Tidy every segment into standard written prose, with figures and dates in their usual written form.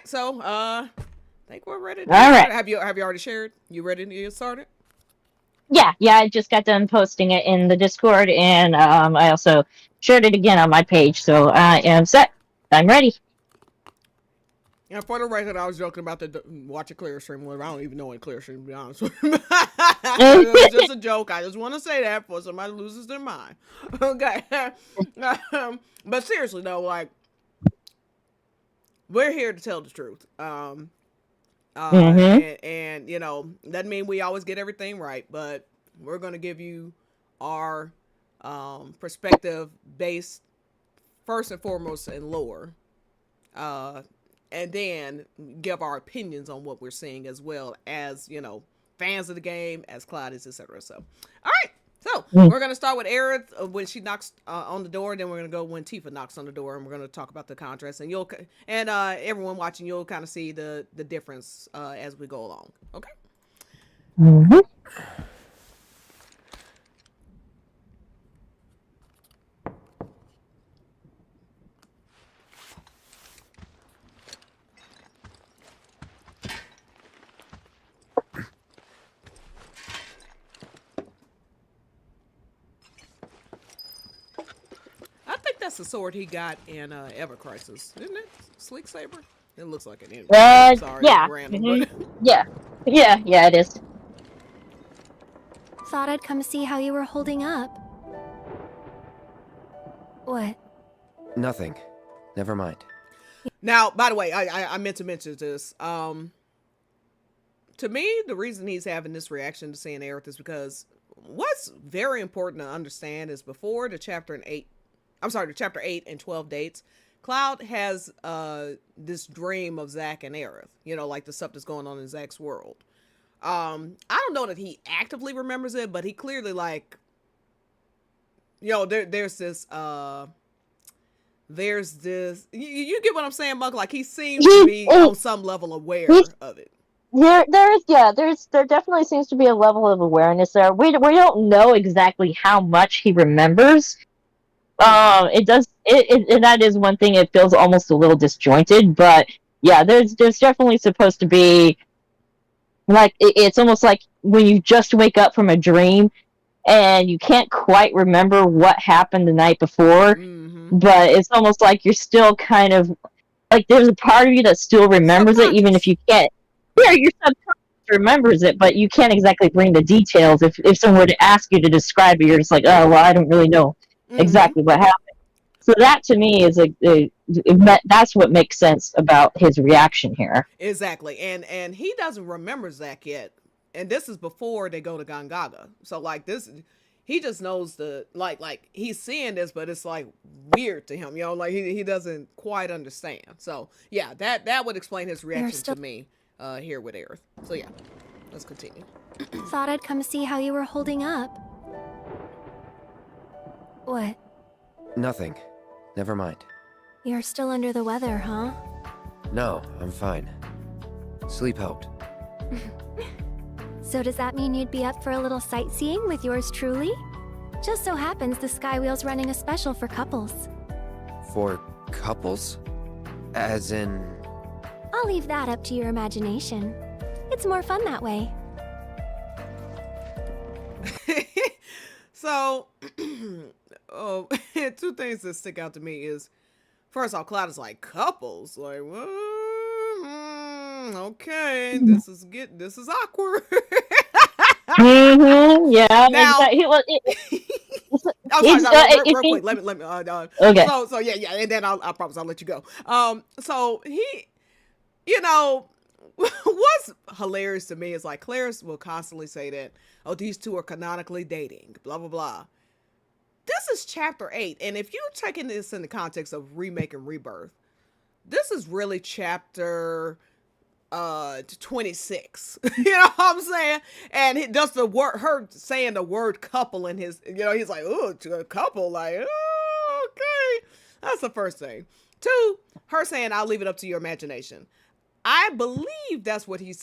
so I think we're ready to get All right. started. Have you already shared? You ready to get started? Yeah. I just got done posting it in the Discord, and I also shared it again on my page. So I am set. I'm ready. And for the record, I was joking about the watch a clear stream. I don't even know what clear stream, to be honest with you. It was just a joke. I just want to say that before somebody loses their mind. Okay. But seriously, though, like, we're here to tell the truth. Mm-hmm. And you know, doesn't mean we always get everything right, but we're going to give you our perspective based first and foremost in lore. Uh, and then give our opinions on what we're seeing as well as, you know, fans of the game, as Cloudis, etc. So, all right. So, we're going to start with Aerith when she knocks on the door. Then we're going to go when Tifa knocks on the door, and we're going to talk about the contrast. And everyone watching, you'll kind of see the difference as we go along. Okay. Mm-hmm. I think that's the sword he got in Ever Crisis, isn't it? Sleek Saber. It looks like it. Anyway. Sorry, Yeah. random, Mm-hmm. but Yeah, it is. Thought I'd come see how you were holding up. What? Nothing. Never mind. Now, by the way, I meant to mention this. To me, the reason he's having this reaction to seeing Aerith is because what's very important to understand is before the chapter 8 and 12 dates, Cloud has this dream of Zack and Aerith. You know, like the stuff that's going on in Zack's world. I don't know that he actively remembers it, but he clearly, like, you know, there's this you get what I'm saying, Mug? Like, he seems to be on some level aware of it. There definitely seems to be a level of awareness there. We don't know exactly how much he remembers. And that is one thing. It feels almost a little disjointed, but yeah, there's definitely supposed to be, like, it's almost like when you just wake up from a dream and you can't quite remember what happened the night before, but it's almost like you're still kind of, like, there's a part of you that still remembers it, even if you can't. Yeah, your subconscious remembers it, but you can't exactly bring the details. If someone were to ask you to describe it, you're just like, oh, well, I don't really know exactly what happened. So that, to me, is that's what makes sense about his reaction here. Exactly, and he doesn't remember Zack yet, and this is before they go to Gongaga. So, like, this, he just knows like he's seeing this, but it's like weird to him, you know, like he doesn't quite understand. So yeah, that would explain his reaction to me here with Aerith. So yeah, let's continue. Thought I'd come see how you were holding up. What? Nothing. Never mind. You're still under the weather, huh? No, I'm fine. Sleep helped. So does that mean you'd be up for a little sightseeing with yours truly? Just so happens the Skywheel's running a special for couples. For couples? As in... I'll leave that up to your imagination. It's more fun that way. So, two things that stick out to me is, first off, Cloud is like, couples? Like, okay, this is awkward. Yeah. Now, real quick. Let me. Okay. So yeah, and then I promise I'll let you go. So he, you know, what's hilarious to me is, like, Clerith will constantly say that, oh, these two are canonically dating, blah blah blah. This is chapter 8, and if you're taking this in the context of remake and rebirth, this is really chapter 26. You know what I'm saying? And he does her saying the word couple in his, you know, he's like, oh, a couple, like, oh, okay. That's the first thing. 2, her saying, I'll leave it up to your imagination. I believe that's what he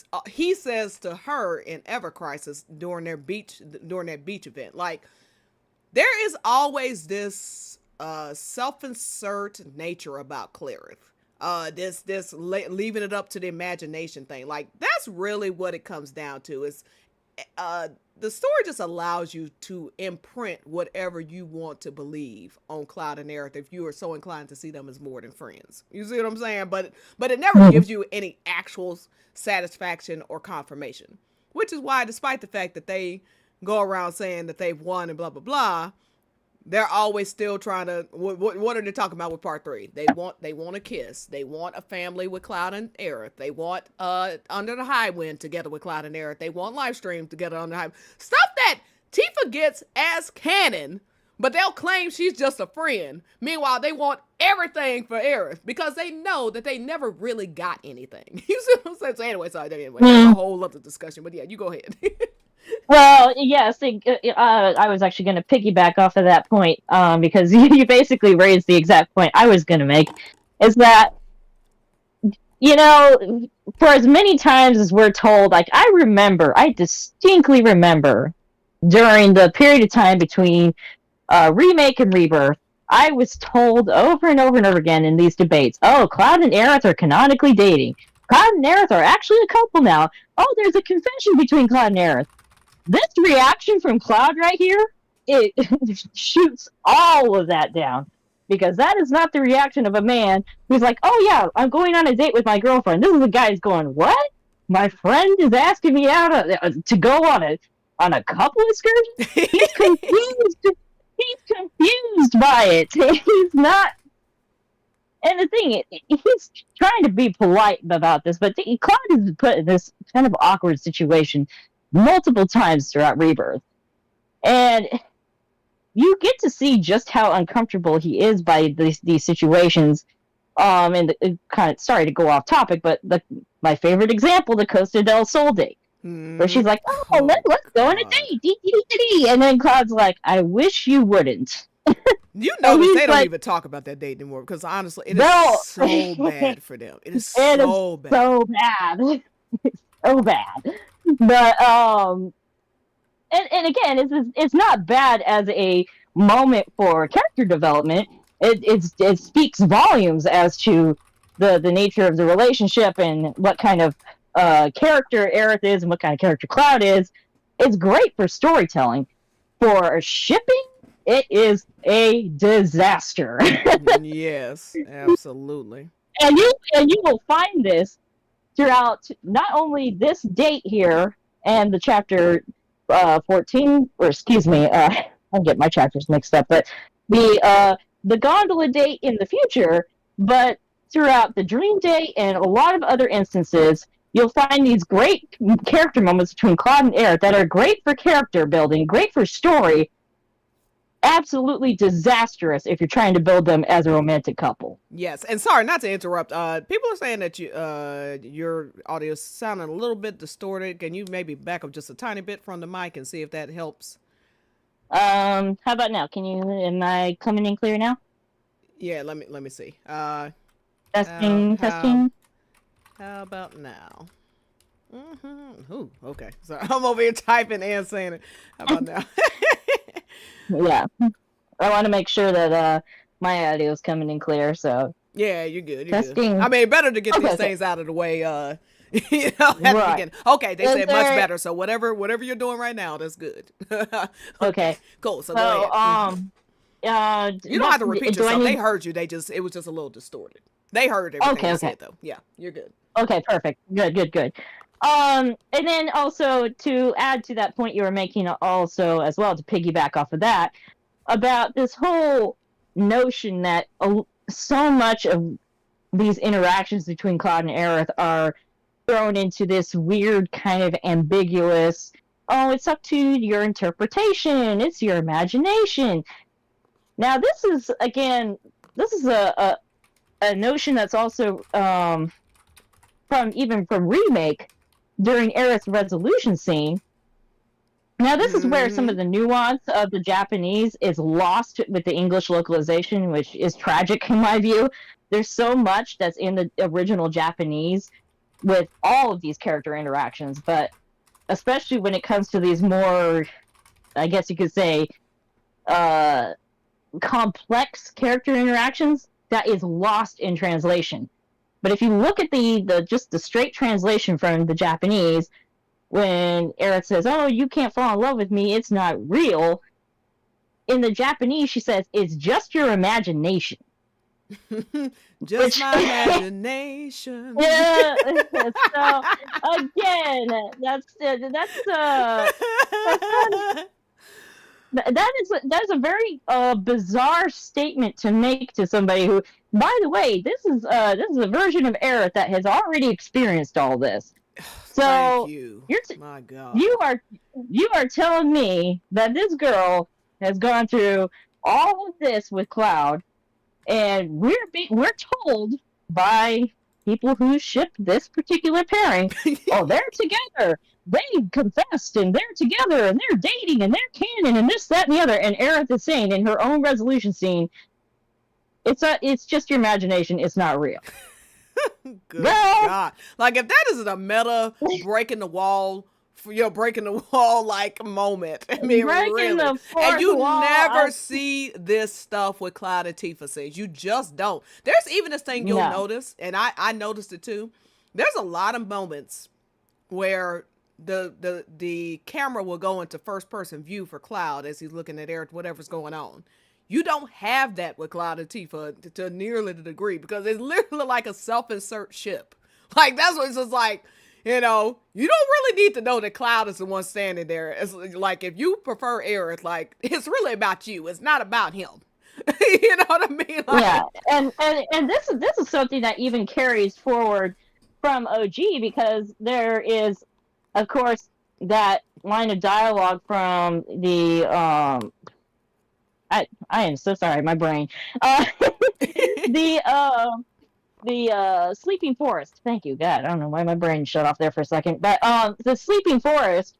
says to her in Ever Crisis during that beach event. Like, there is always this self-insert nature about Clerith. leaving it up to the imagination thing. Like, that's really what it comes down to. Is the story just allows you to imprint whatever you want to believe on Cloud and Aerith if you are so inclined to see them as more than friends. You see what I'm saying? But it never gives you any actual satisfaction or confirmation, which is why, despite the fact that they go around saying that they've won and blah blah blah, they're always still trying to. What are they talking about with part 3? They want a kiss. They want a family with Cloud and Aerith. They want Under the High Wind together with Cloud and Aerith. They want live stream together under the High. Stuff that Tifa gets as canon, but they'll claim she's just a friend. Meanwhile, they want everything for Aerith because they know that they never really got anything. You see what I'm saying? So anyway, that's a whole other discussion. But yeah, you go ahead. Well, yes, I was actually going to piggyback off of that point, because you basically raised the exact point I was going to make, is that, for as many times as we're told, like, I distinctly remember, during the period of time between Remake and Rebirth, I was told over and over and over again in these debates, oh, Cloud and Aerith are canonically dating. Cloud and Aerith are actually a couple now. Oh, there's a confession between Cloud and Aerith. This reaction from Cloud right here, it shoots all of that down. Because that is not the reaction of a man who's like, oh yeah, I'm going on a date with my girlfriend. This is a guy who's going, what? My friend is asking me out to go on a couple excursion? He's confused. He's confused by it. He's not. And the thing, he's trying to be polite about this, but Cloud is put in this kind of awkward situation multiple times throughout Rebirth. And you get to see just how uncomfortable he is by these situations. And kind of, sorry to go off topic, but my favorite example, the Costa del Sol date. Where she's like, oh, let's go on a date. And then Cloud's like, I wish you wouldn't. You notice they don't even talk about that date anymore, because honestly, it is so bad for them. It is so bad. So bad. It's so bad. But and again, it's not bad as a moment for character development. It speaks volumes as to the nature of the relationship and what kind of character Aerith is and what kind of character Cloud is. It's great for storytelling. For shipping, it is a disaster. Yes, absolutely. And you will find this throughout not only this date here and the chapter 14, or excuse me, I'm getting my chapters mixed up, but the Gondola date in the future, but throughout the Dream date and a lot of other instances, you'll find these great character moments between Cloud and Aerith that are great for character building, great for story, absolutely disastrous if you're trying to build them as a romantic couple. Yes, and sorry, not to interrupt. People are saying that your audio is sounding a little bit distorted. Can you maybe back up just a tiny bit from the mic and see if that helps? How about now? Am I coming in clear now? Yeah, let me see. Testing. How about now? Ooh, okay. So I'm over here typing and saying it. How about now? Yeah, I want to make sure that my audio is coming in clear. So yeah, you're good. Testing. I mean, better to get these things out of the way. At the beginning. Okay, they said much better. So whatever you're doing right now, that's good. Okay, cool. So go ahead. You don't have to repeat yourself. They heard you. It was just a little distorted. They heard everything you said, though. Yeah, you're good. Okay, perfect. Good. And then also to add to that point you were making also as well, to piggyback off of that, about this whole notion that so much of these interactions between Cloud and Aerith are thrown into this weird kind of ambiguous, oh, it's up to your interpretation, it's your imagination. Now this is a notion that's also from Remake during Aerith's resolution scene. Now this is where some of the nuance of the Japanese is lost with the English localization, which is tragic in my view. There's so much that's in the original Japanese with all of these character interactions, but especially when it comes to these more, I guess you could say, complex character interactions, that is lost in translation. But if you look at the straight translation from the Japanese, when Aerith says, "Oh, you can't fall in love with me, it's not real," in the Japanese she says, "It's just your imagination." Just my imagination. Yeah. So again, that's that is a very bizarre statement to make to somebody who, by the way, this is a version of Aerith that has already experienced all this. So Thank you. you're My God. you are telling me that this girl has gone through all of this with Cloud, and we're told by people who ship this particular pairing, oh, they're together. They confessed, and they're together, and they're dating, and they're canon, and this, that, and the other. And Aerith is saying in her own resolution scene, it's just your imagination. It's not real. Good God. Like, if that isn't a meta breaking the wall, breaking the wall like moment. I mean, really. And you never see this stuff with Cloud and Tifa scenes. You just don't. There's even this thing you'll notice, and I noticed it too. There's a lot of moments where the camera will go into first person view for Cloud as he's looking at Aerith, whatever's going on. You don't have that with Cloud and Tifa to nearly the degree, because it's literally like a self-insert ship. Like, that's what it's just like, you don't really need to know that Cloud is the one standing there. It's like, if you prefer Aerith, like, it's really about you. It's not about him. You know what I mean? Like, yeah, and this is something that even carries forward from OG, because there is, of course, that line of dialogue from the I am so sorry, my brain. The Sleeping Forest. Thank you, God. I don't know why my brain shut off there for a second. But the Sleeping Forest,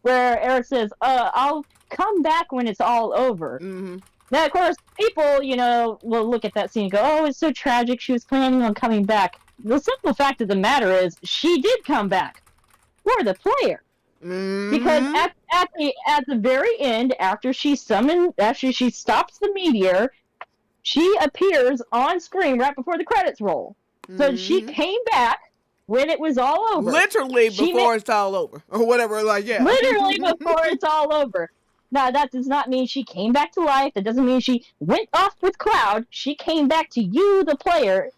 where Aerith says, "I'll come back when it's all over." Mm-hmm. Now, of course, people, will look at that scene and go, "Oh, it's so tragic. She was planning on coming back." The simple fact of the matter is, she did come back for the player. Mm-hmm. Because at the very end, after she stops the meteor, she appears on screen right before the credits roll. Mm-hmm. So she came back when it was all over. Literally before it's all over. Or whatever, like, yeah. Literally before it's all over. Now, that does not mean she came back to life. That doesn't mean she went off with Cloud. She came back to you, the player,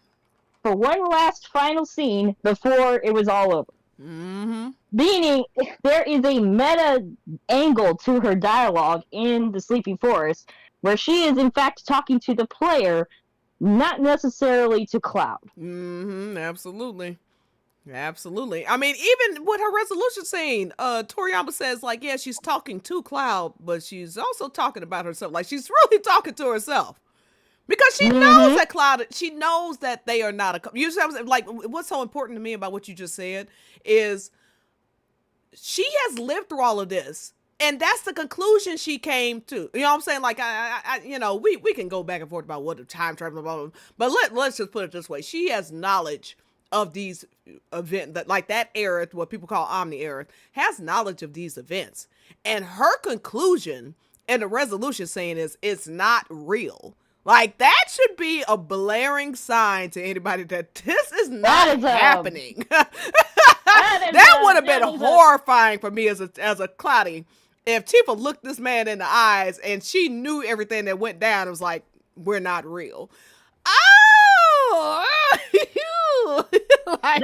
for one last final scene before it was all over. Mm-hmm. Meaning, there is a meta angle to her dialogue in The Sleeping Forest, where she is in fact talking to the player, not necessarily to Cloud. Mm-hmm. Absolutely. I mean, even with her resolution scene, Toriyama says, like, yeah, she's talking to Cloud, but she's also talking about herself. Like, she's really talking to herself. Because she knows that Cloud, she knows that they are not like, what's so important to me about what you just said is she has lived through all of this, and that's the conclusion she came to. You know what I'm saying? Like, we can go back and forth about what the time travel, blah, blah, blah, but let's just put it this way: she has knowledge of these events, that, like, that Aerith, what people call Omni Aerith, has knowledge of these events, and her conclusion and the resolution saying is it's not real. Like, that should be a blaring sign to anybody that this is not happening. That would have been horrifying for me as a Cloudy, if Tifa looked this man in the eyes and she knew everything that went down. It was like, we're not real. Oh, like,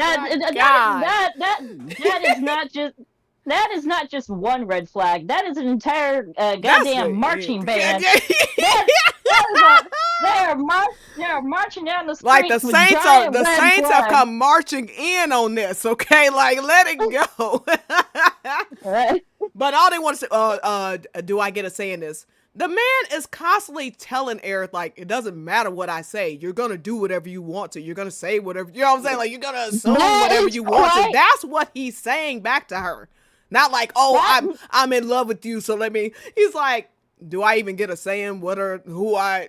that is not just one red flag. That is an entire goddamn marching band. They are marching down the street. Like, the Saints have come marching in on this. Okay, like, let it go. But all they want to say, do I get a say in this? The man is constantly telling Aerith, like, it doesn't matter what I say. You're going to do whatever you want to. You're going to say whatever, you know what I'm saying? Like, you're going to assume whatever you want to. That's what he's saying back to her. Not like, oh, I'm in love with you, so let me. He's like, do I even get a say in whether I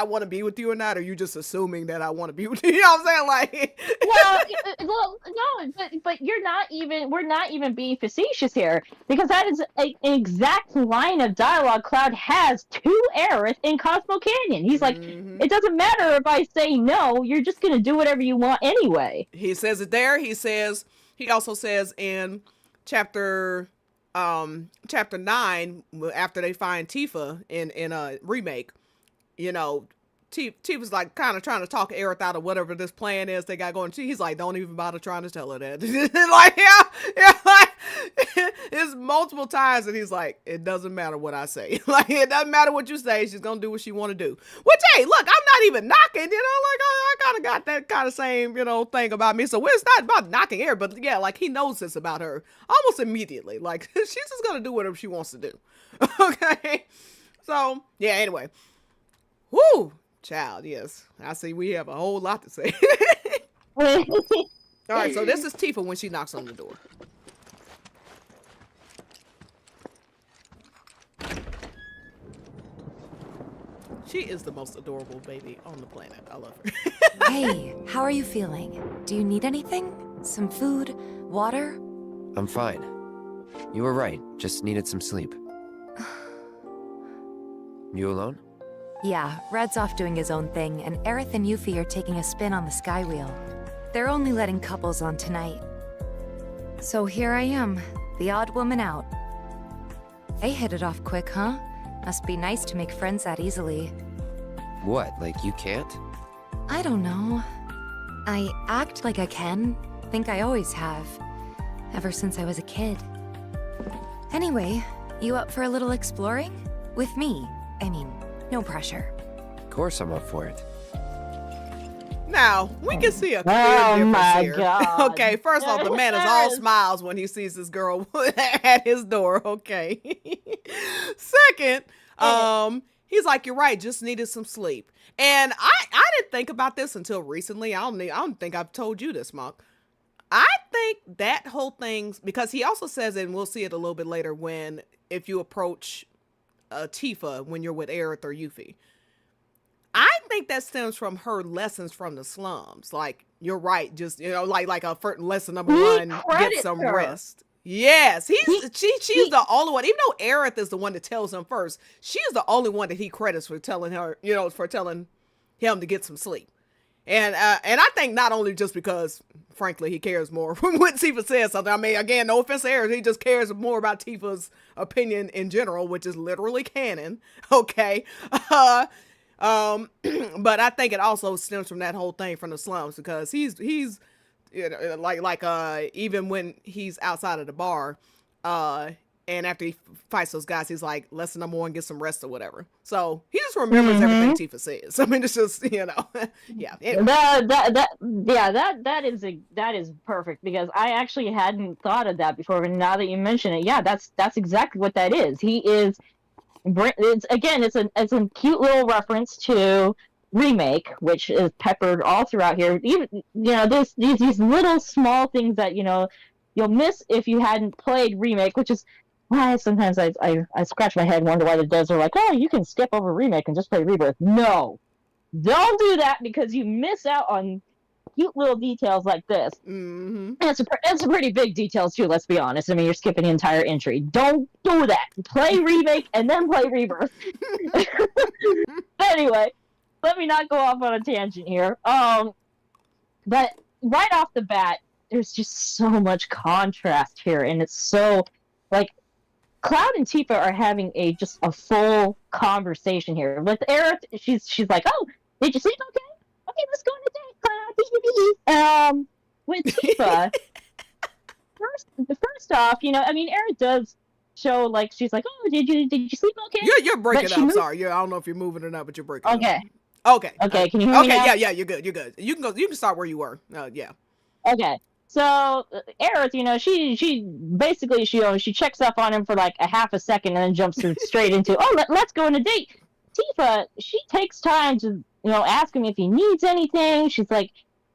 want to be with you or not? Or are you just assuming that I want to be with you? You know what I'm saying? Like, well, no, but we're not even being facetious here, because that is an exact line of dialogue Cloud has to Aerith in Cosmo Canyon. He's like, it doesn't matter if I say no, you're just gonna do whatever you want anyway. He says it there. He also says in chapter 9, after they find Tifa in a remake, you know, Tifa's like kind of trying to talk Aerith out of whatever this plan is they got going. He's like, don't even bother trying to tell her that. Like, yeah, like, it's multiple times that he's like, it doesn't matter what I say. Like, it doesn't matter what you say. She's gonna do what she want to do. Which, hey, look, I'm not even knocking. You know, like I kind of got that kind of same, you know, thing about me. So it's not about knocking her, but yeah, like he knows this about her almost immediately. Like she's just gonna do whatever she wants to do. Okay, so yeah. Anyway, whoo. Child, yes. I see we have a whole lot to say. All right, so this is Tifa when she knocks on the door. She is the most adorable baby on the planet. I love her. Hey, how are you feeling? Do you need anything? Some food? Water? I'm fine. You were right, just needed some sleep. You alone? Yeah, Red's off doing his own thing, and Aerith and Yuffie are taking a spin on the sky wheel. They're only letting couples on tonight. So here I am, the odd woman out. They hit it off quick, huh? Must be nice to make friends that easily. What, like you can't? I don't know. I act like I can. Think I always have. Ever since I was a kid. Anyway, you up for a little exploring? With me, I mean. No pressure. Of course I'm up for it. Now, we can see a clear difference here. God. Okay, first off, the man is all smiles when he sees this girl at his door. Okay. Second, he's like, you're right, just needed some sleep. And I didn't think about this until recently. I don't think I've told you this, Monk. I think that whole thing, because he also says, and we'll see it a little bit later, if you approach Tifa when you're with Aerith or Yuffie. I think that stems from her lessons from the slums. Like, you're right, just, you know, like a lesson number 1, get some rest. Yes, she's the only one, even though Aerith is the one that tells him first, she's the only one that he credits for telling her, you know, for telling him to get some sleep. And I think not only just because, frankly, he cares more when Tifa says something. I mean, again, no offense to Aerith, he just cares more about Tifa's opinion in general, which is literally canon. Okay. But I think it also stems from that whole thing from the slums, because he's you know, like even when he's outside of the bar, and after he fights those guys, he's like, lesson number 1, get some rest or whatever. So he just remembers everything Tifa says. I mean, it's just, you know, yeah. Anyway. That is perfect, because I actually hadn't thought of that before, but now that you mention it, yeah, that's exactly what that is. He is, it's a cute little reference to Remake, which is peppered all throughout here. Even, you know, these little small things that, you know, you'll miss if you hadn't played Remake, which is why sometimes I scratch my head and wonder why the devs are like, oh, you can skip over Remake and just play Rebirth. No, don't do that, because you miss out on cute little details like this. And it's a pretty big details too, let's be honest. I mean, you're skipping the entire entry. Don't do that. Play Remake and then play Rebirth. Anyway, let me not go off on a tangent here. But right off the bat, there's just so much contrast here, and it's so, like, Cloud and Tifa are having just a full conversation here. With Aerith, she's like, oh, did you sleep okay? Okay, let's go on a date, Cloud. With Tifa, first off, you know, I mean, Aerith does show, like, she's like, oh, did you sleep okay? You're breaking up. Sorry, I don't know if you're moving or not, but you're breaking up. Okay. Can you hear me now? Yeah, you're good. You can go. You can start where you were. Yeah. Okay. So Aerith, you know, she basically she checks up on him for like a half a second and then jumps straight into, oh, let's go on a date. Tifa, she takes time to, you know, ask him if he needs anything. She's like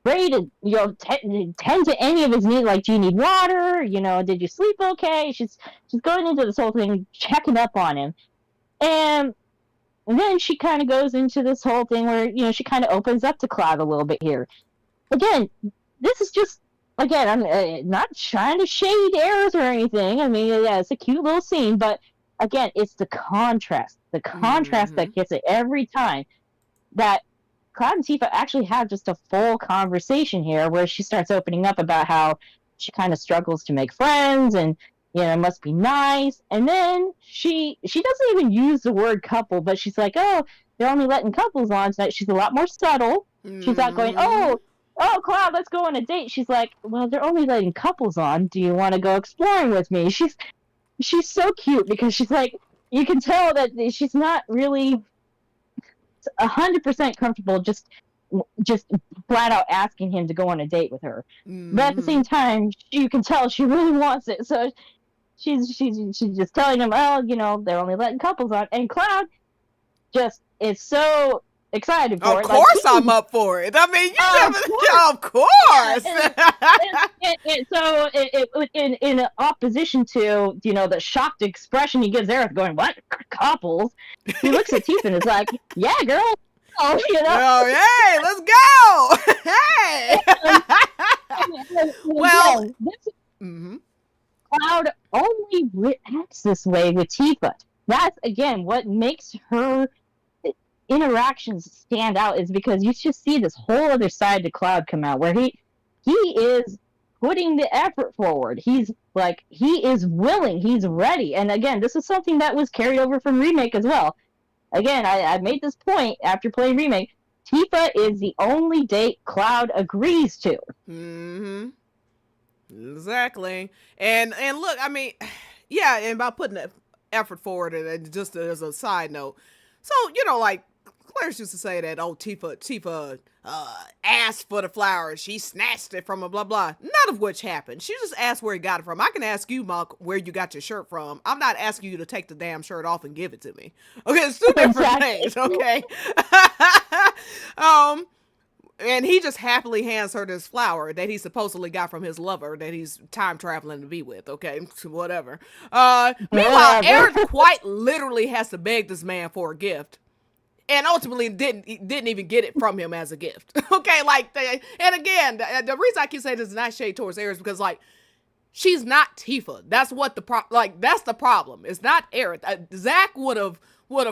ready to, you know, tend to any of his needs. Like, do you need water? You know, did you sleep okay? She's going into this whole thing, checking up on him. And then she kind of goes into this whole thing where, she kind of opens up to Cloud a little bit here. Again, this is just, again, I'm not trying to shade Aerith or anything. I mean, yeah, it's a cute little scene, but again, it's the contrast that gets it every time. That Cloud and Tifa actually have just a full conversation here where she starts opening up about how she kind of struggles to make friends and it must be nice. And then she doesn't even use the word couple, but she's like, oh, they're only letting couples on tonight. She's a lot more subtle. She's not going, oh, Cloud, let's go on a date. She's like, well, they're only letting couples on. Do you want to go exploring with me? She's so cute because she's like, you can tell that she's not really 100% comfortable just flat out asking him to go on a date with her. But at the same time, you can tell she really wants it. So she's just telling him, oh, they're only letting couples on. And Cloud just is so excited for it. Of course, I'm up for it. I mean, of course. And so, in opposition to the shocked expression he gives Aerith, going, "What couples?" He looks at Tifa and is like, "Yeah, girl." Oh, Oh, hey, let's go. Hey. Well, Cloud only reacts this way with Tifa. That's again what makes her interactions stand out, is because you just see this whole other side to Cloud come out, where he is putting the effort forward. He's like, he is willing, he's ready. And again, this is something that was carried over from Remake as well. Again, I made this point after playing Remake. Tifa is the only date Cloud agrees to. Exactly. And look, I mean, yeah, and by putting the effort forward, and just as a side note, so like Clarence used to say that, oh, Tifa asked for the flowers, she snatched it from a blah blah. None of which happened. She just asked where he got it from. I can ask you, Mark, where you got your shirt from. I'm not asking you to take the damn shirt off and give it to me. Okay, it's two different things. Okay. And he just happily hands her this flower that he supposedly got from his lover that he's time traveling to be with. Okay, whatever. Meanwhile, Aerith quite literally has to beg this man for a gift, and ultimately didn't even get it from him as a gift. Okay, and again, the reason I keep saying this is not shade towards Aerith, because she's not Tifa. That's what that's the problem. It's not Aerith. Zach would have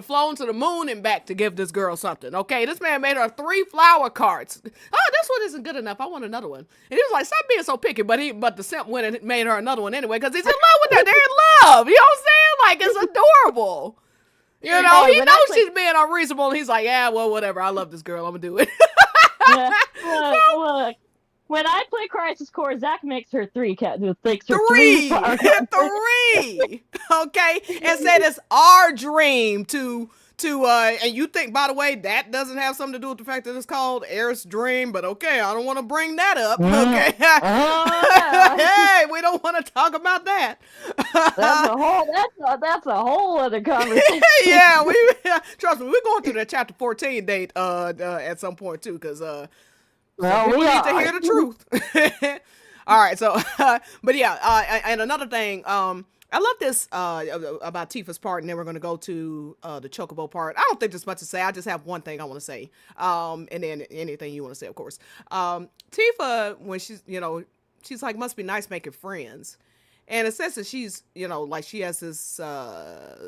flown to the moon and back to give this girl something. Okay, this man made her 3 flower carts. Oh, this one isn't good enough. I want another one. And he was like, stop being so picky. But the simp went and made her another one anyway, because he's in love with her. They're in love. You know what I'm saying? It's adorable. He knows she's being unreasonable, and he's like, yeah, well, whatever. I love this girl. I'm gonna do it. Look. When I play Crisis Core, Zach makes her 3 three. Okay, and said it's our dream to and you think, by the way, that doesn't have something to do with the fact that it's called Aerith's dream, but okay, I don't want to bring that up. Okay. Hey, we don't want to talk about that. That's a whole other conversation. Yeah, trust me, we're going through the chapter 14 date at some point too, because we need to hear the truth. All right, so but yeah, and another thing, I love this about Tifa's part, and then we're going to go to the Chocobo part. I don't think there's much to say. I just have one thing I want to say, and then anything you want to say, of course. Tifa, when she's like, must be nice making friends. And it says that she's, she has this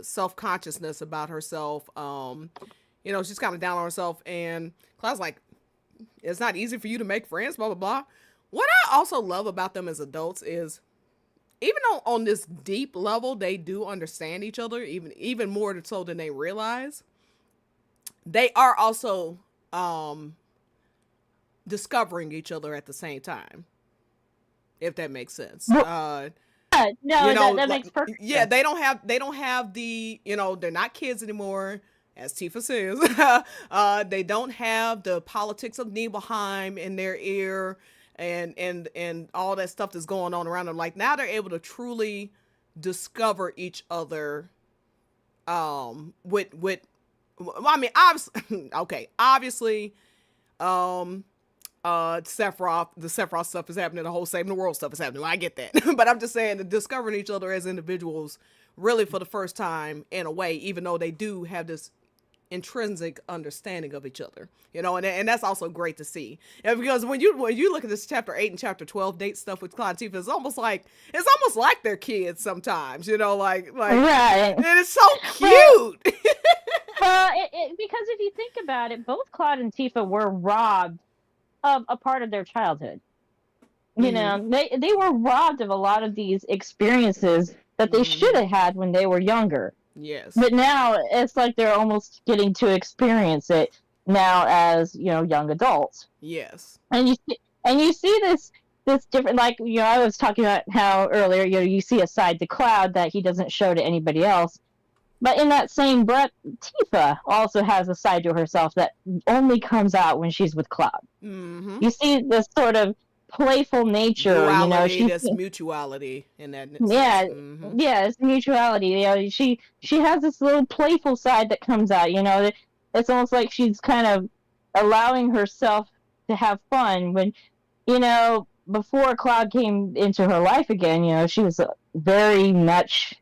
self-consciousness about herself. She's kind of down on herself. And Cloud's like, it's not easy for you to make friends, blah, blah, blah. What I also love about them as adults is, even on this deep level, they do understand each other, even more so than they realize. They are also discovering each other at the same time, if that makes sense. That makes perfect sense. Yeah, they don't have the, they're not kids anymore, as Tifa says. They don't have the politics of Nibelheim in their ear, and all that stuff that's going on around them. Like, now they're able to truly discover each other obviously Sephiroth, the Sephiroth stuff is happening, the whole saving the world stuff is happening. I get that. But I'm just saying that discovering each other as individuals really for the first time in a way, even though they do have this intrinsic understanding of each other, you know, and that's also great to see. And because when you look at this chapter 8 and chapter 12 date stuff with CloTi Tifa, it's almost like they're kids sometimes, you know, like Right. and it's so cute. Because if you think about it, both Claude and Tifa were robbed of a part of their childhood. You know, they were robbed of a lot of these experiences that they should have had when they were younger. Yes. But now it's like they're almost getting to experience it now as, you know, young adults. Yes. And you see this different, like, you know, I was talking about how earlier, you know, you see a side to Cloud that he doesn't show to anybody else. But in that same breath, Tifa also has a side to herself that only comes out when she's with Cloud. Mm-hmm. You see this sort of playful nature, duality, you know, that's mutuality in that sense. Yeah, it's mutuality. You know, she has this little playful side that comes out, you know. It's almost like she's kind of allowing herself to have fun when, you know, before Cloud came into her life again, you know, she was very much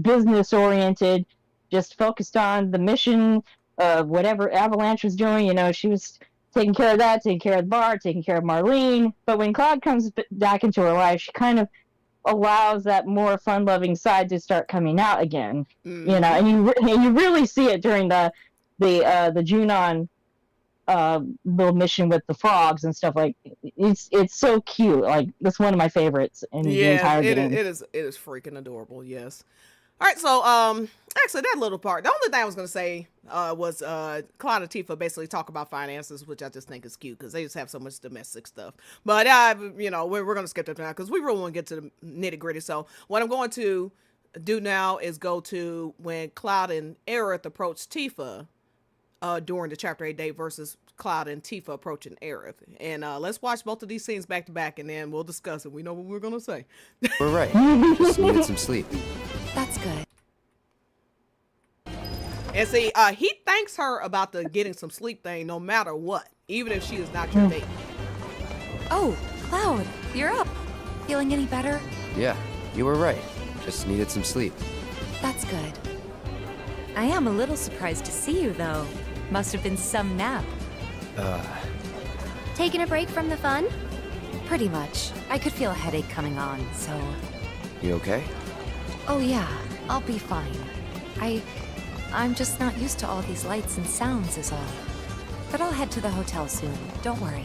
business oriented, just focused on the mission of whatever Avalanche was doing. You know, she was taking care of that, taking care of the bar, taking care of Marlene. But when Cloud comes back into her life, she kind of allows that more fun-loving side to start coming out again. You know, and you really see it during the Junon little mission with the frogs and stuff. Like, it's so cute. Like, that's one of my favorites in the entire game. It is freaking adorable. Yes. All right, so actually that little part, the only thing I was gonna say was Cloud and Tifa basically talk about finances, which I just think is cute because they just have so much domestic stuff. But you know, we're gonna skip that now because we really want to get to the nitty gritty. So what I'm going to do now is go to when Cloud and Aerith approach Tifa during the chapter 8 date versus Cloud and Tifa approaching Aerith. And let's watch both of these scenes back to back, and then we'll discuss it. We know what we're gonna say. We're right. Just needed some sleep. That's good. And see, he thanks her about the getting some sleep thing no matter what, even if she is not your date. Oh, Cloud, you're up. Feeling any better? Yeah, you were right. Just needed some sleep. That's good. I am a little surprised to see you, though. Must have been some nap. Taking a break from the fun? Pretty much. I could feel a headache coming on, so... You okay? Oh yeah, I'll be fine. I'm just not used to all these lights and sounds is all. But I'll head to the hotel soon. Don't worry.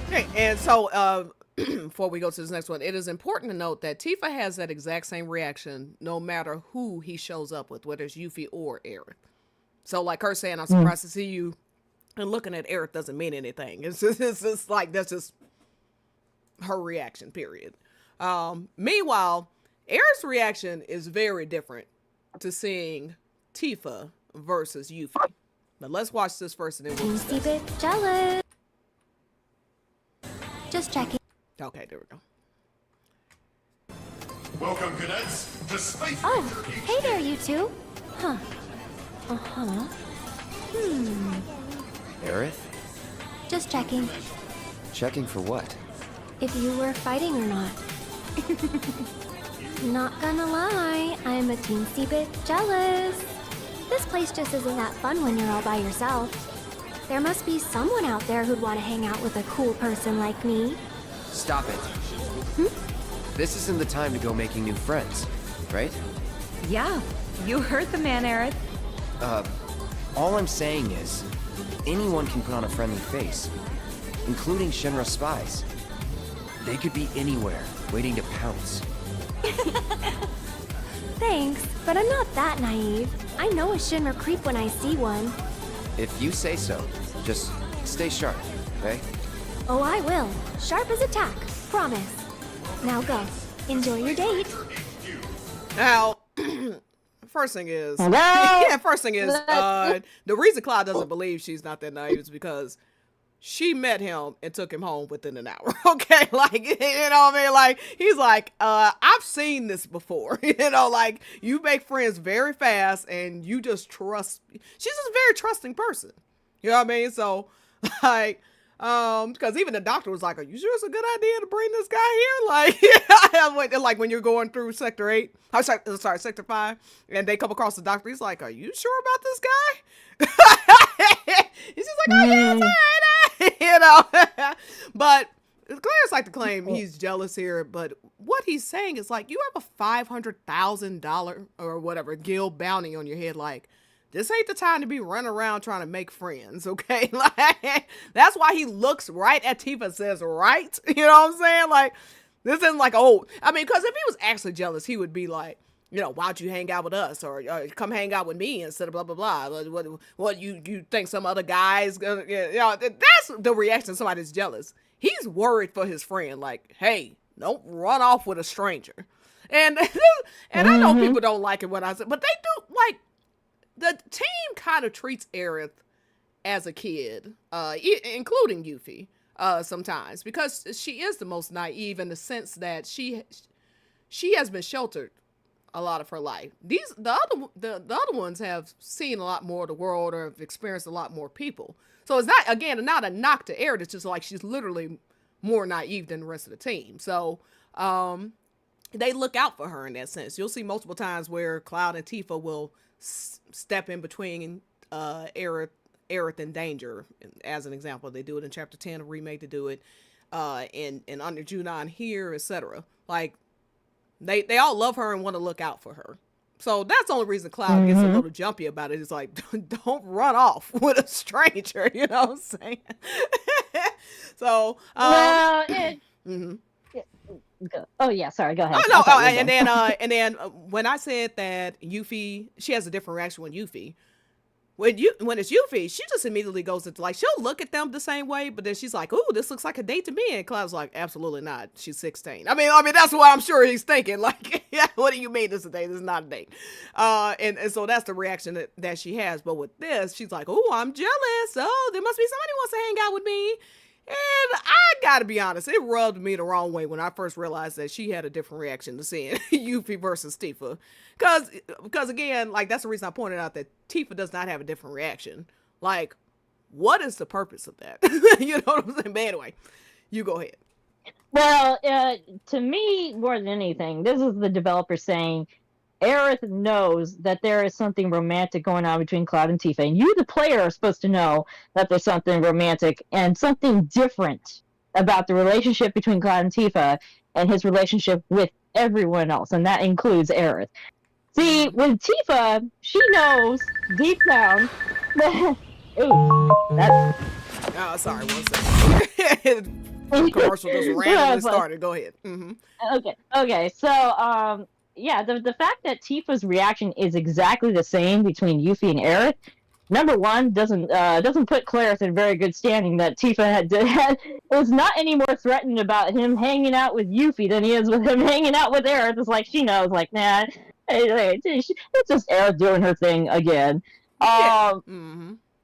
Okay, and so before we go to this next one, it is important to note that Tifa has that exact same reaction no matter who he shows up with, whether it's Yuffie or Aerith. So like her saying, I'm surprised to see you, and looking at Aerith doesn't mean anything. It's just like, that's just her reaction, period. Meanwhile, Aerith's reaction is very different to seeing Tifa versus Yuffie. But let's watch this first and then we'll Teensy bit jealous. Just checking. Okay, there we go. Welcome, cadets, to Space Oh, Ranger hey there, you two. Huh. Uh-huh. Aerith? Just checking. Checking for what? If you were fighting or not. Not gonna lie, I'm a teensy bit jealous. This place just isn't that fun when you're all by yourself. There must be someone out there who'd want to hang out with a cool person like me. Stop it. This isn't the time to go making new friends, right? Yeah, you heard the man, Aerith. All I'm saying is, anyone can put on a friendly face, including Shinra spies. They could be anywhere, waiting to pounce. Thanks, but I'm not that naive. I know a Shinra creep when I see one. If you say so, just stay sharp, okay? Oh, I will. Sharp as a tack. Promise. Now go. Enjoy your date. Now, first thing is, No! the reason Cloud doesn't believe she's not that naive is because she met him and took him home within an hour. Okay, like, you know what I mean? Like, he's like, I've seen this before. You know, like, you make friends very fast and you just trust. She's just a very trusting person. You know what I mean? So, like, Because even the doctor was like, "Are you sure it's a good idea to bring this guy here?" Like when you're going through Sector 8, I'm sorry, Sector 5, and they come across the doctor. He's like, "Are you sure about this guy?" He's just like, "Oh yeah, it's all right." But Clarence like to claim he's jealous here, but what he's saying is like, you have a $500,000 or whatever guild bounty on your head, like. This ain't the time to be running around trying to make friends, okay? Like, that's why he looks right at Tifa and says, right? You know what I'm saying? Like, this isn't like, oh, I mean, because if he was actually jealous, he would be like, you know, why don't you hang out with us? Or come hang out with me instead of blah, blah, blah. What you think some other guy's gonna, you know, that's the reaction to somebody that's jealous. He's worried for his friend, like, hey, don't run off with a stranger. And I know people don't like it when I say, but they do, like, the team kind of treats Aerith as a kid, including Yuffie, sometimes, because she is the most naive in the sense that she has been sheltered a lot of her life. The other ones have seen a lot more of the world or have experienced a lot more people. So it's not a knock to Aerith. It's just like she's literally more naive than the rest of the team. So they look out for her in that sense. You'll see multiple times where Cloud and Tifa will step in between Aerith in danger, as an example. They do it in chapter 10 of remake. They do it in Under Junon here, etc. Like they all love her and want to look out for her. So that's the only reason Cloud gets a little jumpy about it. It's like, don't run off with a stranger, you know what I'm saying? So Oh yeah, sorry. Go ahead. Oh no, and then when I said that Yuffie, she has a different reaction when Yuffie. When it's Yuffie, she just immediately goes into, like, she'll look at them the same way, but then she's like, "Ooh, this looks like a date to me." And Cloud's like, "Absolutely not. She's 16." I mean, that's what I'm sure he's thinking. Like, yeah, what do you mean this is a date? This is not a date. And so that's the reaction that she has. But with this, she's like, "Ooh, I'm jealous. Oh, there must be somebody who wants to hang out with me." And I gotta be honest, it rubbed me the wrong way when I first realized that she had a different reaction to seeing Yuffie versus Tifa. Because again, like, that's the reason I pointed out that Tifa does not have a different reaction. Like, what is the purpose of that? You know what I'm saying? But anyway, you go ahead. Well, to me, more than anything, this is the developer saying, Aerith knows that there is something romantic going on between Cloud and Tifa, and you, the player, are supposed to know that there's something romantic and something different about the relationship between Cloud and Tifa and his relationship with everyone else, and that includes Aerith. See, with Tifa, she knows deep down that... Oh, sorry, 1 second. Commercial just randomly started. Go ahead. Okay. So, yeah, the fact that Tifa's reaction is exactly the same between Yuffie and Aerith, number one, doesn't put Clerith in very good standing. That Tifa is not any more threatened about him hanging out with Yuffie than he is with him hanging out with Aerith. It's like, she knows, like, nah, it's just Aerith doing her thing again. Yeah.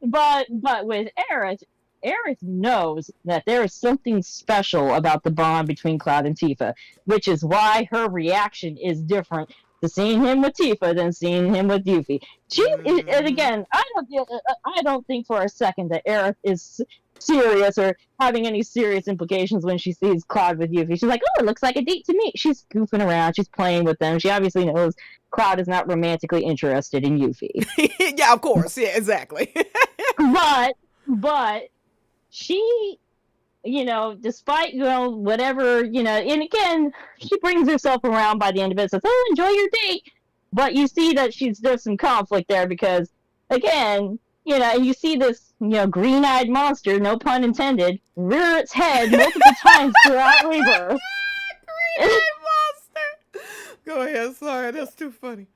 But with Aerith knows that there is something special about the bond between Cloud and Tifa, which is why her reaction is different to seeing him with Tifa than seeing him with Yuffie. And again, I don't think for a second that Aerith is serious or having any serious implications when she sees Cloud with Yuffie. She's like, "Oh, it looks like a date to me." She's goofing around. She's playing with them. She obviously knows Cloud is not romantically interested in Yuffie. Yeah, of course. Yeah, exactly. but she, despite, whatever, and again, she brings herself around by the end of it, says, "Oh, enjoy your date." But you see that there's some conflict there because, again, you see this, green-eyed monster, no pun intended, rear its head multiple times throughout Rebirth. Green-eyed monster! Go ahead, sorry, that's too funny.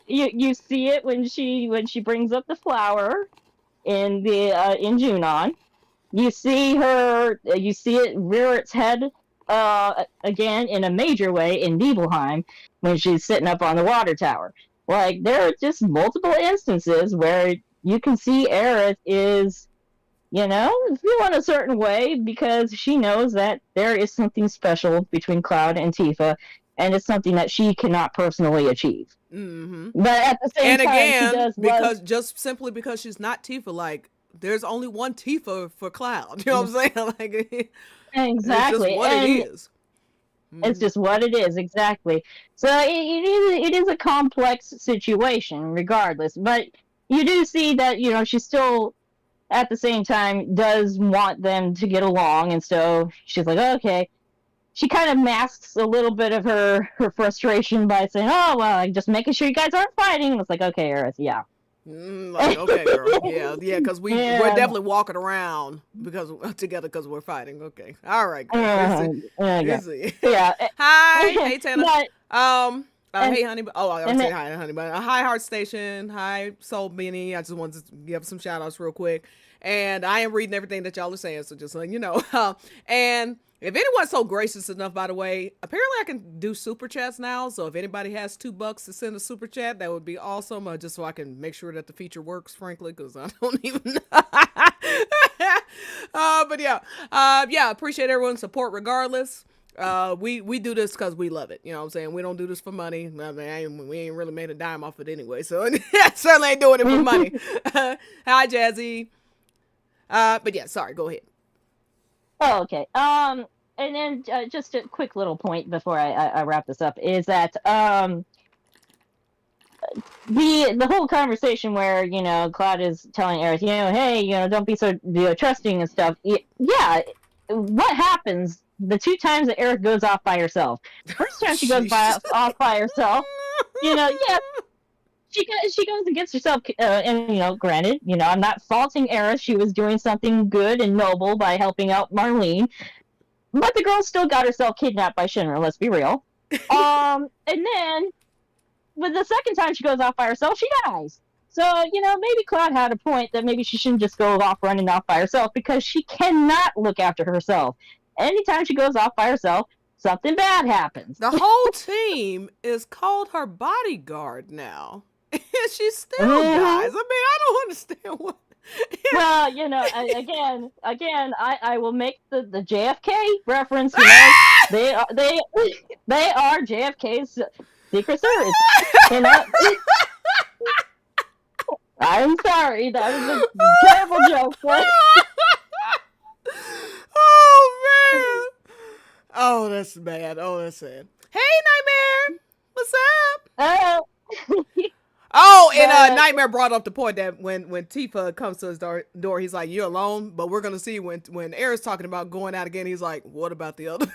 You see it when she brings up the flower in Junon. You see it rear its head again in a major way in Nibelheim when she's sitting up on the water tower. Like, there are just multiple instances where you can see Aerith is, feeling a certain way because she knows that there is something special between Cloud and Tifa, and it's something that she cannot personally achieve. Mm-hmm. But at the same time, again, she does because she's not Tifa, like, there's only one Tifa for Cloud. You know what I'm saying? Like, Exactly. it's just what and it is. It's just what it is, exactly. So it is a complex situation, regardless. But you do see that, you know, she still, at the same time, does want them to get along, and so she's like, okay. She kind of masks a little bit of her frustration by saying, "Oh well, I'm just making sure you guys aren't fighting." And it's like, okay, Aerith, yeah. Like, okay, girl, yeah, because we're Yeah. definitely walking around together because we're fighting. Okay, all right, girl. Yeah. Easy. Yeah. Hi, hey Tanner. But, Hey honey. Oh, I and would say then- hi, honey. But hi, Heart Station. Hi, Soul Beanie. I just wanted to give some shout outs real quick. And I am reading everything that y'all are saying, so just letting you know. And if anyone's so gracious enough, by the way, apparently I can do super chats now. So if anybody has $2 to send a super chat, that would be awesome. Just so I can make sure that the feature works, frankly, because I don't even know. But yeah, appreciate everyone's support regardless. We do this because we love it. You know what I'm saying? We don't do this for money. I mean, we ain't really made a dime off it anyway. So certainly ain't doing it for money. Hi, Jazzy. But yeah, sorry, go ahead. Oh, okay. And then just a quick little point before I wrap this up is that the whole conversation where, you know, Cloud is telling Aerith, you know, hey, you know, don't be so trusting and stuff. Yeah, what happens the 2 times that Aerith goes off by herself? First time she goes off by herself, you know, yeah. She goes and gets herself, and, you know, granted, you know, I'm not faulting Aerith. She was doing something good and noble by helping out Marlene. But the girl still got herself kidnapped by Shinra, let's be real. And then, with the second time she goes off by herself, she dies. So, you know, maybe Cloud had a point that maybe she shouldn't just go off running off by herself, because she cannot look after herself. Anytime she goes off by herself, something bad happens. The whole team is called her bodyguard now. She still dies. I mean, I don't understand what. Well, you know, again, I will make the JFK reference. You know, they are JFK's Secret Service. You know, I'm sorry, that was a terrible joke. But... Oh man! Oh, that's bad. Oh, that's sad. Hey, Nightmare, what's up? Oh, and Nightmare brought up the point that when Tifa comes to his door, he's like, "You're alone," but we're gonna see when Aerith's talking about going out again, he's like, "What about the other?"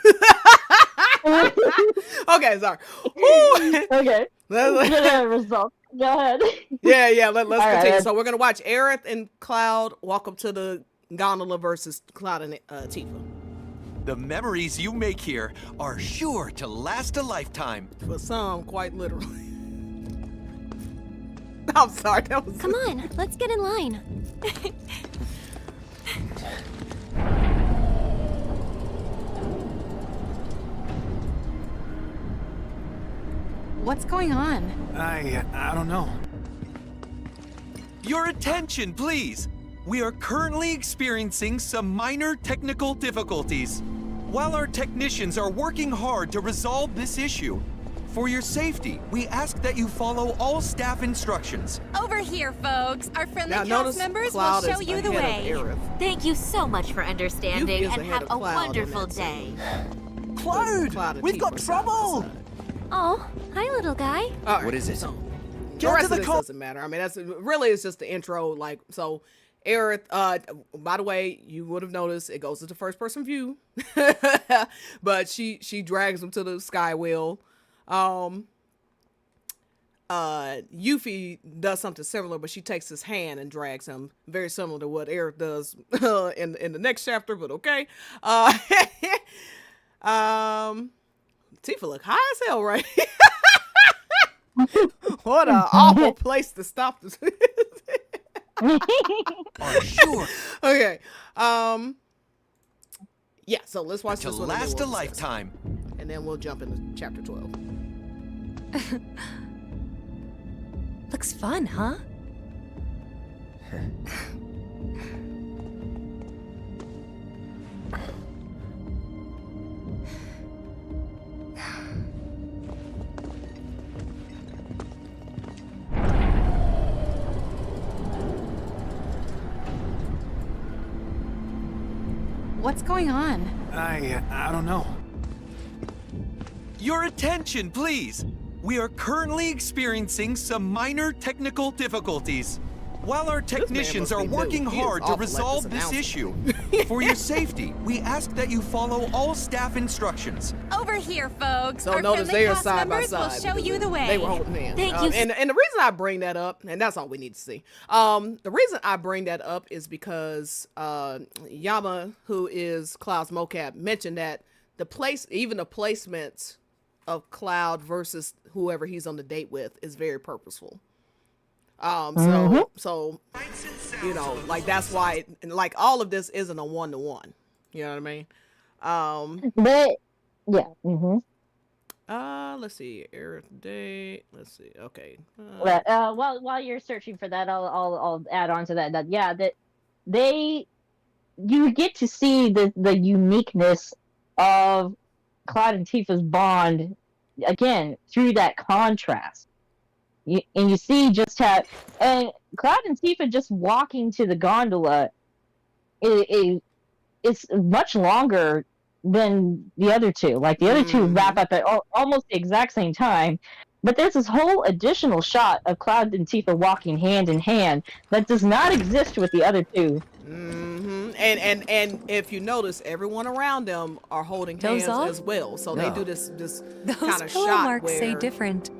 Okay, sorry. Okay. Result. Go ahead. Yeah. Let's continue. Right. So we're gonna watch Aerith and Cloud walk up to the Gondola versus Cloud and Tifa. The memories you make here are sure to last a lifetime. For some, quite literally. I'm sorry, that was... Come on, let's get in line. What's going on? I don't know. Your attention, please. We are currently experiencing some minor technical difficulties. While our technicians are working hard to resolve this issue, for your safety, we ask that you follow all staff instructions. Over here, folks. Our friendly Now, cast notice members Cloud will show is you the ahead of way. Aerith. Thank you so much for understanding, Yuffie is and ahead have of a Cloud in wonderful that day. scene. Cloud! and We've got Tifa side by trouble! side. Oh, hi, little guy. All right, What is it? So, the Get rest to of the this call. doesn't matter. I mean, that's really, it's just the intro. Like, so Aerith, by the way, you would have noticed it goes to the first person view, but she drags him to the sky wheel. Yuffie does something similar, but she takes his hand and drags him, very similar to what Aerith does in the next chapter, but okay. Tifa look high as hell, right? What an awful place to stop this. Are sure Okay. Yeah, so let's watch to this one. And then last a we'll discuss it. lifetime. And then we'll jump into chapter 12. Looks fun, huh? What's going on? I don't know. Your attention, please. We are currently experiencing some minor technical difficulties. While our technicians are working hard to resolve this issue, for your safety, we ask that you follow all staff instructions. Over here, folks. So Our notice friendly they are cast side by members will side. show you the way. They were holding hands. Thank you. And the reason I bring that up, and that's all we need to see. The reason I bring that up is because Yama, who is Cloud's mocap, mentioned that even the placements of Cloud versus whoever he's on the date with is very purposeful. So you know, like that's why, like all of this isn't a 1-to-1. You know what I mean? But yeah. Let's see, Aerith date. Let's see. Okay. While you're searching for that, I'll add on to that. You get to see the uniqueness of Cloud and Tifa's bond again through that contrast. And you see just how, and Cloud and Tifa just walking to the gondola is much longer than the other two. Like the other two wrap up at almost the exact same time, but there's this whole additional shot of Cloud and Tifa walking hand in hand that does not exist with the other two. And if you notice, everyone around them are holding hands as well. So they do this kind of shot marks where say different.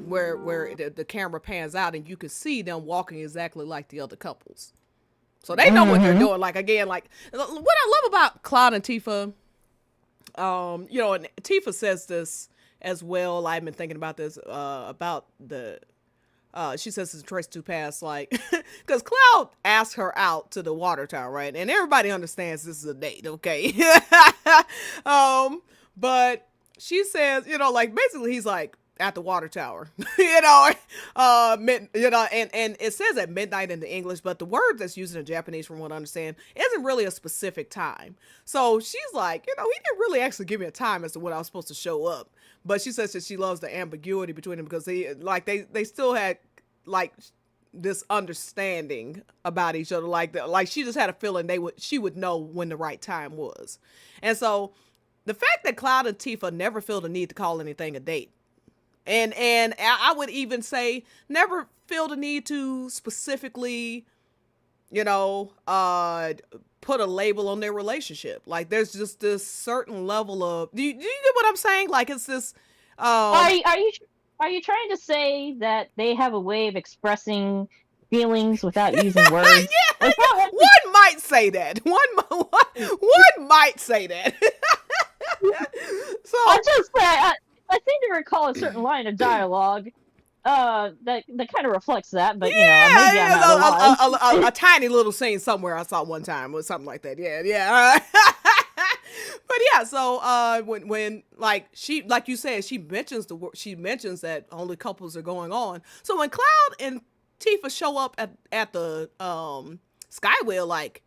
Where the camera pans out and you can see them walking exactly like the other couples. So they know what they're doing. Like again, like what I love about Cloud and Tifa, you know, and Tifa says this as well. I've been thinking about this about the. She says it's trace to past, like, because Cloud asked her out to the water tower, right? And everybody understands this is a date, okay? But she says, you know, like, basically he's like at the water tower, you know, and it says at midnight in the English, but the word that's used in Japanese, from what I understand, isn't really a specific time. So she's like, you know, he didn't really actually give me a time as to when I was supposed to show up. But she says that she loves the ambiguity between them because they still had like this understanding about each other. Like she just had a feeling she would know when the right time was. And so the fact that Cloud and Tifa never feel the need to call anything a date, and I would even say never feel the need to specifically, you know, put a label on their relationship. Like there's just this certain level of, do you get what I'm saying? Like it's this. Are you trying to say that they have a way of expressing feelings without using words? Yeah, one might say that. One might say that. So I seem to recall a certain line of dialogue that kind of reflects that, but you know, maybe I'm out of line. A tiny little scene somewhere I saw one time or something like that. Yeah. But yeah, so when like you said, she mentions that only couples are going on. So when Cloud and Tifa show up at the Skywheel, like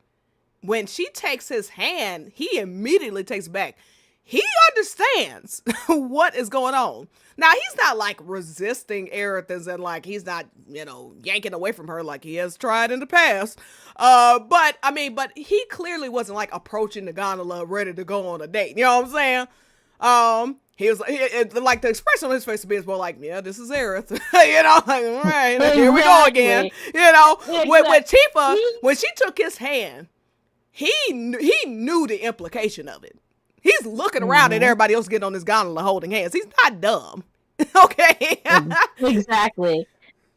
when she takes his hand, he immediately takes it back. He understands what is going on. Now, he's not like resisting Aerith, as in like he's not, you know, yanking away from her like he has tried in the past. But he clearly wasn't like approaching the gondola ready to go on a date. You know what I'm saying? He was like the expression on his face is more like, yeah, this is Aerith. You know, like, all right, here we go again. You know, with Tifa, when she took his hand, he knew the implication of it. He's looking around at everybody else getting on this gondola holding hands. He's not dumb. Okay. Exactly.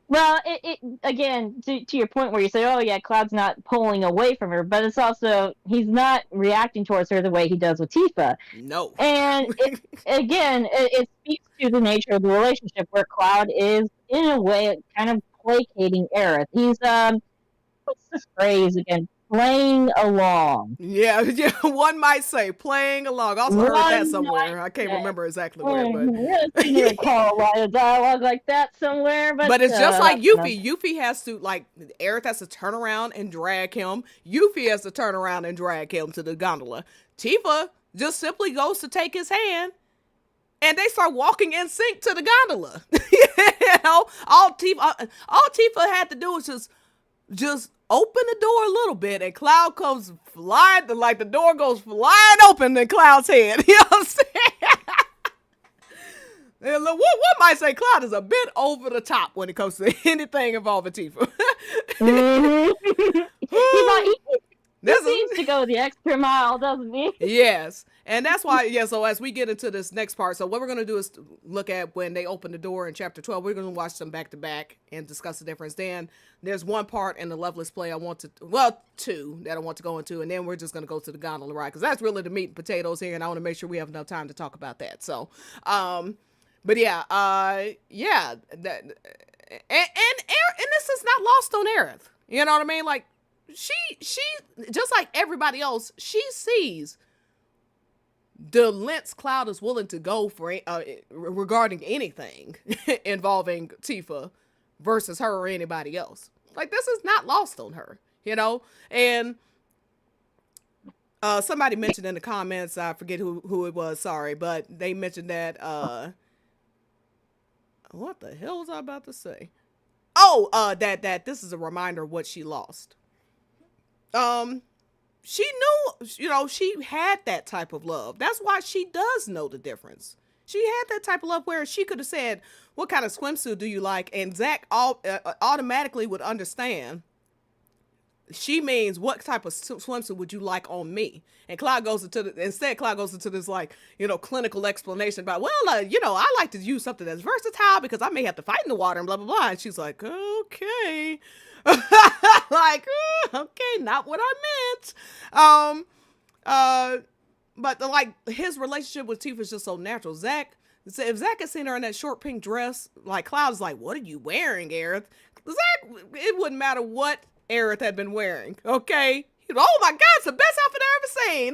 Well, it again, to your point where you say, oh yeah, Cloud's not pulling away from her, but it's also, he's not reacting towards her the way he does with Tifa. No. And it speaks to the nature of the relationship where Cloud is, in a way, kind of placating Aerith. He's, what's this phrase again? Playing along. Yeah, one might say playing along. I also heard that somewhere. I can't remember exactly where, but you recall a lot of dialogue like that somewhere. But it's just like Yuffie. Yuffie has to, like, Aerith has to turn around and drag him. Yuffie has to turn around and drag him to the gondola. Tifa just simply goes to take his hand, and they start walking in sync to the gondola. You know, all Tifa had to do was just open the door a little bit, and Cloud comes flying, like the door goes flying open in Cloud's head. You know what I'm saying? And what might say Cloud is a bit over the top when it comes to anything involving Tifa. He seems to go the extra mile, doesn't he? Yes. And that's why, so as we get into this next part, so what we're going to do is look at when they open the door in chapter 12. We're going to watch them back to back and discuss the difference. Then there's one part in the Loveless play two that I want to go into, and then we're just going to go to the Gondola ride, because that's really the meat and potatoes here, and I want to make sure we have enough time to talk about that. So, but yeah, and this is not lost on Aerith. You know what I mean? Like, she just like everybody else, she sees the lengths Cloud is willing to go for regarding anything involving Tifa versus her or anybody else. Like, this is not lost on her, you know? And somebody mentioned in the comments, I forget who it was, sorry, but they mentioned that what the hell was I about to say? Oh, that this is a reminder of what she lost. She knew, she had that type of love. That's why she does know the difference. She had that type of love where she could have said, what kind of swimsuit do you like? And Zach automatically would understand. She means, what type of swimsuit would you like on me? And Cloud goes into this like, clinical explanation about, I like to use something that's versatile because I may have to fight in the water and blah, blah, blah. And she's like, okay. Like, okay, not what I meant. But his relationship with Tifa is just so natural. If Zach had seen her in that short pink dress, like, Cloud's like, what are you wearing, Aerith? Zach, it wouldn't matter what Aerith had been wearing, okay? Oh my God, it's the best outfit I've ever seen.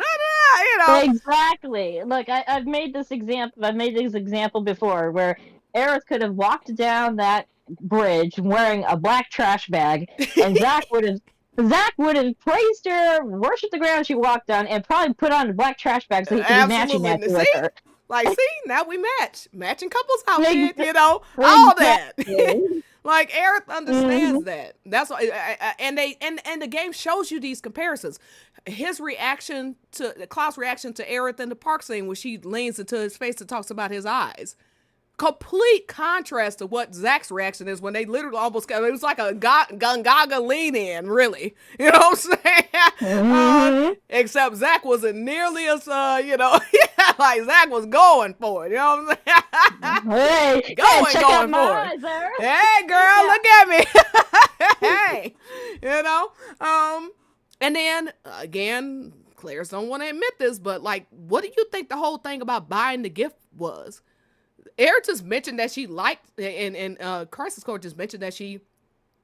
Exactly. Look, I've made this example before where Aerith could have walked down that bridge wearing a black trash bag, and Zach would have praised her, worshipped the ground she walked on, and probably put on a black trash bag so he could be matching that with her. Like, see, now we matching couples outfit, all that. Like, Aerith understands that. That's why, and the game shows you these comparisons. His reaction to Cloud's reaction to Aerith in the park scene, when she leans into his face and talks about his eyes. Complete contrast to what Zach's reaction is when they literally almost got, it was like a Gungaga lean in, really. You know what I'm saying? Except Zach wasn't nearly as, like Zach was going for it. You know what I'm saying? Hey, going for for it. Eyes, hey, girl, look at me. Hey, and then, again, Claire's don't want to admit this, but, like, what do you think the whole thing about buying the gift was? Aerith just mentioned that she liked, and Crisis Core just mentioned that she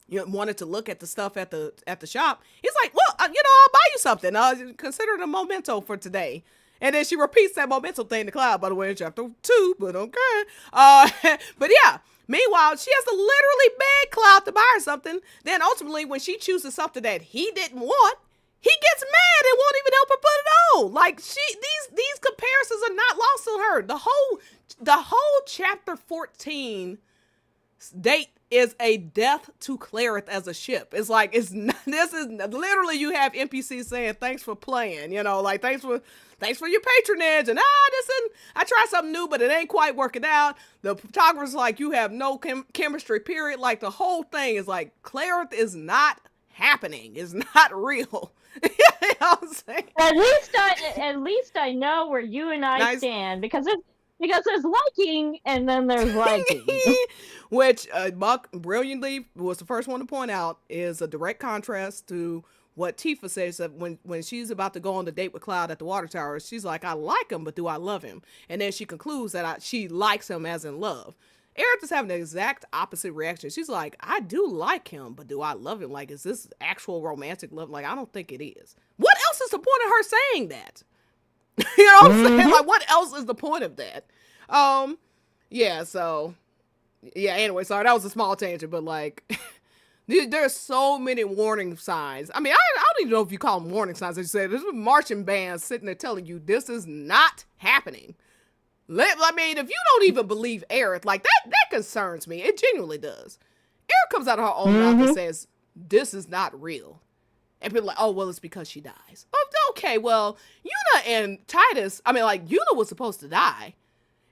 wanted to look at the stuff at the shop. He's like, well, I'll buy you something. Consider it a memento for today. And then she repeats that memento thing to Cloud, by the way, in chapter 2, but okay. But yeah, meanwhile, she has to literally beg Cloud to buy her something. Then ultimately, when she chooses something that he didn't want, he gets mad and won't even help her put it on. Like, these comparisons are not lost on her. The whole chapter 14 date is a death to Clerith as a ship. It's like, this is literally, you have NPCs saying, thanks for playing, like, thanks for your patronage, and I tried something new, but it ain't quite working out. The photographer's like, you have no chemistry, period. Like, the whole thing is like, Clerith is not happening. It's not real. You know what I'm saying? At least I know where you and I stand, because there's liking and then there's liking. Which Buck brilliantly was the first one to point out is a direct contrast to what Tifa says, that when she's about to go on the date with Cloud at the water tower, she's like, I like him, but do I love him? And then she concludes that she likes him as in love. Aerith is having the exact opposite reaction. She's like, I do like him, but do I love him? Like, is this actual romantic love? Like, I don't think it is. What else is the point of her saying that? You know what I'm saying? Like, what else is the point of that? Anyway, sorry, that was a small tangent, but like, there's so many warning signs. I mean, I don't even know if you call them warning signs. As you said, there's a marching band sitting there telling you this is not happening. I mean, if you don't even believe Aerith, like, that concerns me. It genuinely does. Aerith comes out of her own mouth and says, this is not real. And people are like, oh, well, it's because she dies. Oh, okay, well, Yuna and Titus, Yuna was supposed to die.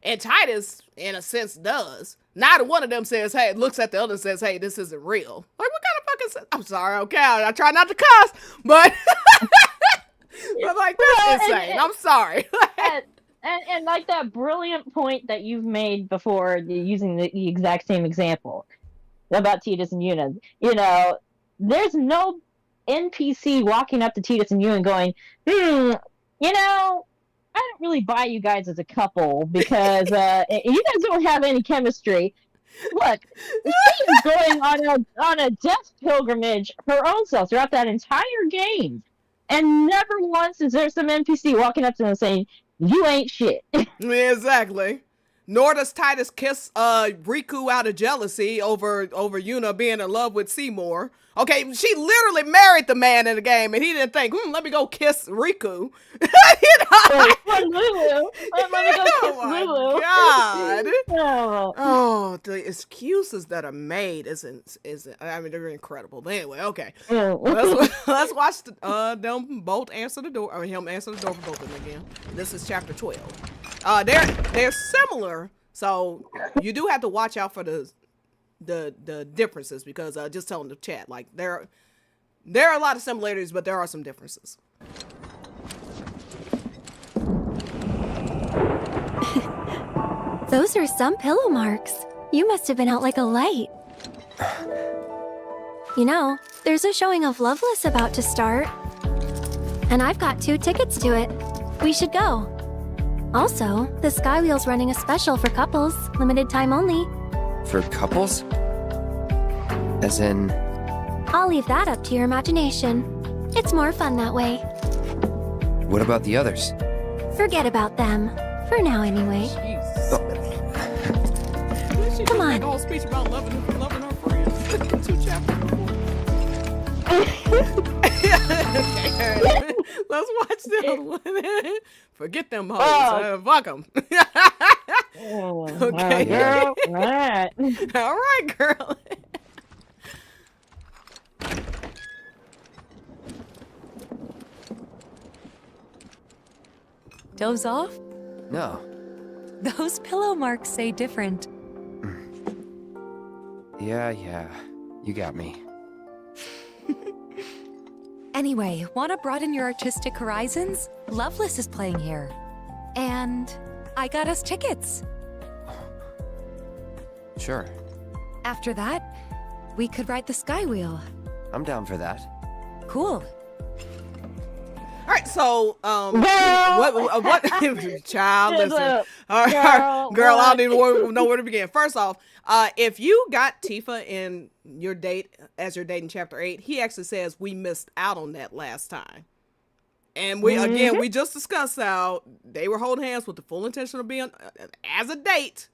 And Titus, in a sense, does. Neither one of them says, hey, looks at the other and says, hey, this isn't real. Like, what kind of fucking... I'm sorry, okay, I try not to cuss, but... but, like, that's insane. I'm sorry. and like that brilliant point that you've made before using the exact same example about Titus and Yuna. You know, there's no NPC walking up to Titus and Yuna going, you know, I don't really buy you guys as a couple because you guys don't have any chemistry. Look, she's going on a death pilgrimage her own self throughout that entire game. And never once is there some NPC walking up to them saying, you ain't shit. Yeah, exactly. Nor does Titus kiss Riku out of jealousy over Yuna being in love with Seymour. Okay, she literally married the man in the game, and he didn't think, let me go kiss Riku. You know? Let me go kiss Lulu. God. Oh. Oh, the excuses that are made isn't. They're incredible. But anyway, okay. Let's watch them both answer the door. Him answer the door for both of them again. This is chapter 12. They're similar, so you do have to watch out for the differences because just telling the chat, like there are a lot of similarities, but there are some differences. Those are some pillow marks. You must have been out like a light. You know, there's a showing of Loveless about to start. And I've got 2 tickets to it. We should go. Also, the Skywheel's running a special for couples, limited time only. For couples? As in... I'll leave that up to your imagination. It's more fun that way. What about the others? Forget about them. For now, anyway. Come on. Whole speech about loving our friends. 2 chapters before. Okay, let's watch the other one. Forget them hoes. Fuck them. Okay. Girl. All right. All right, girl. Doze off? No. Those pillow marks say different. Yeah. You got me. Anyway, wanna broaden your artistic horizons? Loveless is playing here. And I got us tickets. Sure. After that, we could ride the Skywheel. I'm down for that. Cool. All right, so what child, listen. All right, girl, I don't even know where to begin. First off, if you got Tifa in your date as your date in chapter 8, he actually says we missed out on that last time. And we just discussed how they were holding hands with the full intention of being as a date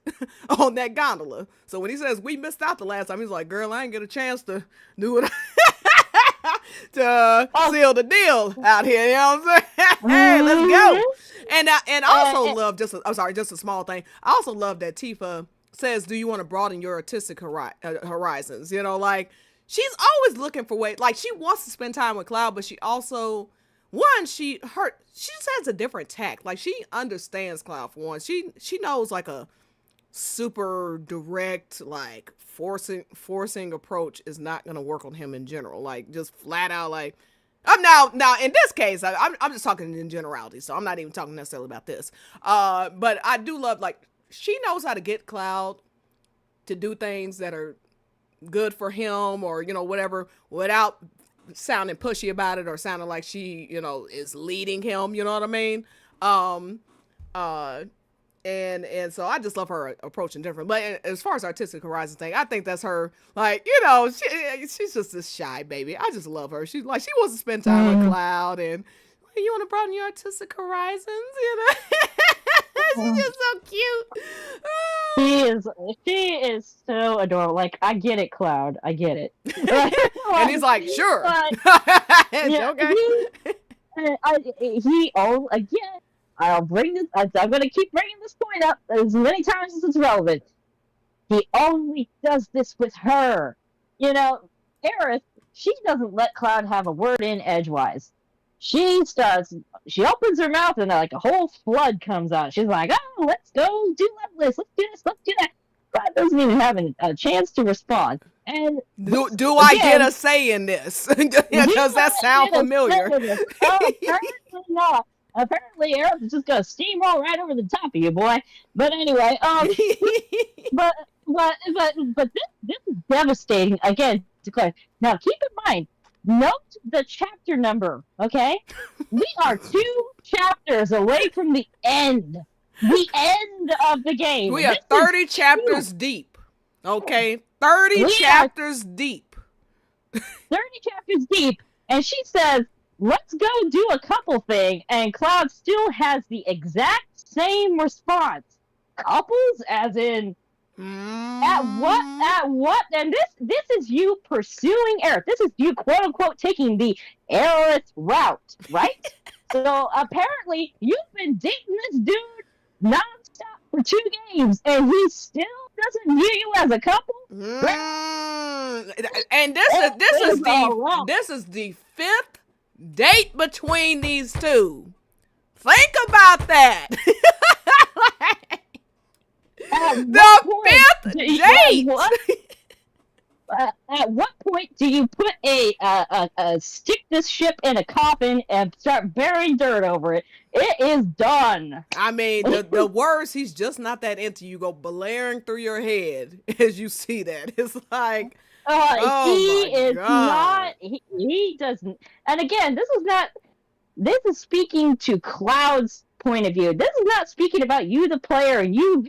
on that gondola. So when he says we missed out the last time, he's like, girl, I ain't get a chance to do it. To seal the deal out here, you know what I'm saying? Hey, let's go. And I also love just a small thing. I also love that Tifa says, do you want to broaden your artistic horizons? You know, like she's always looking for ways, like she wants to spend time with Cloud, but she also, she just has a different tact. Like she understands Cloud for one. She knows like a super direct, like forcing approach is not gonna work on him in general. Like just flat out, like I'm now in this case, I'm just talking in generality, so I'm not even talking necessarily about this. But I do love, like, she knows how to get Cloud to do things that are good for him, or you know, whatever, without sounding pushy about it or sounding like she, you know, is leading him. You know what I mean? And so I just love her approaching different. But as far as artistic horizon thing, I think that's her, like, you know, she's just this shy baby. I just love her. She wants to spend time with Cloud, and you want to broaden your artistic horizons, you know. She's just so cute. She is so adorable. Like, I get it, Cloud. I get it. And he's like, sure. Yeah, Okay. Again, I'll bring this. I'm going to keep bringing this point up as many times as it's relevant. He only does this with her. You know, Aerith, she doesn't let Cloud have a word in edgewise. She opens her mouth and like a whole flood comes out. She's like, oh, let's go do Loveless. Let's do this, let's do that. Cloud doesn't even have a chance to respond. And do I get a say in this? Does that sound familiar? Apparently not. Apparently, Aerith is just gonna steamroll right over the top of you, boy. But anyway, but this is devastating. Again, to Claire. Now, keep in mind, note the chapter number. Okay, we are 2 chapters away from the end. The end of the game. We are 30 chapters deep. Okay, 30 chapters deep. 30 chapters deep, and she says, let's go do a couple thing, and Cloud still has the exact same response. Couples, as in, at what? And this is you pursuing Aerith. This is you, quote unquote, taking the Aerith route, right? So apparently, you've been dating this dude nonstop for 2 games, and he still doesn't view you as a couple. And this is the 5th date between these two. Think about that. The 5th date. At what point do you put stick this ship in a coffin and start burying dirt over it? It is done. I mean, the words "he's just not that into you" go blaring through your head as you see that. It's like, he doesn't. And again, this is speaking to Cloud's point of view. This is not speaking about you, the player. You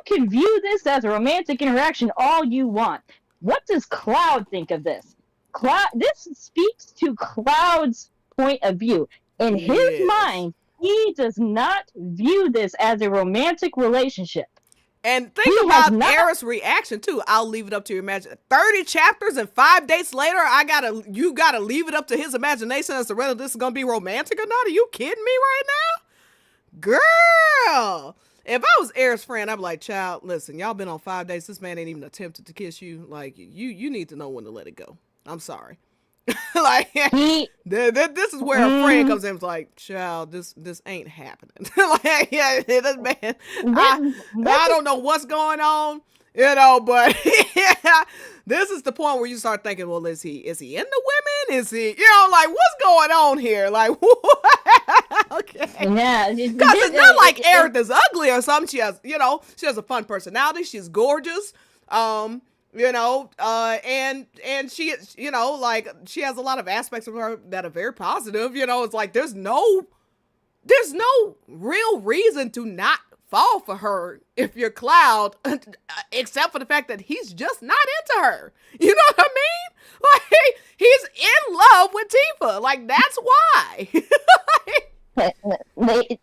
can view this as a romantic interaction all you want. What does Cloud think of this? This speaks to Cloud's point of view. In his mind, he does not view this as a romantic relationship. And think about Aerith's reaction too. I'll leave it up to your imagination. 30 chapters and 5 dates later, you gotta leave it up to his imagination as to whether this is gonna be romantic or not. Are you kidding me right now? Girl! If I was Aerith's friend, I'd be like, child, listen, y'all been on 5 dates. This man ain't even attempted to kiss you. Like, you need to know when to let it go. I'm sorry. Like, this is where a friend comes in and is like, child, this ain't happening. Like, yeah, this man, I don't know what's going on, but yeah, this is the point where you start thinking, well, is he into women? Is he, like, what's going on here? Like, what? Okay. Yeah. Because it's not like Aerith is ugly or something. She has a fun personality. She's gorgeous. And she, like, she has a lot of aspects of her that are very positive. It's like there's no real reason to not fall for her if you're Cloud, except for the fact that he's just not into her. You know what I mean? Like, he's in love with Tifa. Like, that's why.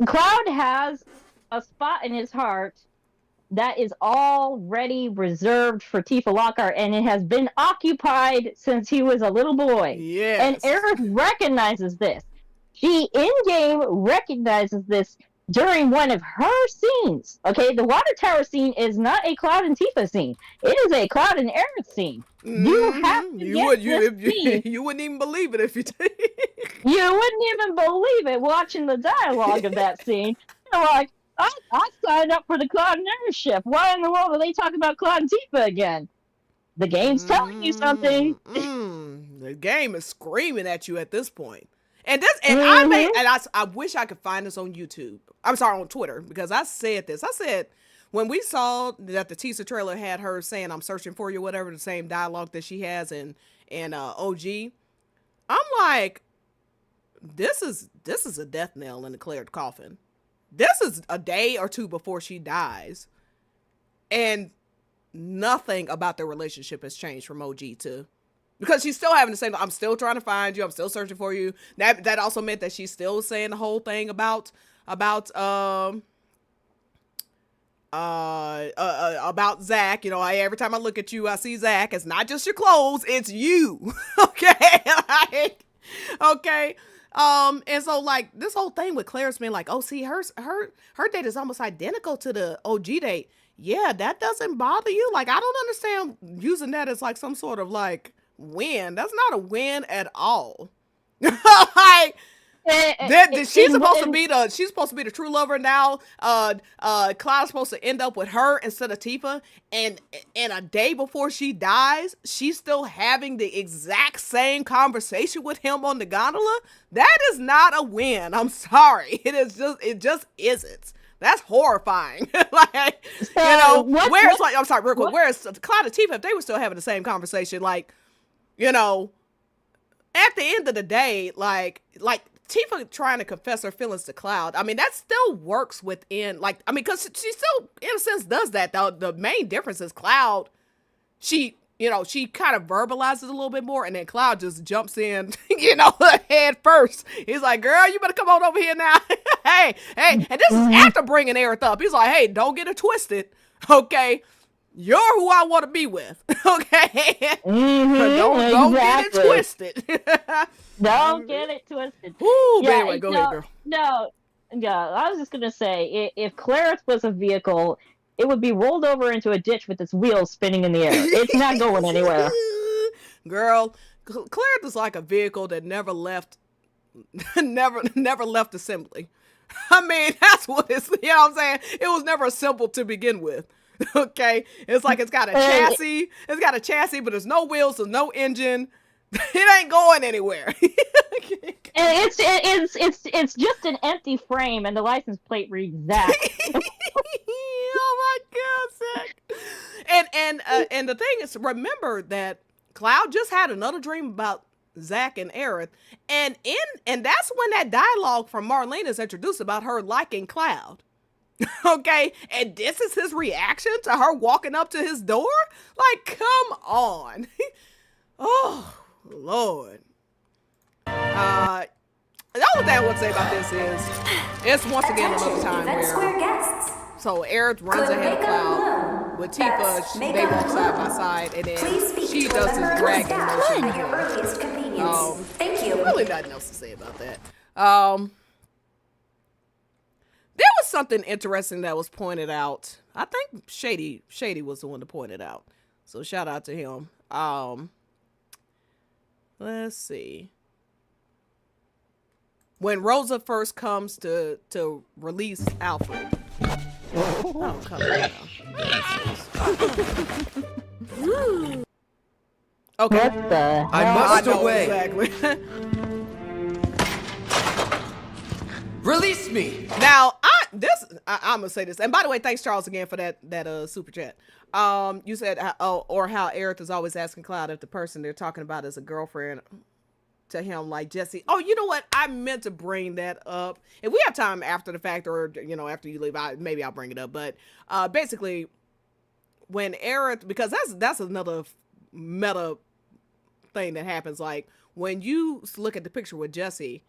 Cloud has a spot in his heart that is already reserved for Tifa Lockhart, and it has been occupied since he was a little boy. Yes. And Aerith recognizes this. She, in-game, recognizes this during one of her scenes. Okay, the water tower scene is not a Cloud and Tifa scene. It is a Cloud and Aerith scene. You have to you wouldn't even believe it if you did. You wouldn't even believe it watching the dialogue of that scene. You're like, I signed up for the Cloud and Aerith ship. Why in the world are they talking about Cloud and Tifa again? The game's telling you something. The game is screaming at you at this point. And I wish I could find this on YouTube. I'm sorry, on Twitter, because I said this. I said, when we saw that the teaser trailer had her saying, "I'm searching for you," whatever, the same dialogue that she has in OG, I'm like, this is a death knell in the Clerith coffin. This is a day or two before she dies, and nothing about their relationship has changed from OG to, because she's still having the same, "I'm still trying to find you, I'm still searching for you." That also meant that she's still saying the whole thing about Zach. Every time I look at you, I see Zach. It's not just your clothes, it's you. Okay. Okay. And so, like, this whole thing with Clerith's being like, oh, see, her date is almost identical to the OG date. Yeah, that doesn't bother you? Like, I don't understand using that as like some sort of like win. That's not a win at all. Like, she's supposed to be the true lover now. Cloud's supposed to end up with her instead of Tifa, and a day before she dies, she's still having the exact same conversation with him on the gondola. That is not a win. I'm sorry. It just isn't. That's horrifying. Like, where's like, I'm sorry, real quick. Whereas Cloud and Tifa, if they were still having the same conversation, like, at the end of the day, like Tifa trying to confess her feelings to Cloud, I mean, that still works within, like, I mean, because she still, in a sense, does that, though. The main difference is Cloud, she kind of verbalizes a little bit more, and then Cloud just jumps in, head first. He's like, girl, you better come on over here now. hey, and this is after bringing Aerith up. He's like, hey, don't get it twisted, okay? You're who I want to be with, okay? Don't get it twisted. Don't get it twisted. Ooh, yeah, anyway, go ahead, girl. No, I was just going to say, if Clerith was a vehicle, it would be rolled over into a ditch with its wheels spinning in the air. It's not going anywhere. Girl, Clerith is like a vehicle that never left assembly. I mean, that's what it's, you know what I'm saying? It was never assembled to begin with. Okay, it's like it's got a chassis, but there's no wheels, there's no engine. It ain't going anywhere. And it's just an empty frame, and the license plate reads that. Oh my god, Zach. And the thing is, remember that Cloud just had another dream about Zach and Aerith, and that's when that dialogue from Marlene is introduced about her liking Cloud. Okay, and this is his reaction to her walking up to his door? Like, come on. Oh, Lord. The only thing I would say about this is, it's once again another time where, so Aerith runs ahead of Cloud. With Tifa, they walk side by side, and then she does this dragging motion. Thank you. Really nothing else to say about that. There was something interesting that was pointed out. I think Shady was the one to point it out. So shout out to him. Let's see. When Rosa first comes to release Alfred. Oh, come on. Okay. What the I must away. Exactly. Release me! Now, I'm gonna say this, and by the way, thanks Charles again for that super chat. You said how Aerith is always asking Cloud if the person they're talking about is a girlfriend to him, like Jesse. Oh, you know what? I meant to bring that up. If we have time after the fact, or after you leave, maybe I'll bring it up. But basically, when Aerith, because that's another meta thing that happens. Like when you look at the picture with Jesse,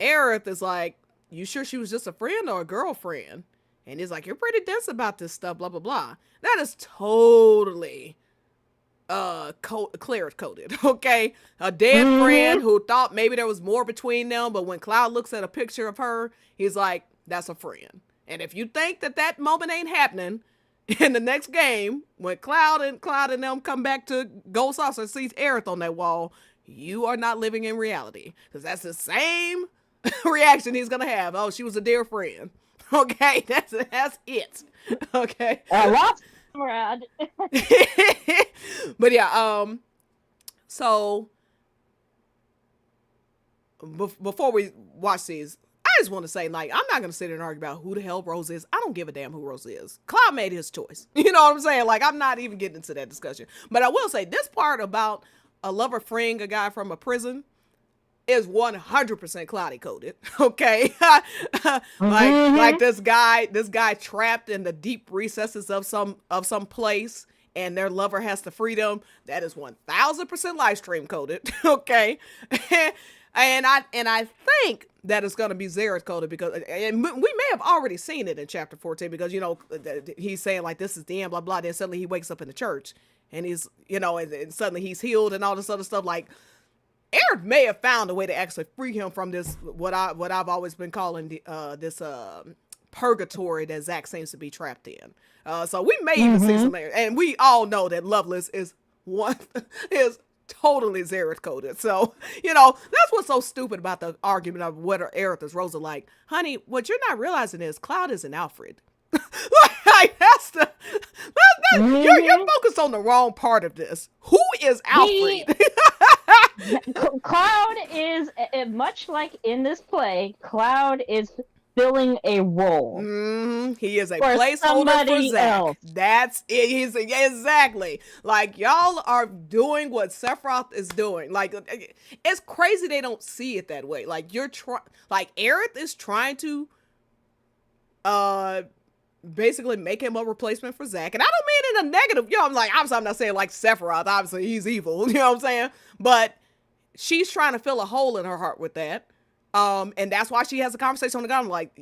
Aerith is like, you sure she was just a friend or a girlfriend? And he's like, you're pretty dense about this stuff, blah, blah, blah. That is totally Clerith coded, okay? A dead friend who thought maybe there was more between them, but when Cloud looks at a picture of her, he's like, that's a friend. And if you think that moment ain't happening, in the next game, when Cloud and them come back to Gold Saucer and sees Aerith on that wall, you are not living in reality. Because that's the same reaction he's gonna have. Oh, she was a dear friend. Okay, that's it. Okay. Lots around. But yeah, so before we watch these, I just want to say, like, I'm not gonna sit there and argue about who the hell Rose is. I don't give a damn who Rose is. Cloud made his choice. You know what I'm saying? Like, I'm not even getting into that discussion. But I will say this part about a lover freeing a guy from a prison is 100% CloTi coded. Okay. like this guy trapped in the deep recesses of some place, and their lover has to free them. That is 1000% live stream coded. Okay. and I think that is going to be Xerath coded, because and we may have already seen it in chapter 14, because he's saying like, this is the end, blah blah, then suddenly he wakes up in the church and he's and suddenly he's healed and all this other stuff. Like, Aerith may have found a way to actually free him from this, what I've always been calling this purgatory that Zach seems to be trapped in. So we may even see some, and we all know that Loveless is totally Aerith coded. So, that's what's so stupid about the argument of whether Aerith is Rosa. Like, honey, what you're not realizing is Cloud isn't Alfred. Like, you're focused on the wrong part of this. Who is Alfred? Cloud is, much like in this play, Cloud is filling a role. He is a placeholder for Zack. Else. That's it. He's exactly like y'all are doing what Sephiroth is doing. Like, it's crazy they don't see it that way. Like, like Aerith is trying to basically make him a replacement for Zack, and I don't mean in a negative. I'm like, obviously I'm not saying like Sephiroth. Obviously he's evil. You know what I'm saying? But she's trying to fill a hole in her heart with that. And that's why she has a conversation on the ground. Like,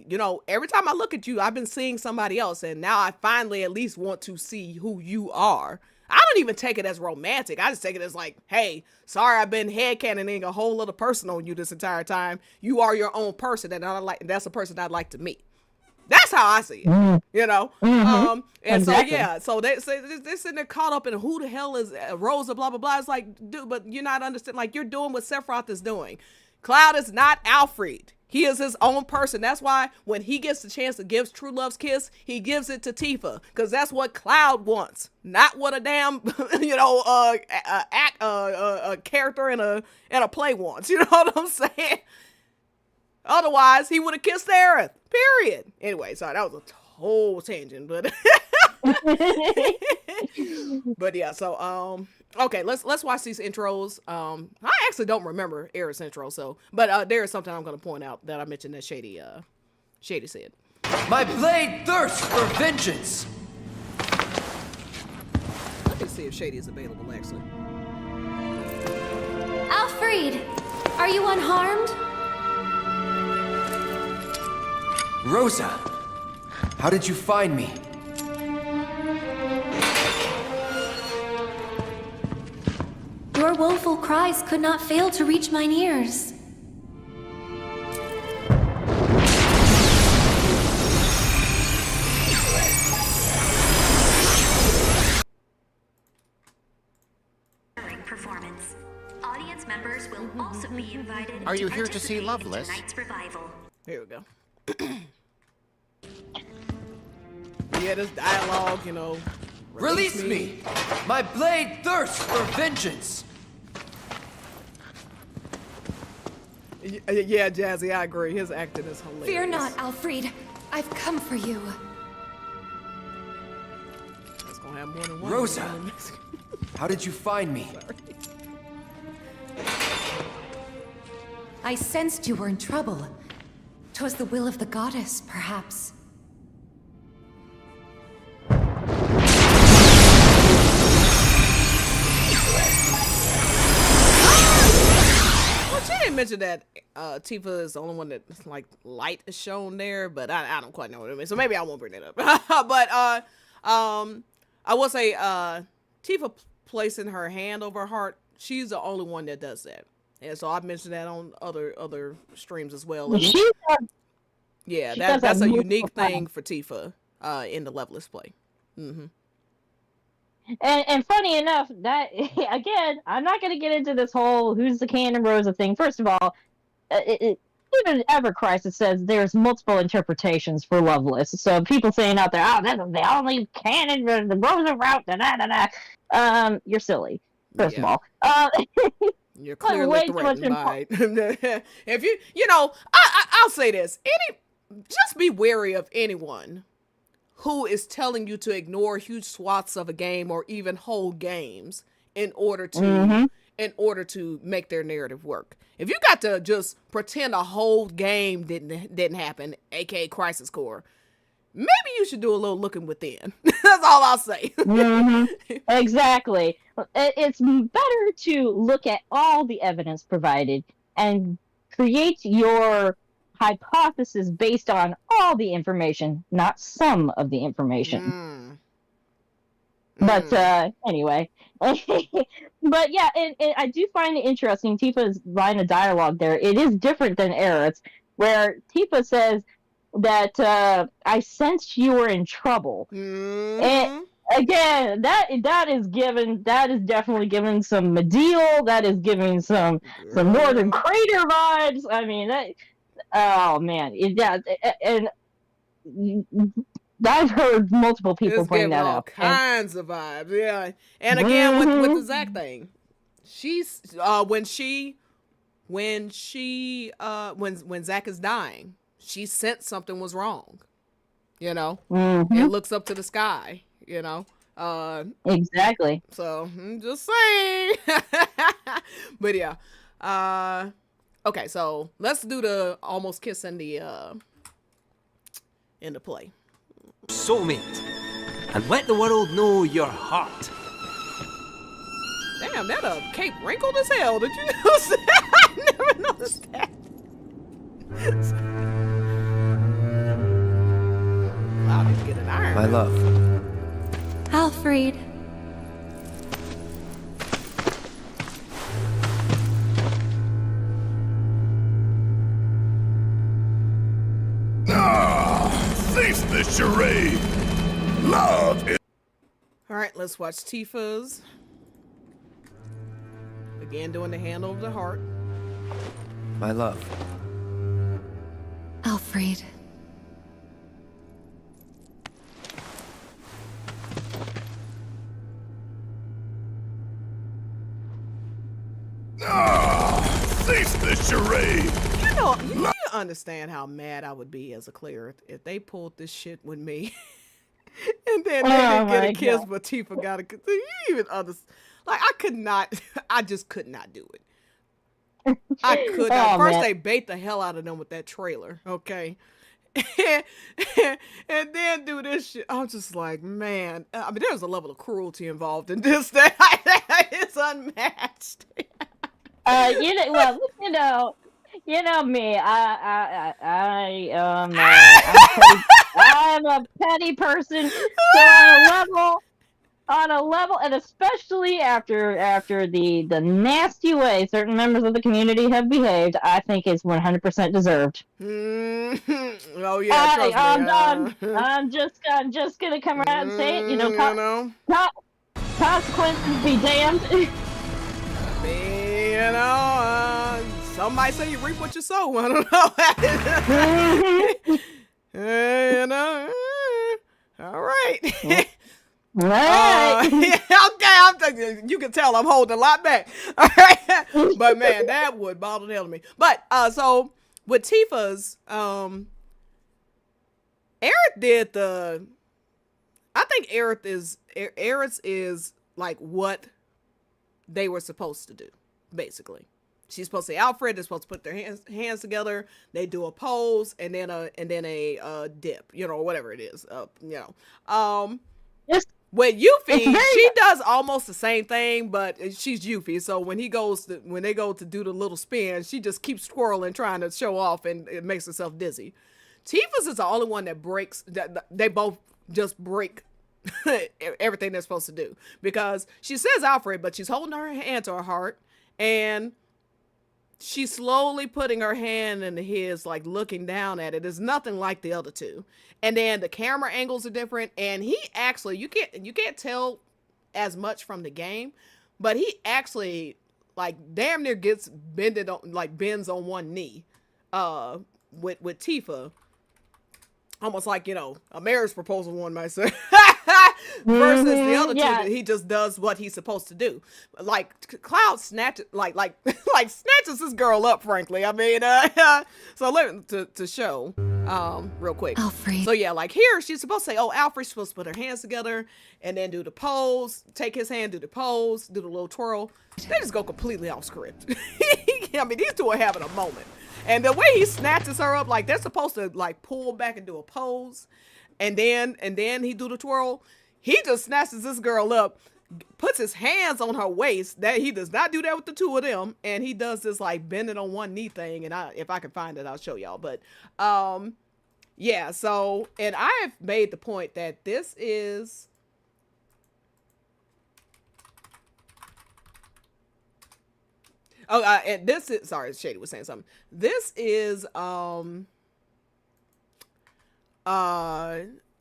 every time I look at you, I've been seeing somebody else. And now I finally at least want to see who you are. I don't even take it as romantic. I just take it as like, hey, sorry, I've been headcanoning a whole other person on you this entire time. You are your own person. And that's a person I'd like to meet. That's how I see it, And exactly. so they're sitting there caught up in who the hell is Rosa, blah, blah, blah. It's like, dude, but you're not understanding. Like, you're doing what Sephiroth is doing. Cloud is not Alfred. He is his own person. That's why when he gets the chance to give True Love's kiss, he gives it to Tifa, because that's what Cloud wants, not what a damn a character in a play wants. You know what I'm saying? Otherwise, he would have kissed Aerith. Period. Anyway, sorry, that was a whole tangent, but but yeah. So okay, let's watch these intros. I actually don't remember Aerith's intro, but there is something I'm going to point out that I mentioned that Shady said. My blade thirsts for vengeance. Let me see if Shady is available. Actually, Alfred, are you unharmed? Rosa, how did you find me? Your woeful cries could not fail to reach mine ears. Performance. Audience members will also be invited. Are you here to see Loveless? Tonight's revival. Here we go. Yeah, this dialogue, Release me! My blade thirsts for vengeance! Yeah, Jazzy, I agree. His acting is hilarious. Fear not, Alfred. I've come for you. It's gonna have more than one. Rosa, how did you find me? I sensed you were in trouble. 'Twas the will of the goddess, perhaps. Well, she didn't mention that Tifa is the only one that like light is shown there, but I don't quite know what it means, so maybe I won't bring that up. But I will say Tifa placing her hand over her heart, she's the only one that does that. And so I've mentioned that on other streams as well. Yeah, that's a unique thing for Tifa in the Loveless play. Mm-hmm. And funny enough, that again, I'm not going to get into this whole who's the canon Rosa thing. First of all, even Ever Crisis says there's multiple interpretations for Loveless. So people saying out there, oh, this is the only canon, the Rosa route, you're silly. First of all, you're clearly threatened by it. If I'll say this: just be wary of anyone who is telling you to ignore huge swaths of a game or even whole games in order to make their narrative work. If you got to just pretend a whole game didn't happen, aka Crisis Core, maybe you should do a little looking within. That's all I'll say. Exactly. It's better to look at all the evidence provided and create your hypothesis based on all the information, not some of the information. But anyway, but yeah, and I do find it interesting. Tifa's line of dialogue there, it is different than Aerith's, where Tifa says that I sensed you were in trouble, and again, that is definitely given some Medial. That is giving some Northern Crater vibes. I mean, oh man, and I've heard multiple people It's bring giving that all up. And, kinds of vibes. Yeah. And again, with the Zach thing, she's when Zach is dying, she sensed something was wrong. You know, it looks up to the sky. You know, exactly. so I'm just saying. But yeah, okay. So let's do the almost kiss in the play. Soulmate, and let the world know your heart. Damn, that cape wrinkled as hell. Did you notice that? I never noticed that. Wow, did you get an iron? My love. Alfred. Cease this charade. Love is... All right, let's watch Tifa's. Again, doing the hand over the heart. My love. Alfred. Cease this charade. You understand how mad I would be as a Clerith if they pulled this shit with me. And then they didn't get a kiss, but Tifa got a kiss. You even understand? Like, I just could not do it. I could not. First, they bait the hell out of them with that trailer, okay? And then do this shit. I'm just like, man. I mean, there's a level of cruelty involved in this that it's unmatched. You know me. I'm a petty person. So on a level, and especially after the nasty way certain members of the community have behaved, I think it's 100% deserved. Oh yeah, trust me. I'm just gonna come out and say it. You know, consequences be damned. You know, some might say you reap what you sow. I don't know. You know, all right. Right. Okay, you can tell I'm holding a lot back. All right, but man, that would bother the hell out of me. But so with Tifa's, Aerith did the. I think Aerith is like what they were supposed to do, basically. She's supposed to say Alfred. They're supposed to put their hands together. They do a pose and then a dip, you know, whatever it is, you know. With Yuffie, she does almost the same thing, but she's Yuffie. So when they go to do the little spin, she just keeps twirling, trying to show off, and it makes herself dizzy. Tifa's is the only one that breaks. They both just break everything they're supposed to do, because she says Alfred, but she's holding her hand to her heart, and she's slowly putting her hand into his, like looking down at it. It's nothing like the other two. And then the camera angles are different. And he actually, you can't tell as much from the game, but he actually like damn near bends on one knee, with Tifa. Almost like, you know, a marriage proposal, one might say. Versus the other two, he just does what he's supposed to do. Like Cloud snatches this girl up, frankly. I mean, so let me to show real quick. Alfred. So yeah, like here she's supposed to say, oh, Alfred's supposed to put her hands together and then do the pose, take his hand, do the pose, do the little twirl. They just go completely off script. I mean, these two are having a moment. And the way he snatches her up, like they're supposed to like pull back and do a pose, and then he do the twirl. He just snatches this girl up, puts his hands on her waist. That he does not do that with the two of them, and he does this like bending on one knee thing. And if I can find it, I'll show y'all. But yeah. So, and I have made the point that this is. Oh, and this is, sorry, Shady was saying something. This is,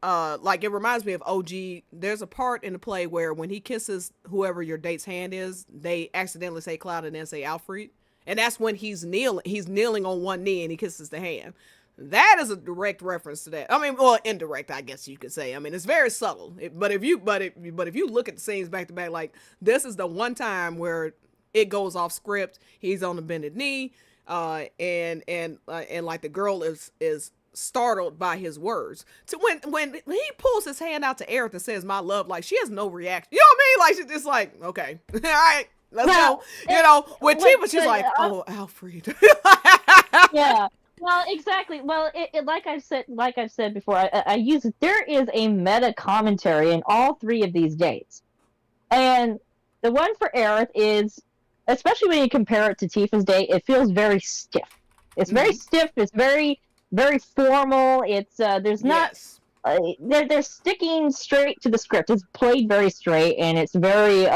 like it reminds me of OG. There's a part in the play where when he kisses whoever your date's hand is, they accidentally say Cloud and then say Alfred, and that's when he's kneeling on one knee and he kisses the hand. That is a direct reference to that. I mean, well, indirect, I guess you could say. I mean, it's very subtle. But if you look at the scenes back to back, like this is the one time where it goes off script. He's on the bended knee, and like the girl is startled by his words. So when he pulls his hand out to Aerith and says "my love," like she has no reaction. You know what I mean? Like she's just like, okay, all right, let's go. You know, with Tifa, she's like, oh, Alfred. Yeah. Well, exactly. Well, it like I've said before, I use it. There is a meta commentary in all three of these dates, and the one for Aerith is, especially when you compare it to Tifa's date, it feels very stiff. It's very stiff. It's very, very formal. It's there's not. They're sticking straight to the script. It's played very straight, and it's very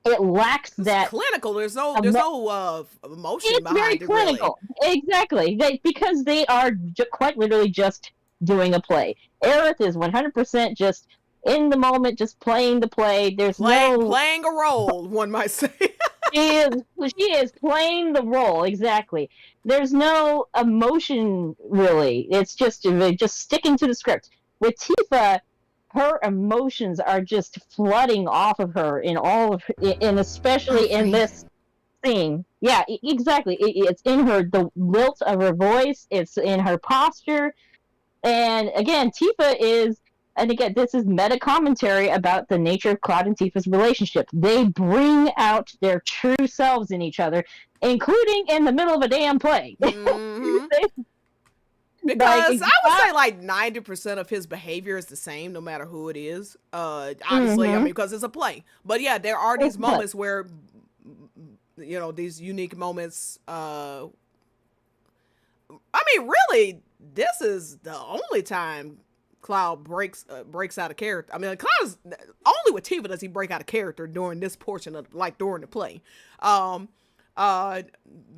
it lacks that clinical. There's no emotion it's behind very it. Clinical, really. Exactly. Because they are quite literally just doing a play. Aerith is 100% just in the moment, just playing the play. There's playing a role, one might say. she is playing the role, exactly. There's no emotion really. It's just sticking to the script. With Tifa, her emotions are just flooding off of her and especially in this scene. Yeah, exactly. It's in the lilt of her voice. It's in her posture. And again, Tifa is, and again, this is meta commentary about the nature of Cloud and Tifa's relationship. They bring out their true selves in each other, including in the middle of a damn play. Mm-hmm. Because I would say like 90% of his behavior is the same, no matter who it is. Honestly, I mean, because it's a play. But yeah, there are these moments where, you know, these unique moments. I mean, really, this is the only time Cloud breaks out of character. I mean, Cloud is only with Tifa does he break out of character during this portion of during the play. The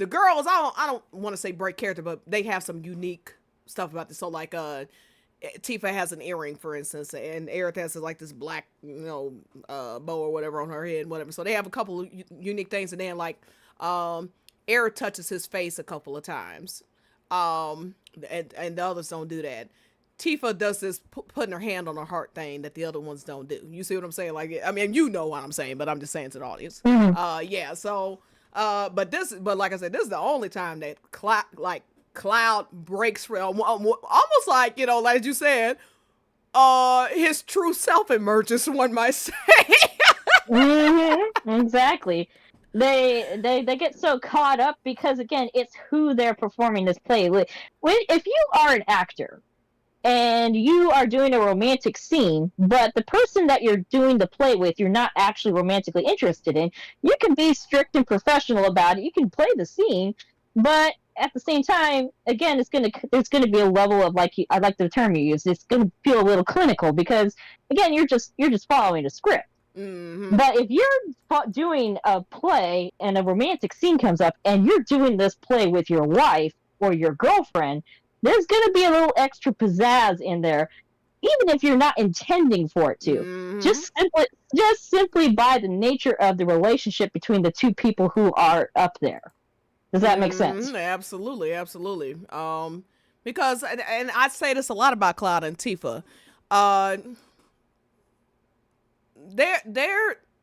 girls, I don't want to say break character, but they have some unique stuff about this. So like Tifa has an earring, for instance, and Aerith has like this black, bow or whatever on her head, whatever. So they have a couple of unique things, and then like Aerith touches his face a couple of times, and the others don't do that. Tifa does this putting her hand on her heart thing that the other ones don't do. You see what I'm saying? Like, I mean, you know what I'm saying, but I'm just saying to the audience. Yeah. So, but like I said, this is the only time that Cloud breaks from almost like, you know, like you said, his true self emerges, one might say. Exactly. They get so caught up because again, it's who they're performing this play. If you are an actor and you are doing a romantic scene, but the person that you're doing the play with, you're not actually romantically interested in, you can be strict and professional about it. You can play the scene, but at the same time, again, there's gonna be a level of I like the term you use. It's gonna feel a little clinical because again, you're just following a script. Mm-hmm. But if you're doing a play and a romantic scene comes up, and you're doing this play with your wife or your girlfriend, there's gonna be a little extra pizzazz in there, even if you're not intending for it to. Mm-hmm. Just simply by the nature of the relationship between the two people who are up there. Does that make sense? Absolutely. Because, and I say this a lot about Cloud and Tifa,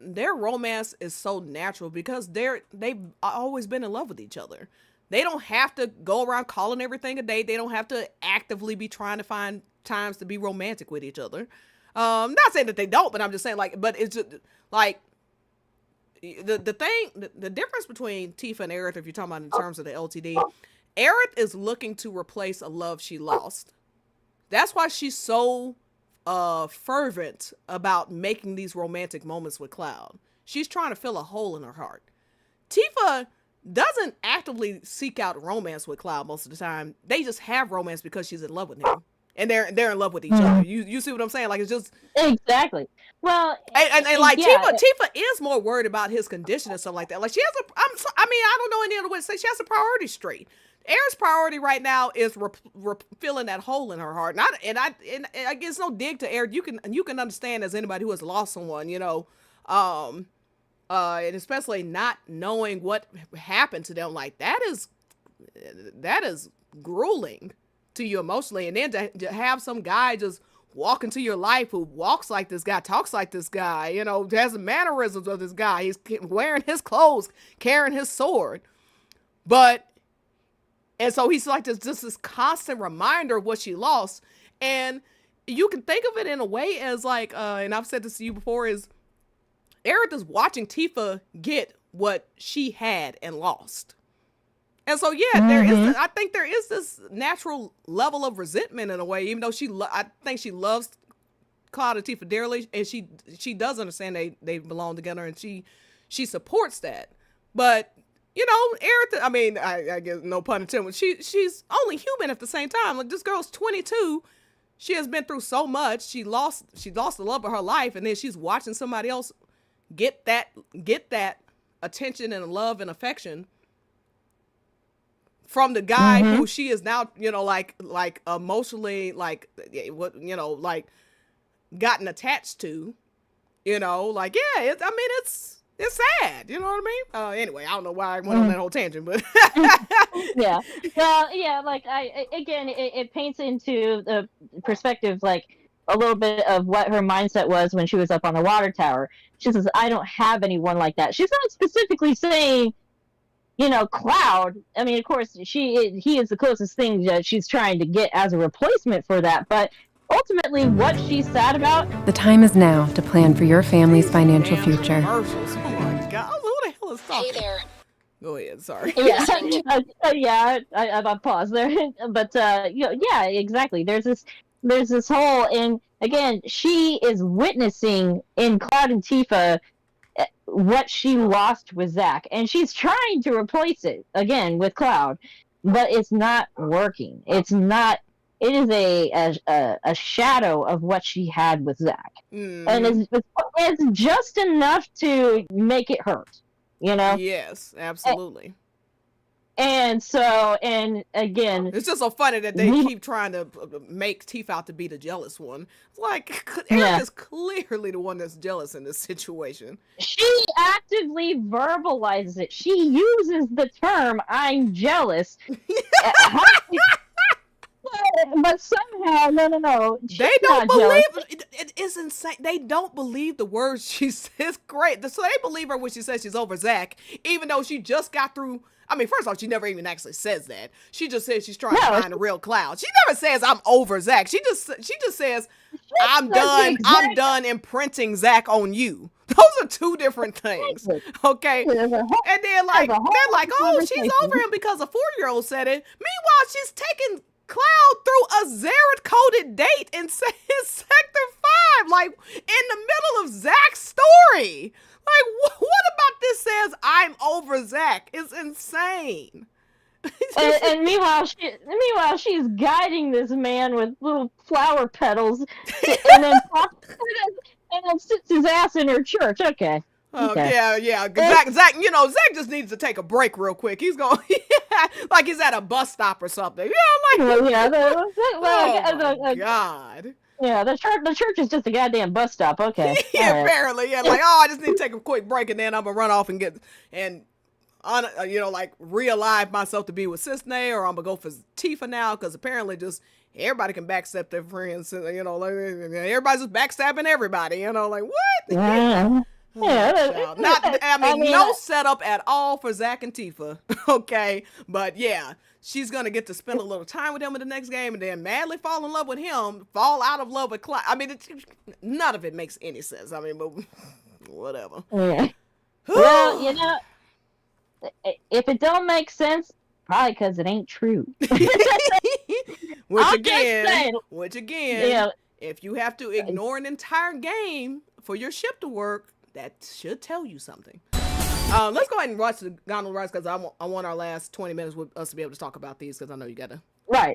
their romance is so natural because they've always been in love with each other. They don't have to go around calling everything a date. They don't have to actively be trying to find times to be romantic with each other. Not saying that they don't, but I'm just saying but it's just like, the difference between Tifa and Aerith, if you're talking about in terms of the LTD, Aerith is looking to replace a love she lost. That's why she's so fervent about making these romantic moments with Cloud. She's trying to fill a hole in her heart. Tifa doesn't actively seek out romance with Cloud most of the time. They just have romance because she's in love with him. And they're in love with each other. You see what I'm saying? Like, it's just exactly. Well, and like Tifa is more worried about his condition and stuff like that. Like, she has I don't know any other way to say, she has a priority straight. Aerith's priority right now is filling that hole in her heart. And I guess no dig to Aerith. You can understand as anybody who has lost someone, you know, and especially not knowing what happened to them. Like that is grueling to you emotionally. And then to have some guy just walk into your life who walks like this guy, talks like this guy, you know, has the mannerisms of this guy. He's wearing his clothes, carrying his sword, and so he's like just this constant reminder of what she lost. And you can think of it in a way as like, and I've said this to you before, is Aerith is watching Tifa get what she had and lost. And so, yeah, I think there is this natural level of resentment in a way, even though I think she loves Cloud and Tifa dearly, and she does understand they belong together, and she supports that. But you know, Aerith, I mean, I guess no pun intended. She's only human at the same time. Like this girl's 22. She has been through so much. She lost the love of her life, and then she's watching somebody else get that attention and love and affection from the guy who she is now, you know, like emotionally, like what, you know, like gotten attached to, you know, like yeah. It's sad, you know what I mean? Anyway, I don't know why I went on that whole tangent, but yeah, well, yeah, like it paints into the perspective, like a little bit of what her mindset was when she was up on the water tower. She says, "I don't have anyone like that." She's not specifically saying, you know, Cloud. I mean, of course, he is the closest thing that she's trying to get as a replacement for that, but ultimately, what she's sad about. The time is now to plan for your family's financial future. Commercials. Oh my God, who the hell is talking? Hey there. Go ahead, sorry. Yeah, I paused there, but you know, yeah, exactly. There's this whole, and again, she is witnessing in Cloud and Tifa what she lost with Zack, and she's trying to replace it again with Cloud, but it's not working. It's not. It is a shadow of what she had with Zack, and it's just enough to make it hurt, you know. Yes, absolutely. And so, and again, it's just so funny that they keep trying to make Tifa out to be the jealous one. Like, Aerith is clearly the one that's jealous in this situation. She actively verbalizes it. She uses the term "I'm jealous." But somehow, no. They don't believe it is insane. They don't believe the words she says. Great. So they believe her when she says she's over Zack, even though she just got through. I mean, first off, she never even actually says that. She just says she's trying to find a real Cloud. She never says I'm over Zack. She just says I'm done imprinting Zack on you. Those are two different things. Okay. And then they're like, oh, she's over him because a 4-year-old said it. Meanwhile, she's taking Cloud through a Xerath-coded date in Sector 5, like in the middle of Zack's story. Like, what about this says I'm over Zack? It's insane. and meanwhile, she's guiding this man with little flower petals, and then sits his ass in her church. Okay. Yeah. Zack, you know, Zack just needs to take a break real quick. He's going, like he's at a bus stop or something. Yeah, like, God. Yeah, the church is just a goddamn bus stop. Okay. Yeah, apparently. Yeah, like, I just need to take a quick break, and then I'm gonna run off and like realign myself to be with Cisne, or I'm gonna go for Tifa now, because apparently just everybody can backstab their friends. You know, like everybody's just backstabbing everybody. You know, like what? Yeah. No setup at all for Zack and Tifa. Okay, but yeah, she's gonna get to spend a little time with him in the next game, and then madly fall in love with him, fall out of love with Clyde. I mean, none of it makes any sense. I mean, but whatever. Yeah. Well, you know, if it don't make sense, probably because it ain't true. Which again, if you have to ignore an entire game for your ship to work, that should tell you something. Let's go ahead and watch the Gondola rides, because I want our last 20 minutes with us to be able to talk about these, because I know you gotta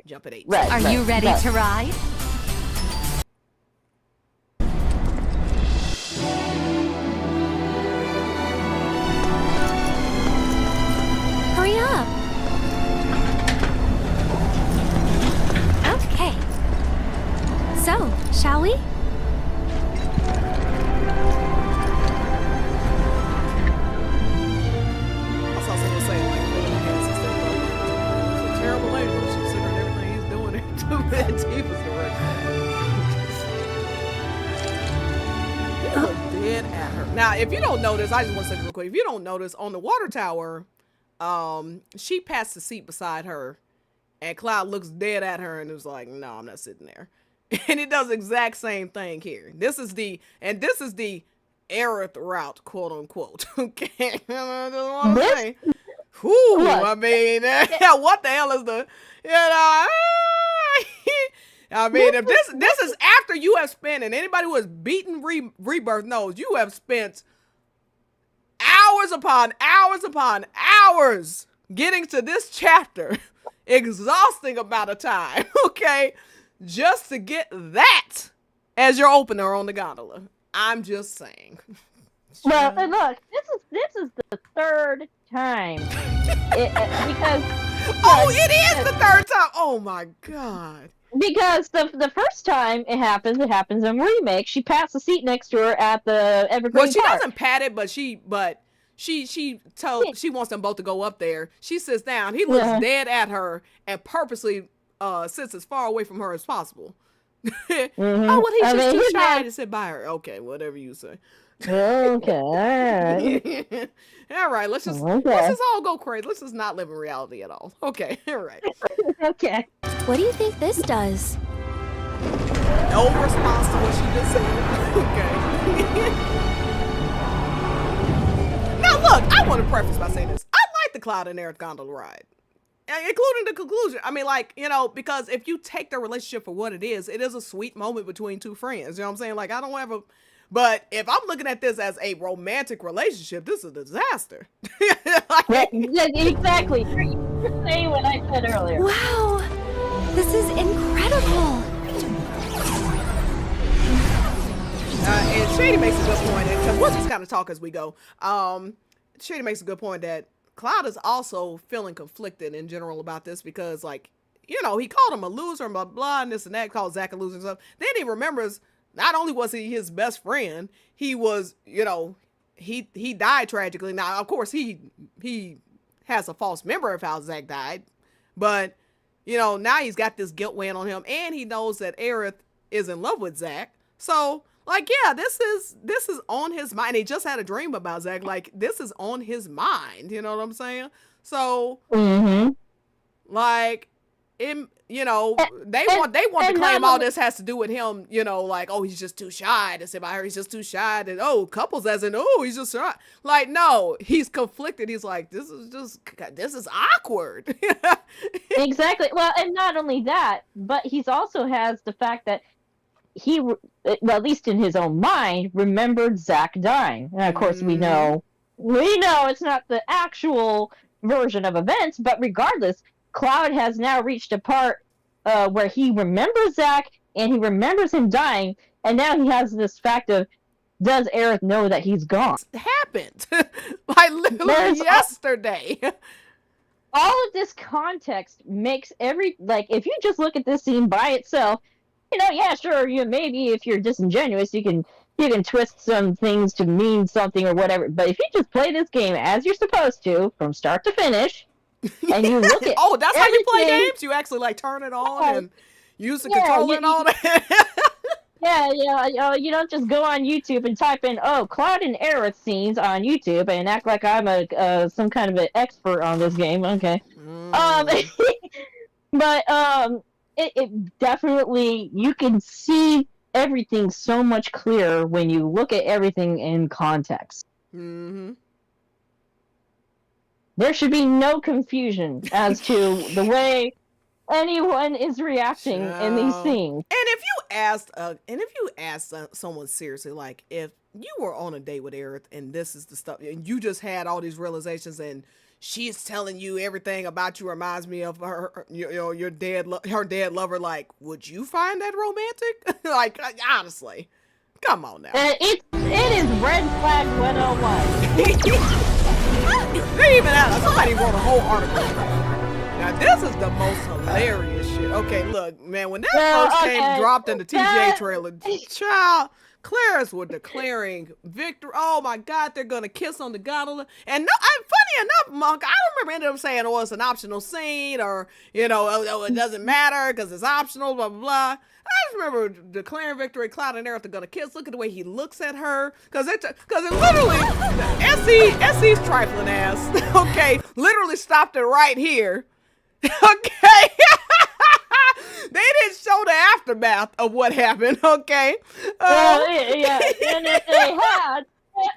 jump at 8. Right, Are you ready to ride? Hurry up. Tifa's direction. He looked dead at her. Now, if you don't notice, I just want to say real quick. If you don't notice, on the water tower, she passed the seat beside her, and Cloud looks dead at her and is like, "No, I'm not sitting there." And it does the exact same thing here. This is the Aerith route, quote unquote. Okay, I just want to say. Whew, I mean, what the hell is the, I mean, if this is after you have spent, and anybody who has beaten Rebirth knows, you have spent hours upon hours upon hours getting to this chapter, exhausting amount of time, okay, just to get that as your opener on the gondola. I'm just saying. Well, and look, this is the third time because it is the third time. Oh my god! Because the first time it happens in remake. She passed the seat next to her at the Evergreen Well, she Park. doesn't pat it, but she wants them both to go up there. She sits down. He looks dead at her and purposely sits as far away from her as possible. Oh, well, he's just too shy to sit by her. Okay, whatever you say. Okay, all right. All right, let's just all go crazy. Let's just not live in reality at all. Okay, all right. Okay. What do you think this does? No response to what she just said. Okay. Now, look, I want to preface by saying this. I like the Cloud and Aerith gondola ride, including the conclusion. I mean, like, because if you take their relationship for what it is a sweet moment between two friends. You know what I'm saying? Like, I don't have a... But if I'm looking at this as a romantic relationship, this is a disaster. Exactly. You're saying what I said earlier. Wow, this is incredible. And Shady makes a good point, because we'll just kind of talk as we go. Shady makes a good point that Cloud is also feeling conflicted in general about this because, like, he called him a loser and blah, blah, and this and that, called Zach a loser and stuff. Then he remembers not only was he his best friend, he was, he died tragically. Now, of course, he has a false memory of how Zach died, but, now he's got this guilt weighing on him, and he knows that Aerith is in love with Zach. So, like, yeah, this is on his mind. He just had a dream about Zach. Like, this is on his mind. You know what I'm saying? So, like, they want to claim all this has to do with him, like, oh, he's just too shy to sit by her. He's just too shy to, couples as in, he's just shy. Like, no, he's conflicted. He's like, this is awkward. Exactly. Well, and not only that, but he's also has the fact that he, well, at least in his own mind, remembered Zach dying. And of course, we know it's not the actual version of events, but regardless, Cloud has now reached a part where he remembers Zach and he remembers him dying, and now he has this fact of, does Aerith know that he's gone? It happened. Like, literally yesterday. All of this context makes if you just look at this scene by itself, yeah, sure, maybe if you're disingenuous, you can twist some things to mean something or whatever, but if you just play this game as you're supposed to, from start to finish, and you look at that's how you play games? You actually, like, turn it on and use the controller and all that? Yeah, you don't just go on YouTube and type in, Cloud and Aerith scenes on YouTube and act like I'm some kind of an expert on this game. Okay. But it definitely, you can see everything so much clearer when you look at everything in context. Mm-hmm. There should be no confusion as to the way anyone is reacting in these scenes. And if you asked someone seriously, like, if you were on a date with Aerith and this is the stuff, and you just had all these realizations, and she's telling you everything about you reminds me of her dead lover, like, would you find that romantic? Like, honestly, come on now. It is red flag 101. They even had somebody wrote a whole article. Now this is the most hilarious shit. Okay, look, man, when that first came dropped in the TGA trailer, child, Clerith were declaring victory. Oh my God, they're gonna kiss on the gondola. And no, funny enough, Monk, I don't remember ended up saying, "Oh, it's an optional scene," or oh, it doesn't matter because it's optional. Blah blah blah. I just remember declaring victory. Cloud and Aerith are gonna kiss. Look at the way he looks at her, because it literally SE's trifling ass. Okay, literally stopped it right here. Okay. They didn't show the aftermath of what happened, okay? Yeah, and if they had,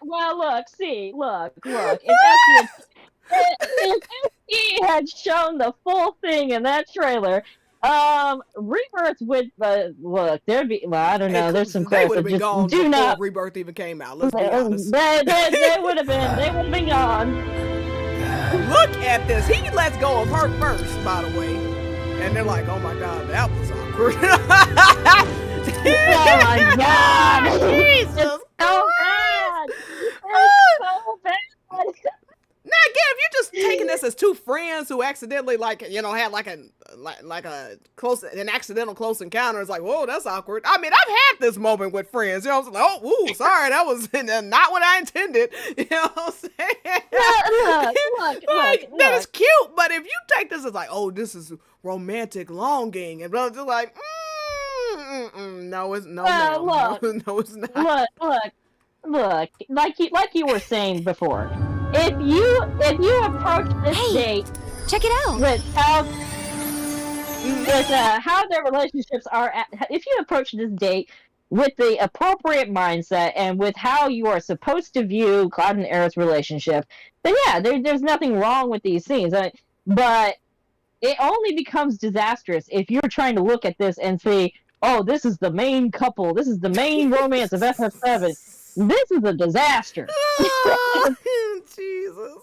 well, look. If SE had shown the full thing in that trailer, Rebirth would, look, there'd be, well, I don't know, there's some they would Clerith have been just gone do before not, Rebirth even came out, let's be honest. they would have been gone. Look at this. He lets go of her first, by the way. And they're like, oh my God, that was awkward. Oh my God. Jesus. It's so bad. It's so bad. Now again, if you're just taking this as two friends who accidentally had like an accidental close encounter, it's like, whoa, that's awkward. I mean, I've had this moment with friends, you know what I'm saying? Oh, ooh, sorry, that was not what I intended. You know what I'm saying? Look. That is cute, but if you take this as like, oh, this is romantic longing, and just like, no, it's no, no, it's not. Look, like you were saying before, if you approach this date, check it out with how their relationships are, if you approach this date with the appropriate mindset and with how you are supposed to view Cloud and Aerith's relationship, then yeah, there's nothing wrong with these scenes. But it only becomes disastrous if you're trying to look at this and say, oh, this is the main couple, this is the main romance of FF7. This is a disaster. Jesus.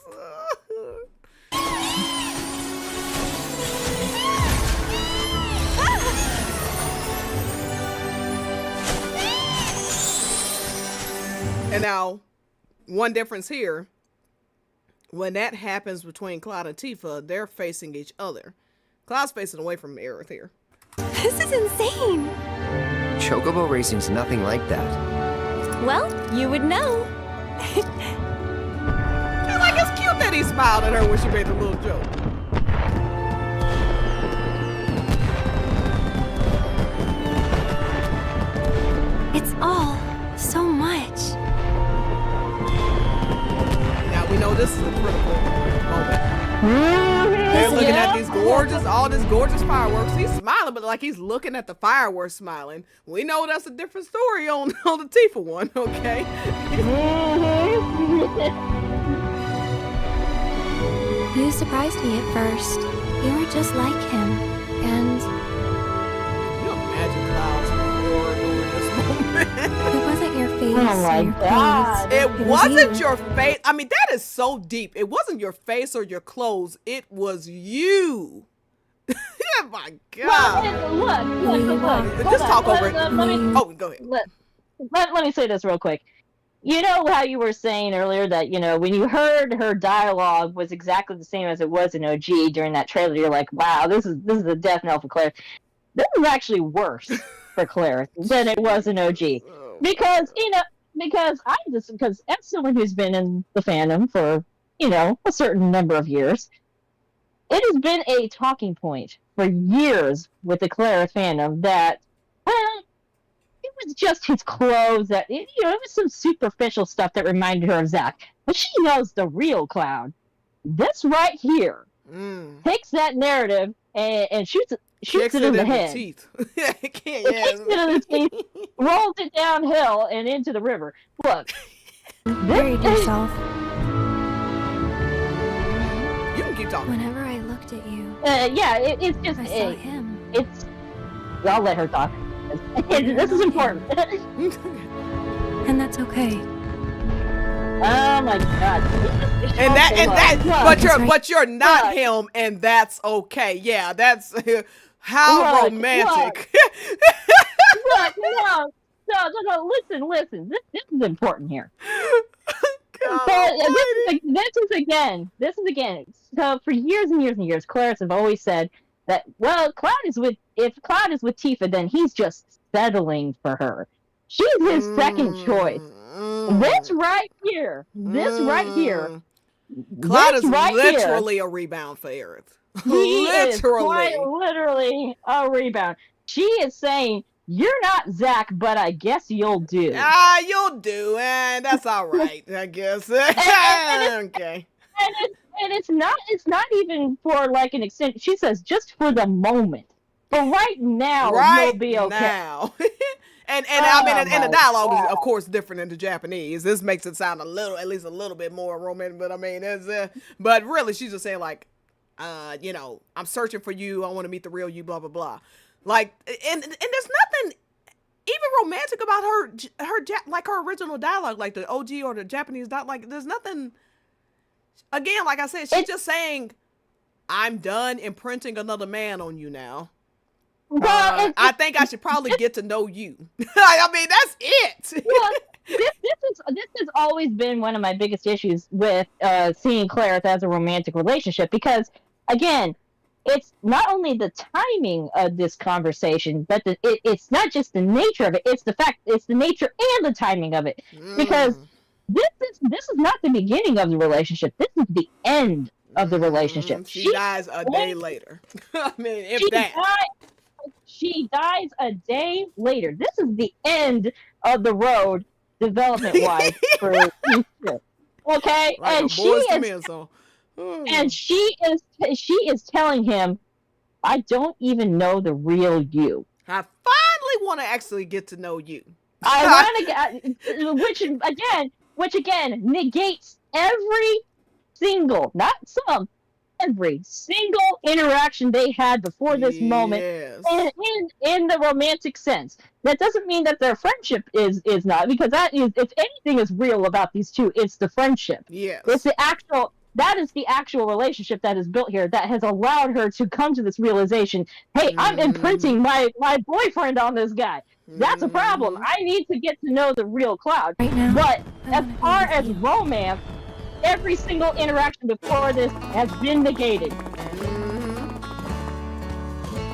And now, one difference here. When that happens between Cloud and Tifa, they're facing each other. Cloud's facing away from Aerith here. This is insane. Chocobo racing's nothing like that. Well, you would know. And like, it's cute that he smiled at her when she made the little joke. It's all so much. Now we know this is a critical moment. They're looking at all this gorgeous fireworks. He's smiling, but like he's looking at the fireworks smiling. We know that's a different story on the Tifa one, okay? You surprised me at first. You were just like him, and you imagine Cloud's roar over this moment. It wasn't your face. Oh my God! It wasn't your face. I mean, that is so deep. It wasn't your face or your clothes. It was you. Oh my God! Well, look. Just talk over it. Go ahead. Let me say this real quick. You know how you were saying earlier that, when you heard her dialogue was exactly the same as it was in OG during that trailer, you're like, wow, this is a death knell for Clerith. This is actually worse for Clerith than it was in OG. Because as someone who's been in the fandom for, a certain number of years, it has been a talking point for years with the Clerith fandom that, it was just his clothes that, it was some superficial stuff that reminded her of Zack. But she knows the real Cloud. This right here takes that narrative and shoots it in the head. Teeth. Kicks it in the teeth, rolls it downhill and into the river. Look. Buried yourself. You can keep talking. Whenever I looked at you, it's just... I saw him. I'll let her talk. This is important. And that's okay. Oh my God. But you're not him, and that's okay. Yeah, that's how romantic. No, listen. This is important here. This is again. So for years and years and years, Clerith have always said that, well, if Cloud is with Tifa, then he's just settling for her. She's his second choice. This right here. Cloud This is right literally here. a rebound for Aerith. He is quite Literally. literally a rebound. She is saying, "You're not Zach, but I guess you'll do." You'll do, and that's all right, I guess. Okay. And it's not even for like an extent. She says just for the moment. But right now, you'll be okay. Now. and I mean, and the dialogue is of course different in the Japanese. This makes it sound at least a little bit more romantic. But I mean, but really, she's just saying like, you know, I'm searching for you. I want to meet the real you. Blah blah blah. Like, and there's nothing even romantic about her original dialogue, like the OG or the Japanese dialogue. Like, there's nothing. Again, like I said, she's just saying, I'm done imprinting another man on you now. I think I should probably get to know you. I mean, that's it. Well, this has always been one of my biggest issues with seeing Clerith as a romantic relationship, because, again, it's not only the timing of this conversation, but it's not just the nature of it. It's the nature and the timing of it. Because this is not the beginning of the relationship. This is the end of the relationship. She dies a day later. I mean, she dies a day later. This is the end of the road, development-wise, for Tifa. Okay, like and she is telling him, "I don't even know the real you. I finally want to actually get to know you. I want to," which again negates every single, not some, every single interaction they had before this moment, in the romantic sense. That doesn't mean that their friendship is not, because that is, if anything is real about these two, it's the friendship. Yes. That is the actual relationship that is built here, that has allowed her to come to this realization, hey, I'm imprinting my boyfriend on this guy. That's a problem. I need to get to know the real Cloud. Right now, but as far as romance, every single interaction before this has been negated.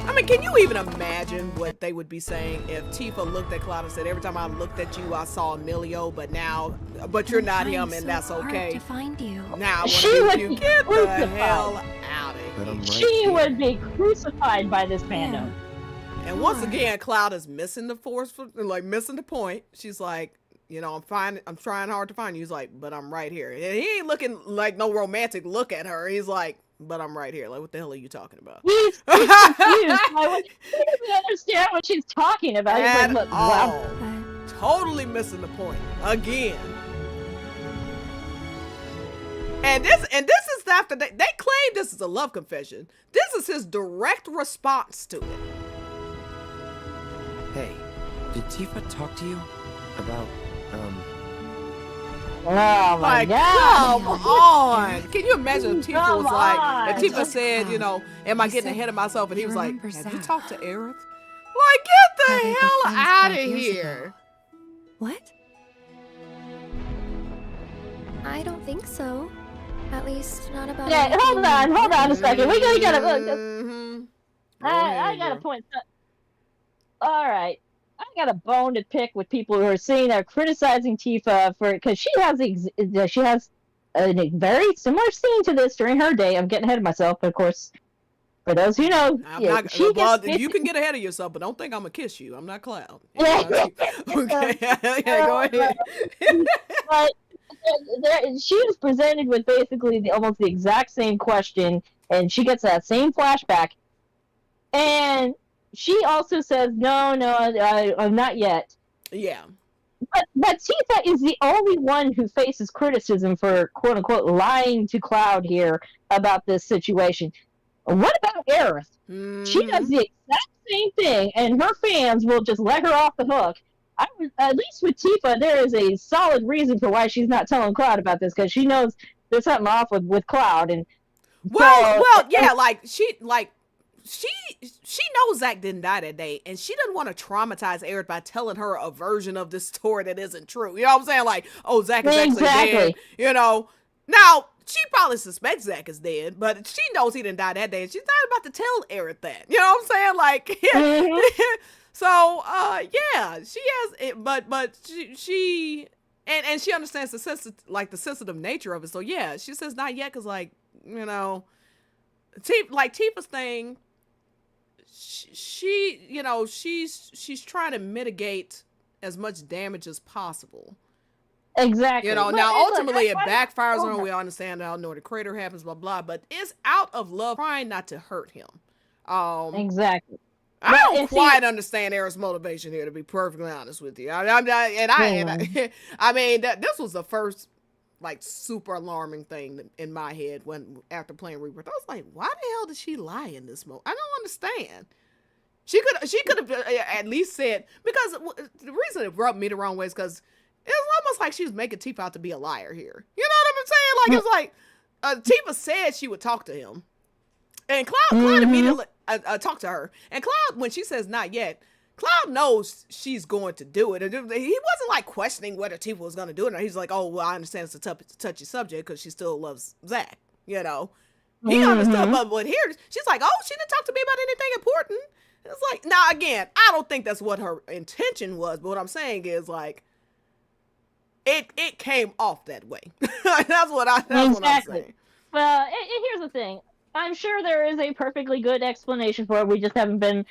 I mean, can you even imagine what they would be saying if Tifa looked at Cloud and said, every time I looked at you, I saw Emilio, but you're not him, and that's okay. To find you. Now I want to get the hell out of here. She would be crucified by this fandom. And once again, Cloud is missing the missing the point. She's like, you know, I'm trying hard to find you. He's like, but I'm right here. And he ain't looking like no romantic look at her. He's like, but I'm right here. Like, what the hell are you talking about? He's confused. He doesn't understand what she's talking about. He's like, look, wow. Totally missing the point again. And this is after they claim this is a love confession. This is his direct response to it. Hey, did Tifa talk to you about, Oh my God. Come on. Can you imagine if Tifa Come was like, on. if Tifa said, you know, am I getting ahead of myself? And he was like, have you talked to Aerith? Like, get the hell out of here. What? I don't think so. At least not about. Yeah, hold on a second. We gotta I got a point. All right, I got a bone to pick with people who are saying they're criticizing Tifa because she has a very similar scene to this during her day. I'm getting ahead of myself, but of course, for those who know, you can get ahead of yourself, but don't think I'm gonna kiss you. I'm not Cloud. Okay, go ahead. But she was presented with basically almost the exact same question, and she gets that same flashback, and she also says, no, I'm not yet. Yeah. But Tifa is the only one who faces criticism for, quote unquote, lying to Cloud here about this situation. What about Aerith? She does the exact same thing, and her fans will just let her off the hook. At least with Tifa, there is a solid reason for why she's not telling Cloud about this, because she knows there's something off with Cloud. And she knows Zach didn't die that day, and she doesn't want to traumatize Aerith by telling her a version of this story that isn't true. You know what I'm saying? Like, oh, Zach is actually dead. You know, now she probably suspects Zach is dead, but she knows he didn't die that day, and she's not about to tell Aerith that. You know what I'm saying? Like, so So, yeah, she has it, but she and she understands the sensitive nature of it. So yeah, she says not yet, cause like, you know, Tifa's thing, she you know, she's trying to mitigate as much damage as possible. Exactly. You know, But now ultimately it look, backfires on her. We understand how Nordic Crater happens, blah blah. But it's out of love, trying not to hurt him. Exactly. I don't quite understand Aerith's motivation here, to be perfectly honest with you. I mean, this was the first like super alarming thing in my head when after playing Rebirth. I was like, why the hell did she lie in this moment? I don't understand. She could have at least said, because the reason it rubbed me the wrong way is because it was almost like she was making Tifa out to be a liar here. You know what I'm saying? Like, it's like Tifa said she would talk to him, and Cloud immediately talked to her. And Cloud, when she says not yet, Cloud knows she's going to do it. And he wasn't like questioning whether Tifa was going to do it. He's like, oh, well, I understand it's a touchy subject because she still loves Zack. You know, he understood. But here she's like, oh, she didn't talk to me about anything important. It's like, now again, I don't think that's what her intention was. But what I'm saying is like, it came off that way. That's what I'm saying. Well, here's the thing. I'm sure there is a perfectly good explanation for it. We just haven't been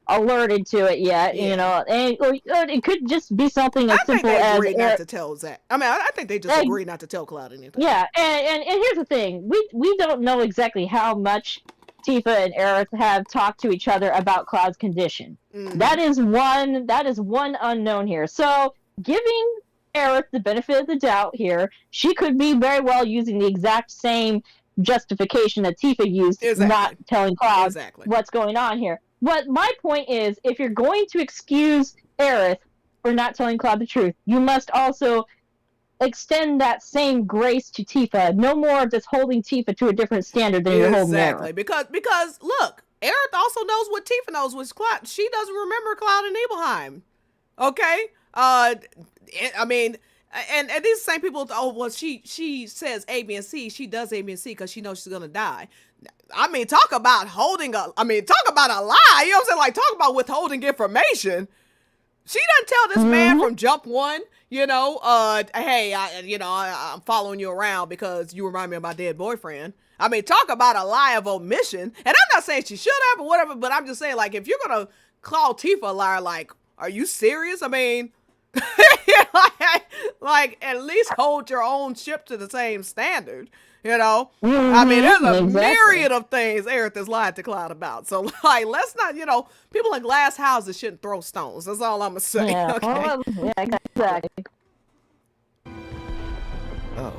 alerted to it yet, you know. And it could just be something as simple as... I think they agreed not to tell Zack. I mean, I think they just agreed not to tell Cloud anything. Yeah, and here's the thing. We don't know exactly how much Tifa and Aerith have talked to each other about Cloud's condition. That is one unknown here. So, giving Aerith the benefit of the doubt here, she could be very well using the exact same justification that Tifa used, not telling Cloud what's going on here. But my point is, if you're going to excuse Aerith for not telling Cloud the truth, you must also extend that same grace to Tifa. No more of just holding Tifa to a different standard than you're holding Aerith. Because look, Aerith also knows what Tifa knows, which Cloud. She doesn't remember Cloud and Nibelheim. Okay? I mean, and these same people, oh, well, she says A, B, and C. She does A, B, and C because she knows she's going to die. I mean, talk about talk about a lie. You know what I'm saying? Like, talk about withholding information. She doesn't tell this man from jump one, you know, hey, I'm following you around because you remind me of my dead boyfriend. I mean, talk about a lie of omission. And I'm not saying she should have or whatever, but I'm just saying, like, if you're going to call Tifa a liar, like, are you serious? I mean, like, at least hold your own ship to the same standard, you know? I mean, there's a myriad of things Aerith has lied to Cloud about. So, like, let's not, you know, people in glass houses shouldn't throw stones. That's all I'm going to say. Yeah, okay? yeah, exactly. Oh.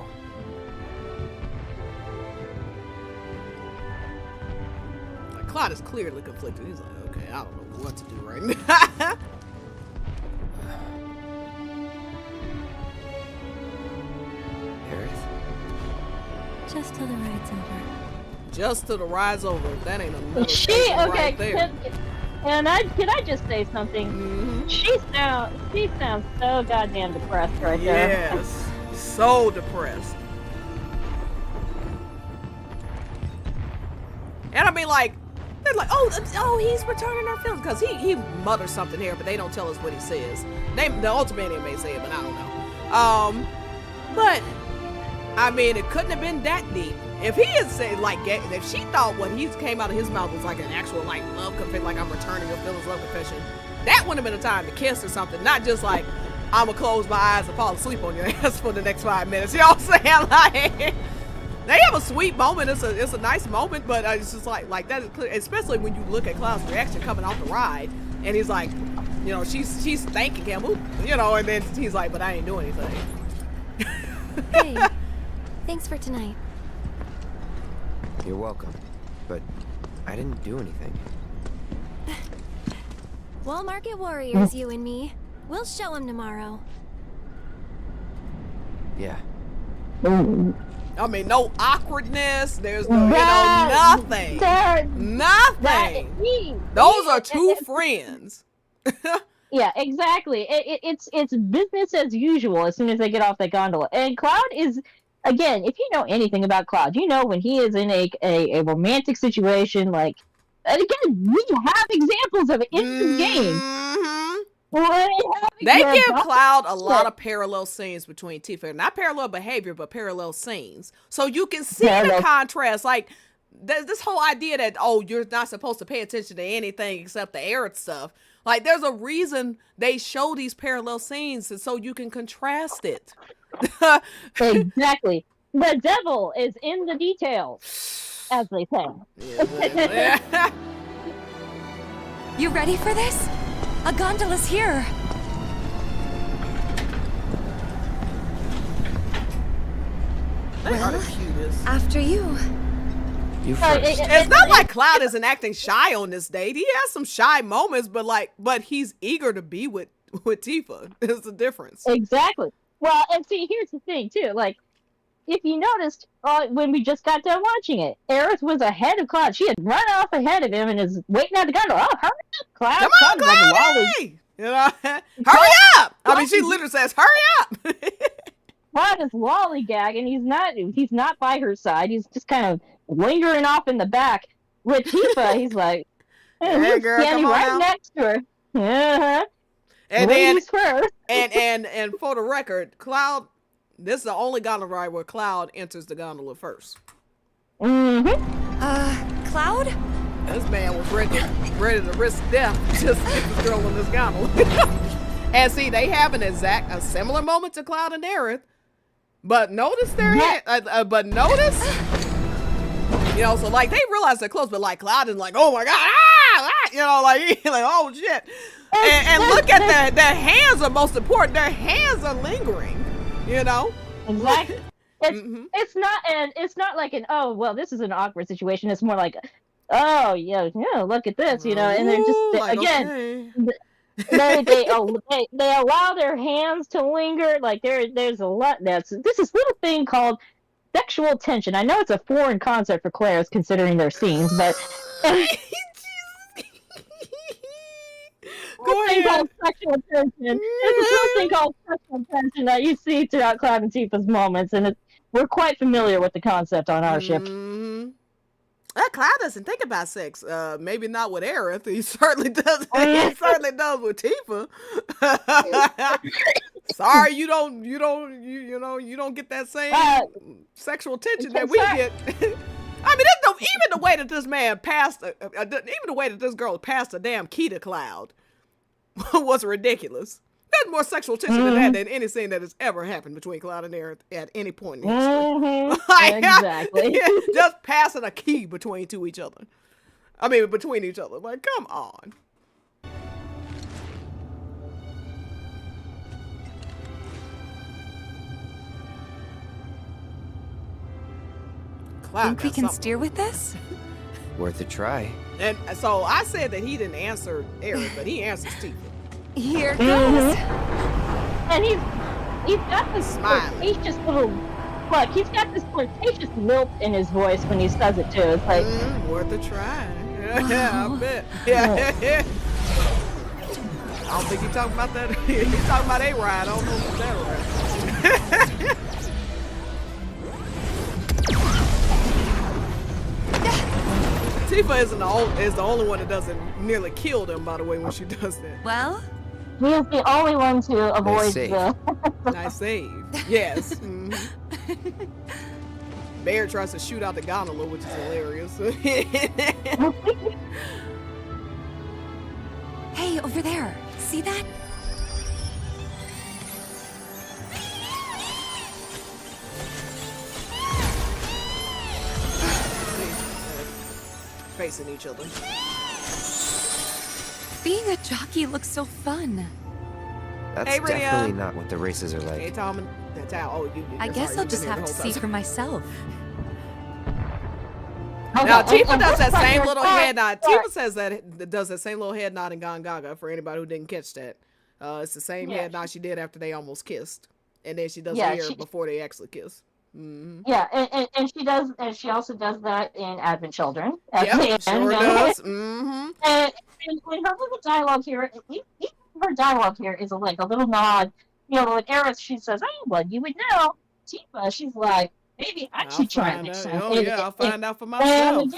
Like, Cloud is clearly conflicted. He's like, okay, I don't know what to do right now. Just till the ride's over. Just till the ride's over. That ain't a middle station right there. Can I just say something? She sounds so goddamn depressed right there. Yes, so depressed. And I mean, like, they're like, oh, he's returning our feelings because he mutters something here, but they don't tell us what he says. The Ultimate may say it, but I don't know. But I mean, it couldn't have been that deep. If he had said, like, if she thought what he came out of his mouth was like an actual, like, love confession, like, I'm returning your feelings, love confession, that wouldn't have been a time to kiss or something. Not just like, I'm gonna close my eyes and fall asleep on your ass for the next 5 minutes. You know what I'm saying? Like, they have a sweet moment. It's a nice moment, but it's just like that is clear, especially when you look at Cloud's reaction coming off the ride, and he's like, you know, she's thanking him, you know, and then he's like, but I ain't doing anything. Hey, thanks for tonight. You're welcome, but I didn't do anything. Wall Market Warriors, you and me. We'll show him tomorrow. Yeah. I mean, no awkwardness. There's no, nothing. Nothing. Those are two friends. Yeah, exactly. It's business as usual as soon as they get off that gondola. And Cloud is, again, if you know anything about Cloud, you know when he is in a romantic situation, like, and again, we have examples of it in this game. They You're give about Cloud a to lot sit. of parallel scenes between Tifa. Not parallel behavior, but parallel scenes. So you can see Parallel. the contrast. Like, this whole idea that, oh, you're not supposed to pay attention to anything except the Aerith stuff. Like, there's a reason they show these parallel scenes, and so you can contrast it. Exactly. The devil is in the details, as they say. Yeah. You ready for this? A gondola's here. They are the cutest. After you. You Uh, first. It's not like Cloud isn't acting shy on this date. He has some shy moments, but he's eager to be with Tifa. Is the difference. Exactly. Well, and see, here's the thing, too. Like, if you noticed, when we just got done watching it, Aerith was ahead of Cloud. She had run off ahead of him and is waiting at the gondola. Oh, hurry up, Cloud. Come on, Cloud's like lolly. Cloudy! You know, hurry up! I mean, she literally says, "Hurry up!" Cloud is lollygagging. He's not by her side. He's just kind of lingering off in the back. With Tifa, he's like, Hey, he's girl, standing come on right out. next to her. Uh-huh. And then, Ladies first. and for the record, Cloud, this is the only gondola ride where Cloud enters the gondola first. Mm-hmm. Cloud? This man was ready to risk death just to get this girl in this gondola. And see, they have a similar moment to Cloud and Aerith, but notice but notice, you know, so like they realize they're close, but like Cloud is like, oh my god, you know, like oh shit, and look at their hands are most important. Their hands are lingering, you know. Exactly. It's not like an, oh well, this is an awkward situation. It's more like, oh yeah, look at this, you know, and they're just like, again. okay. They allow their hands to linger. Like there's a lot. This little thing called sexual tension. I know it's a foreign concept for Clerith considering their scenes, but Go ahead. called sexual tension. There's this little thing called sexual tension that you see throughout Cloud and Tifa's moments, and we're quite familiar with the concept on our ship. Cloud doesn't think about sex. Maybe not with Aerith. He certainly does. He certainly does with Tifa. Sorry, you don't get that same sexual tension that we get. I mean, even the way that this man passed, even the way that this girl passed a damn key to Cloud was ridiculous. There's more sexual tension in that than any scene that has ever happened between Cloud and Aerith at any point in history. Exactly. Just passing a key between each other. I mean, between each other. Like, come on. Cloud Think we got can something. steer with this? Worth a try. And so I said that he didn't answer Aerith, but he answers Tifa. Here goes. And he's got this Smiling. flirtatious little look. He's got this flirtatious lilt in his voice when he says it too. It's like worth a try. Yeah, I bet. Yeah. I don't think he's talking about that. He's talking about A-Ride. I don't know if it's that right. Tifa is the only one that doesn't nearly kill them, by the way, when she does that. Well, he is the only one to avoid save. the. Nice save. Yes. Bear tries to shoot out the gondola, which is hilarious. hey, over there. See that? Facing each other. Being a jockey looks so fun. That's Hey, Rhea. definitely not what the races are Hey, like. Tom. That's how. Oh, you. I guess I'll just have to see for myself. Now, Tifa does that same Sorry. little head nod. Tifa says that does that same little head nod in Gongaga for anybody who didn't catch that. It's the same head nod she did after they almost kissed, and then she does it here before they actually kiss. Mm-hmm. Yeah, and she does, and she also does that in Advent Children. Yeah, sure does. Mm-hmm. And her little dialogue here, her dialogue here is like a little nod. You know, like Aerith, she says, "Oh, well, you would know." Tifa, she's like, "Maybe I should try it next time." Oh yeah, I'll find out for myself.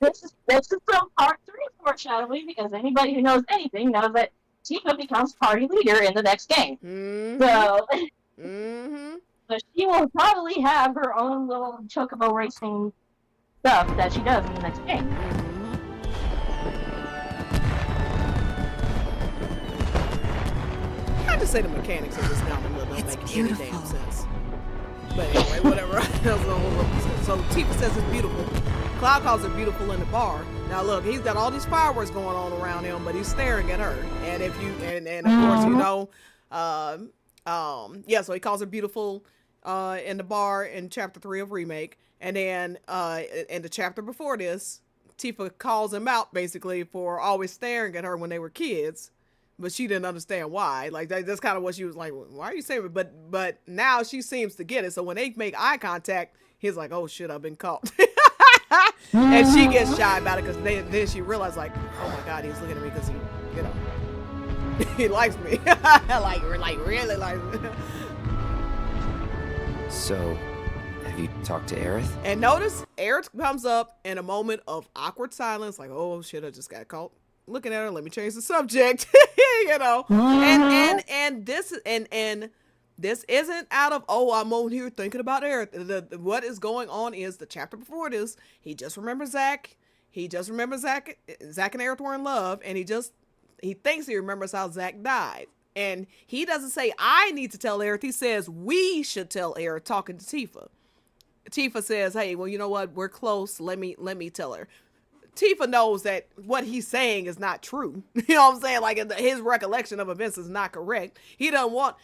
This is some part 3 foreshadowing, because anybody who knows anything knows that Tifa becomes party leader in the next game. Mm-hmm. So, Mm-hmm. so she will probably have her own little chocobo racing stuff that she does in the next game. I just say the mechanics of this novel don't make any damn sense. But anyway, whatever. That's a whole other sense. So Tifa says it's beautiful. Cloud calls it beautiful in the bar. Now look, he's got all these fireworks going on around him, but he's staring at her. And if you and of course you know, yeah. So he calls her beautiful in the bar in chapter 3 of Remake, and then in the chapter before this, Tifa calls him out basically for always staring at her when they were kids. But she didn't understand why. Like that's kind of what she was like. Why are you saying it? But now she seems to get it. So when they make eye contact, he's like, "Oh shit, I've been caught." And she gets shy about it because then she realized like, "Oh my god, he's looking at me because he, you know, he likes me, like really likes me." So, have you talked to Aerith? And notice, Aerith comes up in a moment of awkward silence, like, "Oh shit, I just got caught." Looking at her, let me change the subject, you know. And this isn't out of, oh, I'm on here thinking about Aerith. What is going on is the chapter before this, he just remembers Zack. He just remembers Zack and Aerith were in love, and he thinks he remembers how Zack died. And he doesn't say, I need to tell Aerith. He says, we should tell Aerith, talking to Tifa. Tifa says, hey, well, you know what? We're close. Let me tell her. Tifa knows that what he's saying is not true. You know what I'm saying? Like his recollection of events is not correct. She doesn't want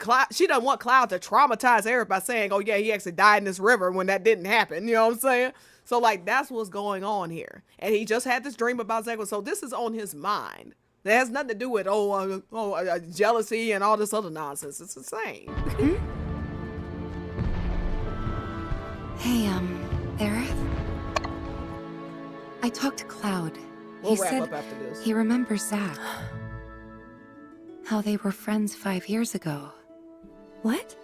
Cloud to traumatize Aerith by saying, oh yeah, he actually died in this river when that didn't happen. You know what I'm saying? So like that's what's going on here. And he just had this dream about Zack. So this is on his mind. That has nothing to do with jealousy and all this other nonsense. It's the same. Hey, Aerith? I talked to Cloud. We'll He wrap said up after this. he remembers Zack. How they were friends 5 years ago. What?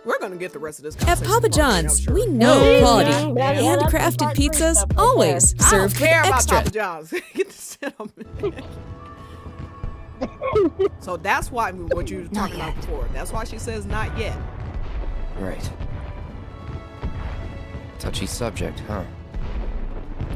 We're gonna get the rest of this At conversation Papa tomorrow, John's, I'm sure. we know quality. Yeah. Handcrafted pizzas, always I don't served with care about extra. Papa John's. Get the shit on me. So that's why what you were talking about before. That's why she says not yet. Right. Touchy subject, huh?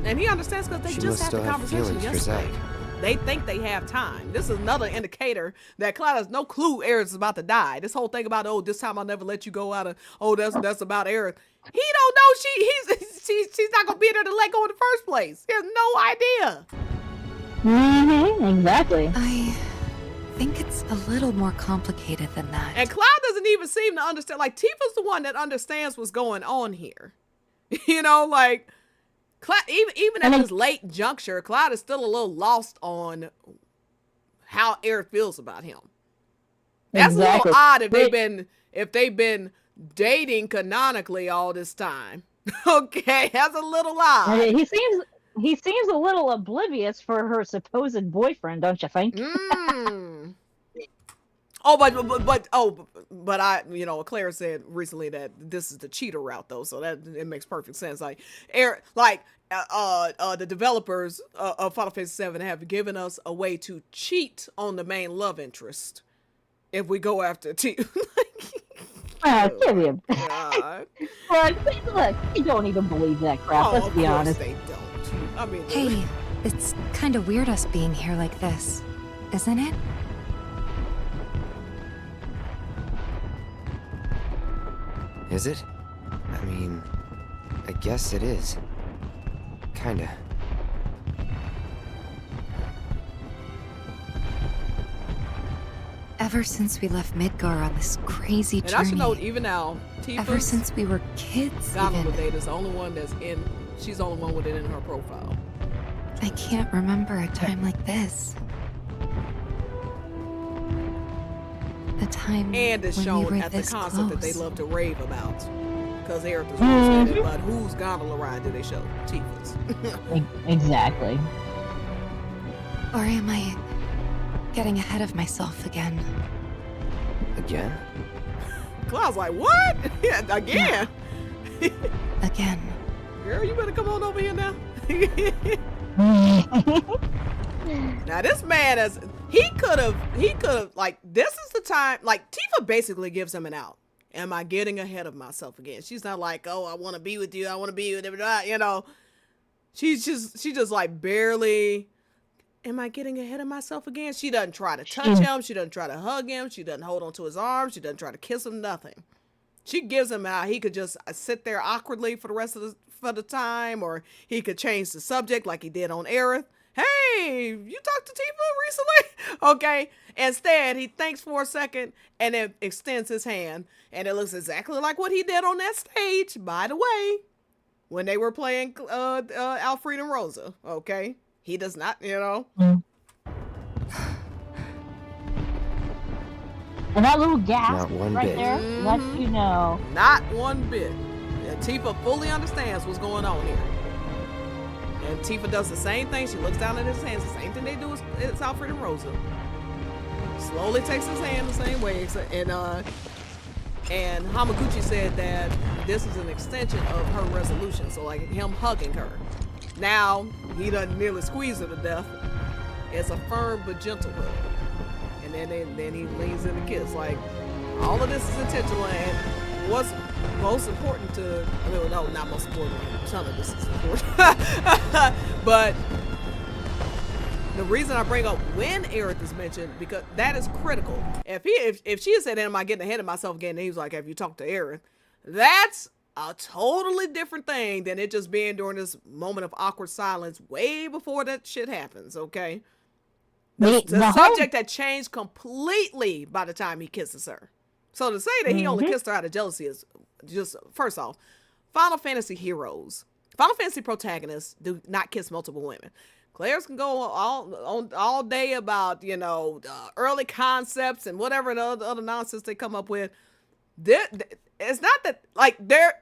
And he understands because they She just must had the still have conversation feelings for yesterday. Zack. They think they have time. This is another indicator that Cloud has no clue Aerith is about to die. This whole thing about, oh, this time I'll never let you go out of, oh, that's about Aerith. He don't know she's not gonna be there to let go in the first place. He has no idea. Exactly. I think it's a little more complicated than that. And Cloud doesn't even seem to understand. Like Tifa's the one that understands what's going on here. You know, like Cloud, even at this late juncture, Cloud is still a little lost on how Aerith feels about him. That's a little odd if they've been dating canonically all this time. Okay, that's a little odd. He seems a little oblivious for her supposed boyfriend, don't you think? But I, you know, Claire said recently that this is the cheater route though, so that it makes perfect sense. Like, the developers of Final Fantasy VII have given us a way to cheat on the main love interest if we go after give him. Look, you don't even believe that crap. Let's be honest. They don't. I mean, Hey, it's kind of weird us being here like this, isn't it? Is it? I mean, I guess it is. Kinda. Ever since we left Midgar on this crazy journey. And I should note, even now, ever since we were kids, Gondola data is the only one that's in. She's the only one with it in her profile. I can't remember a time like this. A time And it's when shown we were at the this concert close. that they love to rave about. Because Aerith is rules in it, but whose gondola ride do they show? Tifa's. Exactly. Or am I getting ahead of myself again? Again? Cloud's like, what? Yeah, again? Again. Girl, you better come on over here now. Now this man is, he could have, like, this is the time, like, Tifa basically gives him an out. Am I getting ahead of myself again? She's not like, oh, I want to be with you. I want to be with you. You know, she just like barely, am I getting ahead of myself again? She doesn't try to touch him. She doesn't try to hug him. She doesn't hold onto his arms. She doesn't try to kiss him, nothing. She gives him out. He could just sit there awkwardly for the rest of the time, or he could change the subject like he did on Aerith. Hey, you talked to Tifa recently? Okay. Instead, he thinks for a second and then extends his hand. And it looks exactly like what he did on that stage, by the way, when they were playing Alfred and Rosa. Okay. He does not, you know. And that little gasp right there lets you know. Not one bit. Yeah, Tifa fully understands what's going on here. And Tifa does the same thing. She looks down at his hands. The same thing they do is Alfred and Rosa. Slowly takes his hand the same way. And Hamaguchi said that this is an extension of her resolution. So like him hugging her. Now, he doesn't nearly squeeze her to death. It's a firm but gentle hug. And then he leans in to kiss. Like, all of this is intentional. And what's most important no, not most important. Some of this is important. But the reason I bring up when Aerith is mentioned, because that is critical. If she had said, am I getting ahead of myself again? And he was like, have you talked to Aerith? That's a totally different thing than it just being during this moment of awkward silence way before that shit happens, okay? The subject had changed completely by the time he kisses her. So to say that he only kissed her out of jealousy is just, first off, Final Fantasy heroes, Final Fantasy protagonists do not kiss multiple women. Players can go all day about, you know, early concepts and whatever the other nonsense they come up with. It's not that, like, there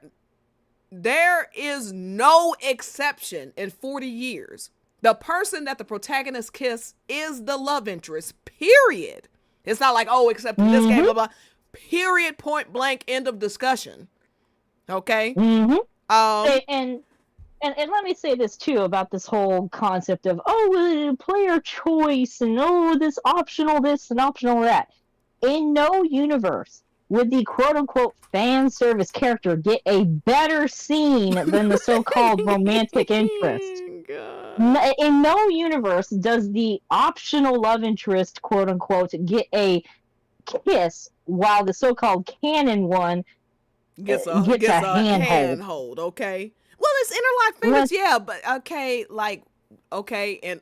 is no exception in 40 years. The person that the protagonist kiss is the love interest, period. It's not like, oh, except in this game, blah, blah. Period, point blank, end of discussion. Okay? And let me say this, too, about this whole concept of, player choice, and, this optional this and optional that. In no universe would the quote-unquote fan service character get a better scene than the so-called romantic interest. In no universe does the optional love interest, quote-unquote, get a kiss, while the so-called canon one gets a handhold. Okay? Well, it's interlocked fingers, yeah, but an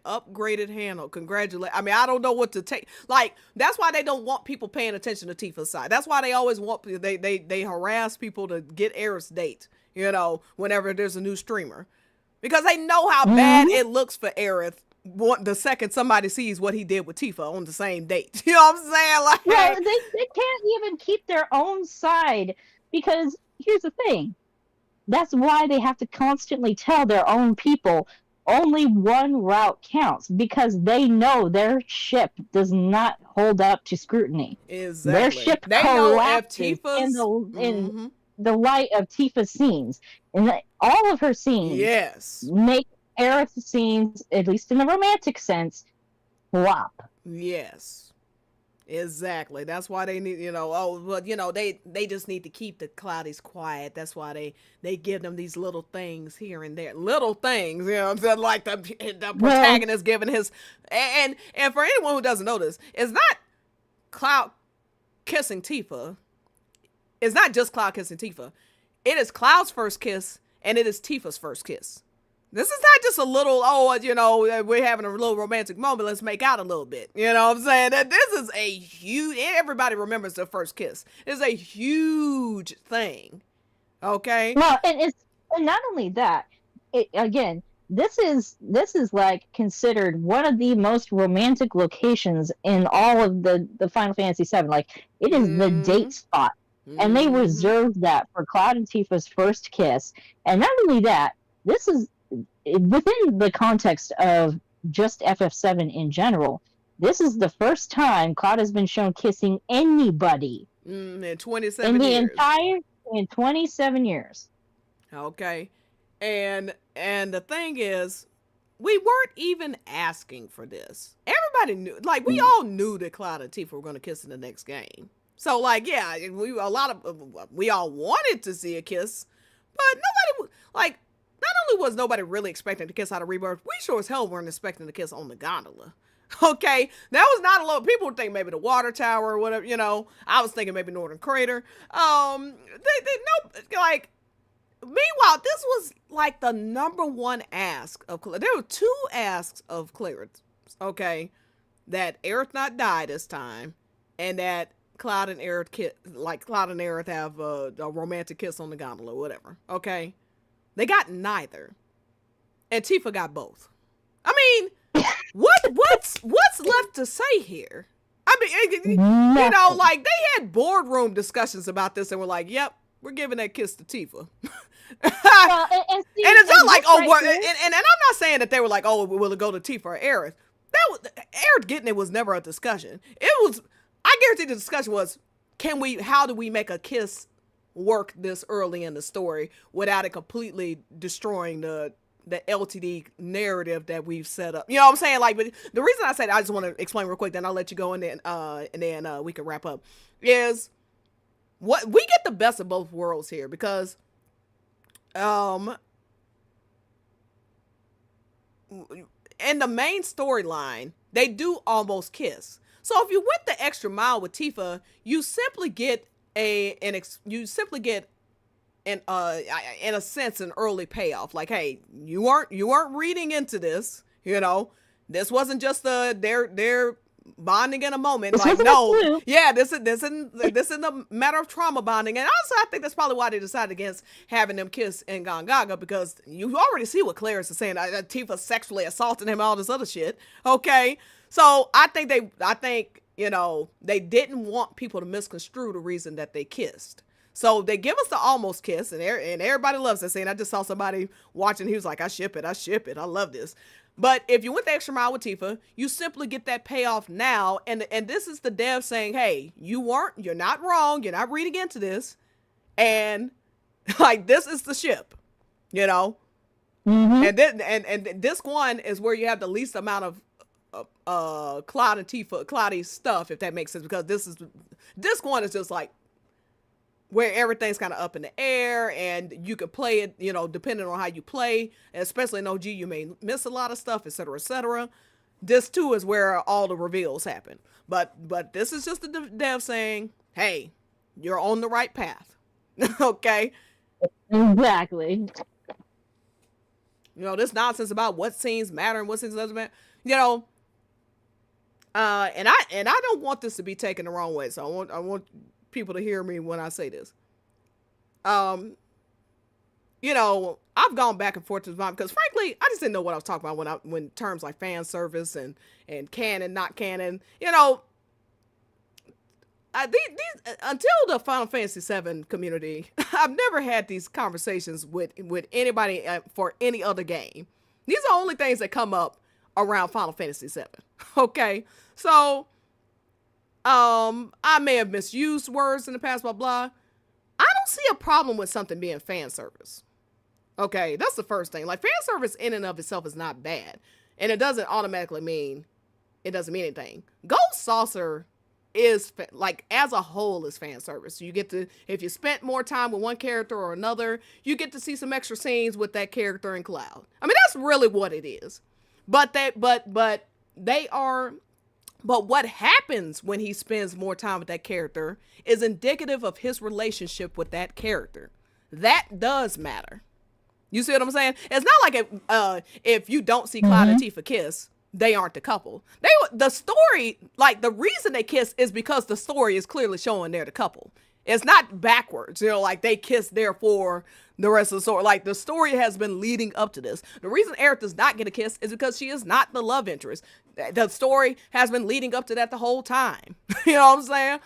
upgraded handle. Congratulations. I mean, I don't know what to take. Like, that's why they don't want people paying attention to Tifa's side. That's why they always want, they harass people to get Aerith's date, you know, whenever there's a new streamer. Because they know how bad it looks for Aerith the second somebody sees what he did with Tifa on the same date. You know what I'm saying? Like, well, they can't even keep their own side, because here's the thing. That's why they have to constantly tell their own people only one route counts, because they know their ship does not hold up to scrutiny. Exactly. Their ship collapses in the light of Tifa's scenes. And all of her scenes make Aerith's scenes, at least in the romantic sense, flop. Yes. Exactly. That's why they need, they just need to keep the Cloudies quiet. That's why they give them these little things here and there. Little things, you know what I'm saying? Like the protagonist giving his, and for anyone who doesn't know this, it's not Cloud kissing Tifa. It's not just Cloud kissing Tifa. It is Cloud's first kiss, and it is Tifa's first kiss. This is not just a little, we're having a little romantic moment, let's make out a little bit. You know what I'm saying? That this is a huge, everybody remembers their first kiss. It's a huge thing. Okay? Well, and not only that, this is like considered one of the most romantic locations in all of the Final Fantasy VII. Like, it is the date spot. And they reserved that for Cloud and Tifa's first kiss. And not only that, this is within the context of just FF7 in general. This is the first time Cloud has been shown kissing anybody in 27 years. In 27 years. Okay. And the thing is, we weren't even asking for this. Everybody knew, like, we all knew that Cloud and Tifa were going to kiss in the next game. So, like, yeah, we all wanted to see a kiss, but nobody, like, not only was nobody really expecting to kiss out of Rebirth, we sure as hell weren't expecting to kiss on the gondola. Okay, that was not a lot. People would think maybe the water tower or whatever, you know. I was thinking maybe Northern Crater. Like, meanwhile, this was like the number one ask of Clerith. There were two asks of Clerith, okay, that Aerith not die this time, and that Cloud and Aerith have a romantic kiss on the gondola or whatever. Okay, they got neither, and Tifa got both. I mean, what's left to say here? I mean, you know, like, they had boardroom discussions about this and were like, "Yep, we're giving that kiss to Tifa." Well, and it's not like, oh, what, and I'm not saying that they were like, oh, will it go to Tifa or Aerith? Aerith getting it was never a discussion. It was, I guarantee the discussion was, how do we make a kiss work this early in the story without it completely destroying the LTD narrative that we've set up? You know what I'm saying? Like, but the reason I said, I just want to explain real quick, then I'll let you go, and then we can wrap up, is what we get the best of both worlds here, because in the main storyline, they do almost kiss. So if you went the extra mile with Tifa, you simply get in a sense an early payoff. Like, hey, you weren't reading into this, you know. This wasn't just they're bonding in a moment. Like, no, yeah, this is a matter of trauma bonding. And also, I think that's probably why they decided against having them kiss in Gongaga, because you already see what Clerith is saying. Tifa sexually assaulting him, all this other shit. Okay, so I think you know, they didn't want people to misconstrue the reason that they kissed. So they give us the almost kiss, and everybody loves that scene. I just saw somebody watching. He was like, I ship it. I love this. But if you went the extra mile with Tifa, you simply get that payoff now. And this is the dev saying, hey, you're not wrong. You're not reading into this. And like, this is the ship, you know? Mm-hmm. And then, and disc one is where you have the least amount of Cloud and Tifa, Cloudy stuff, if that makes sense, because disc one is just like where everything's kind of up in the air, and you could play it, you know, depending on how you play, and especially in OG, you may miss a lot of stuff, etc., etc. Disc 2 is where all the reveals happen. But this is just the dev saying, hey, you're on the right path. Okay? Exactly. You know, this nonsense about what scenes matter and what scenes doesn't matter, you know, and I don't want this to be taken the wrong way, so I want people to hear me when I say this. You know, I've gone back and forth to this because frankly, I just didn't know what I was talking about when terms like fan service and canon, not canon, you know, these until the Final Fantasy VII community, I've never had these conversations with anybody for any other game. These are only things that come up around Final Fantasy VII. Okay, so I may have misused words in the past, blah blah. I don't see a problem with something being fan service. Okay, that's the first thing. Like, fan service in and of itself is not bad, and it doesn't automatically mean it doesn't mean anything. Gold Saucer is like, as a whole, is fan service. You get to, if you spent more time with one character or another, you get to see some extra scenes with that character in Cloud. I mean, that's really what it is. But what happens when he spends more time with that character is indicative of his relationship with that character. That does matter. You see what I'm saying? It's not like if you don't see Cloud and Tifa kiss, they aren't the couple. The story, like, the reason they kiss is because the story is clearly showing they're the couple. It's not backwards, you know, like they kiss, therefore the rest of the story. Like, the story has been leading up to this. The reason Aerith does not get a kiss is because she is not the love interest. The story has been leading up to that the whole time. You know what I'm saying?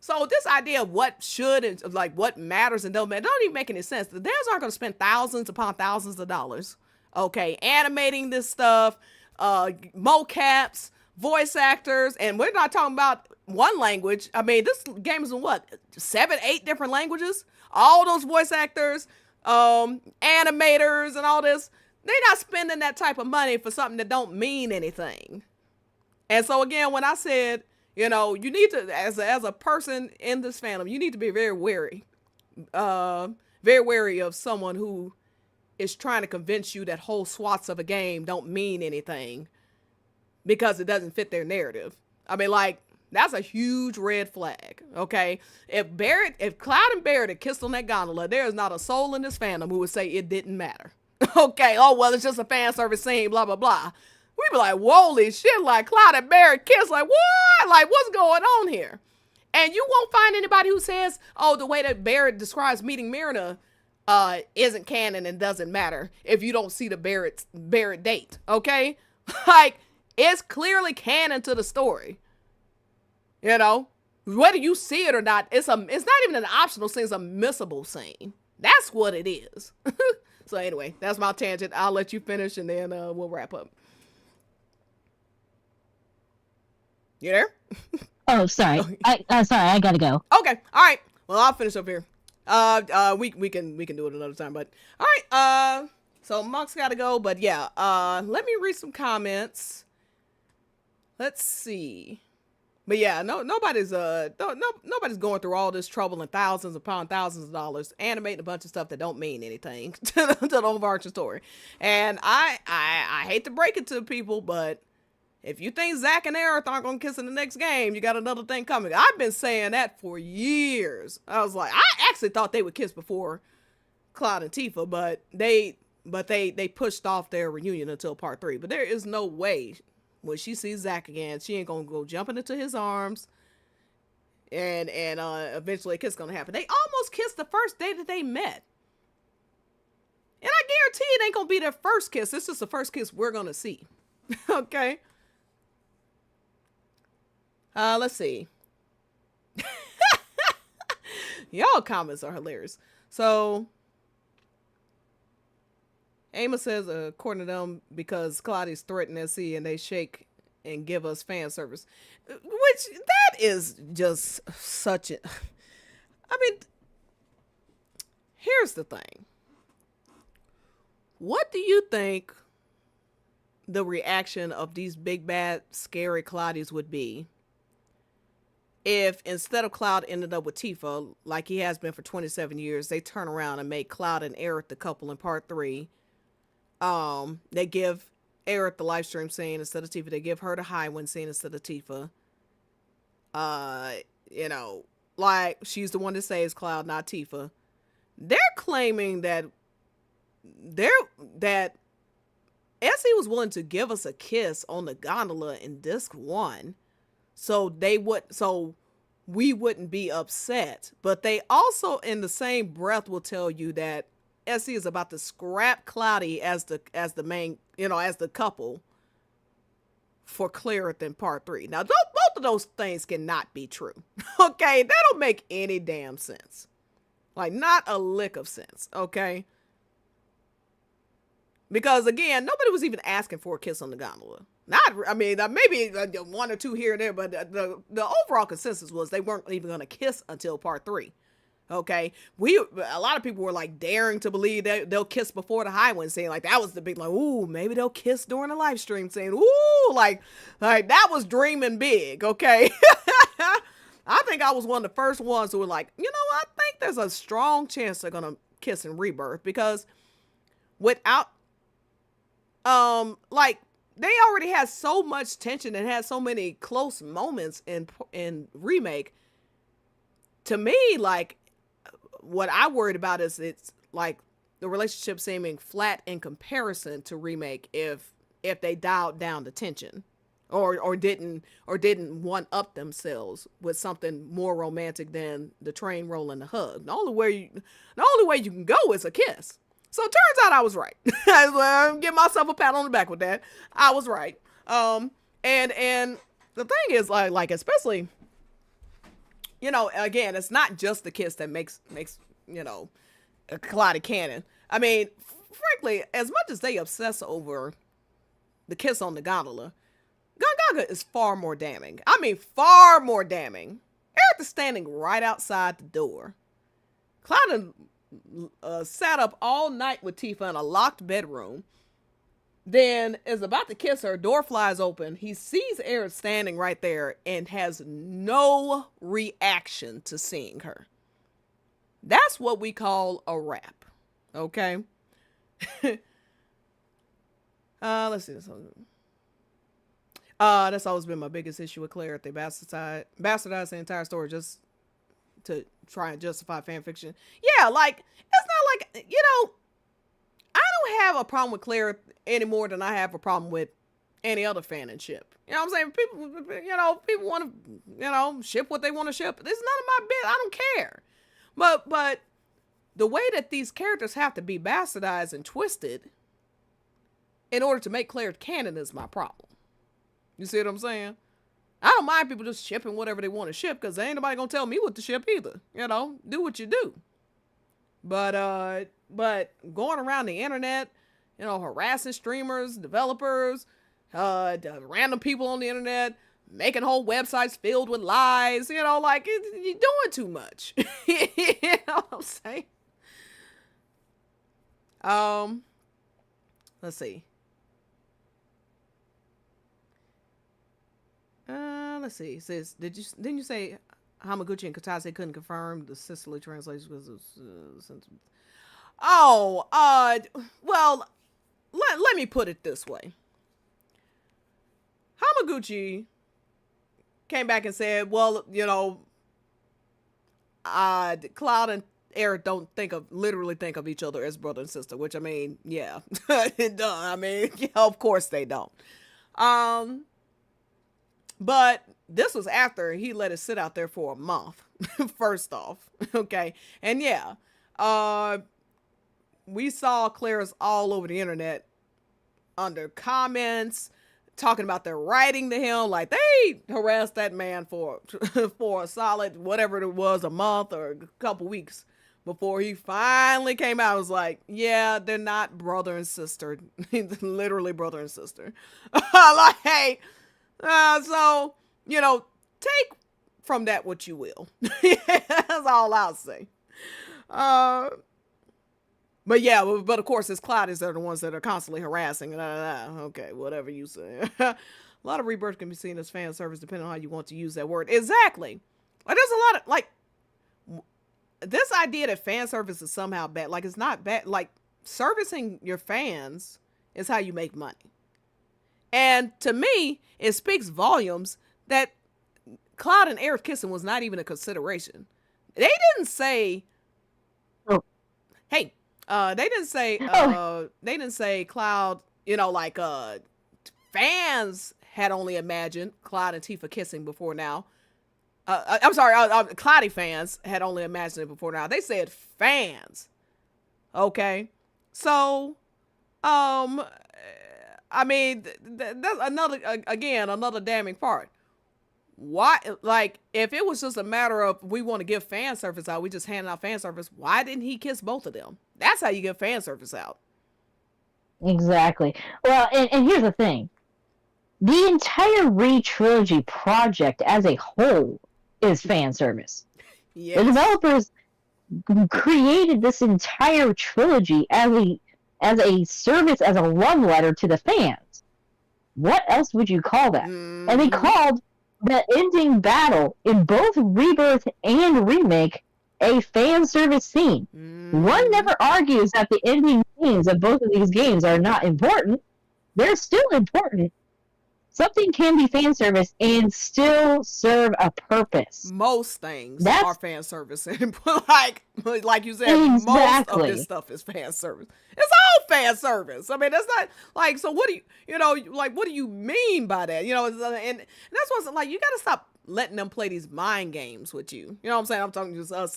So this idea of what should and like what matters and don't even make any sense. The devs aren't going to spend thousands upon thousands of dollars, okay, animating this stuff, mocaps, voice actors, and we're not talking about one language. I mean, this game is in what, 7, 8 different languages? All those voice actors, animators, and all this. They're not spending that type of money for something that don't mean anything. And so again, when I said, you know, you need to, as a person in this fandom, you need to be very wary of someone who is trying to convince you that whole swaths of a game don't mean anything because it doesn't fit their narrative. I mean, like, that's a huge red flag, okay? If Cloud and Barrett had kissed on that gondola, there is not a soul in this fandom who would say it didn't matter. Okay, oh, well, it's just a fan service scene, blah, blah, blah. We'd be like, holy shit, like, Cloud and Barrett kiss, like, what? Like, what's going on here? And you won't find anybody who says, oh, the way that Barrett describes meeting Myrna isn't canon and doesn't matter if you don't see the Barrett date, okay? Like, it's clearly canon to the story. You know, whether you see it or not, it's not even an optional scene, it's a missable scene. That's what it is. So anyway, that's my tangent. I'll let you finish and then we'll wrap up. You there? Oh, sorry. Sorry, I gotta go. Okay. All right. Well, I'll finish up here. We can do it another time, but all right. So Monk's gotta go, but yeah, let me read some comments. Let's see. But yeah, nobody's going through all this trouble and thousands upon thousands of dollars animating a bunch of stuff that don't mean anything to the overarching story. And I hate to break it to people, but if you think Zack and Aerith aren't gonna kiss in the next game, you got another thing coming. I've been saying that for years. I was like, I actually thought they would kiss before Cloud and Tifa, but they pushed off their reunion until part 3. But there is no way when she sees Zack again, she ain't gonna go jumping into his arms and eventually a kiss gonna happen. They almost kissed the first day that they met. And I guarantee it ain't gonna be their first kiss. This is the first kiss we're gonna see. Okay. Let's see. Y'all comments are hilarious. So Amos says, according to them, because Claudia's threatened SC and they shake and give us fan service. Which, that is just such a... I mean, here's the thing. What do you think the reaction of these big, bad, scary Claudias would be if instead of Cloud ended up with Tifa, like he has been for 27 years, they turn around and make Cloud and Aerith the couple in part 3? They give Aerith the live stream scene instead of Tifa. They give her the Highwind scene instead of Tifa. You know, like, she's the one that saves Cloud, not Tifa. They're claiming that Essie was willing to give us a kiss on the gondola in disc 1 so we wouldn't be upset. But they also in the same breath will tell you that Essie is about to scrap Cloudy as the main, you know, as the couple for Clerith in part 3. Now, both of those things cannot be true. Okay, that don't make any damn sense. Like, not a lick of sense. Okay. Because again, nobody was even asking for a kiss on the gondola. I mean, maybe one or two here and there, but the overall consensus was they weren't even going to kiss until part 3. Okay, a lot of people were like daring to believe that they'll kiss before the Highwind scene. Like, that was the big, like, ooh, maybe they'll kiss during the live stream scene. Ooh, like that was dreaming big. Okay. I think I was one of the first ones who were like, you know, I think there's a strong chance they're gonna kiss in Rebirth, because without like, they already had so much tension and had so many close moments in Remake. To me, like, what I worried about is it's like the relationship seeming flat in comparison to Remake if they dialed down the tension or didn't one up themselves with something more romantic than the train rolling the hug. The only way you can go is a kiss. So it turns out I was right. I'm giving myself a pat on the back with that. I was right. And the thing is, like especially, you know, again, it's not just the kiss that makes you know, a Cloudy canon. I mean, frankly, as much as they obsess over the kiss on the gondola, Gongaga is far more damning. I mean, far more damning. Aerith is standing right outside the door. Cloud sat up all night with Tifa in a locked bedroom. then is about to kiss her. Door flies open. He sees Aerith standing right there and has no reaction to seeing her. That's what we call a wrap. Okay. Let's see this. That's always been my biggest issue with Clerith. They bastardized the entire story just to try and justify fan fiction. Yeah, like, it's not like, I don't have a problem with Clerith any more than I have a problem with any other fan and ship. You know what I'm saying? People want to, ship what they want to ship. This is none of my business. I don't care. But the way that these characters have to be bastardized and twisted in order to make Clerith canon is my problem. You see what I'm saying? I don't mind people just shipping whatever they want to ship, because ain't nobody gonna tell me what to ship either. Do what you do. But going around the internet, harassing streamers, developers, random people on the internet, making whole websites filled with lies, you're doing too much. You know what I'm saying? Let's see. Let's see. It says, didn't you say Hamaguchi and Katase couldn't confirm the Sicily translation because of well, let me put it this way. Hamaguchi came back and said, well, Cloud and Aerith don't literally think of each other as brother and sister, which, I mean, yeah, it does. I mean, yeah, of course they don't. But this was after he let it sit out there for a month, first off. Okay. And yeah, we saw Clerith all over the internet under comments talking about their writing to him. Like, they harassed that man for a solid, whatever it was, a month or a couple weeks before he finally came out. It was like, yeah, they're not brother and sister. Literally brother and sister. Like, so, take from that what you will. That's all I'll say. But of course, it's Cloudys that are the ones that are constantly harassing. Okay, whatever you say. A lot of rebirth can be seen as fan service depending on how you want to use that word. Exactly. Like, there's a lot of, this idea that fan service is somehow bad. Like, it's not bad. Like, servicing your fans is how you make money. And to me, it speaks volumes that Cloud and Aerith kissing was not even a consideration. They didn't say, hey, they didn't say Cloud, fans had only imagined Cloud and Tifa kissing before now. I'm sorry, CloTi fans had only imagined it before now. They said fans. Okay. So, I mean, that's another damning part. Why, if it was just a matter of we want to give fan service out, we just hand out fan service, why didn't he kiss both of them? That's how you give fan service out. Exactly. Well, and here's the thing. The entire Re-Trilogy project as a whole is fan service. Yes. The developers created this entire trilogy as a service, as a love letter to the fans. What else would you call that? Mm-hmm. And they called the ending battle in both Rebirth and Remake a fan service scene. Mm-hmm. One never argues that the ending scenes of both of these games are not important. They're still important. Something can be fan service and still serve a purpose. Most things are fan service. like you said, exactly. Most of this stuff is fan service. It's all fan service. I mean, that's not like, so what do what do you mean by that? And that's what's like, you got to stop letting them play these mind games with you. You know what I'm saying? I'm talking just us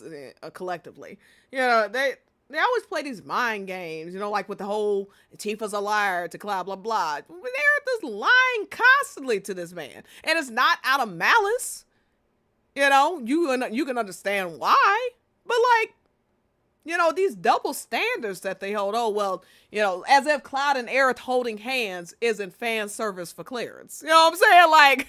collectively. They always play these mind games, like with the whole Tifa's a liar to Cloud, blah, blah. Aerith is lying constantly to this man. And it's not out of malice. You can understand why. But these double standards that they hold, as if Cloud and Aerith holding hands isn't fan service for clearance. You know what I'm saying?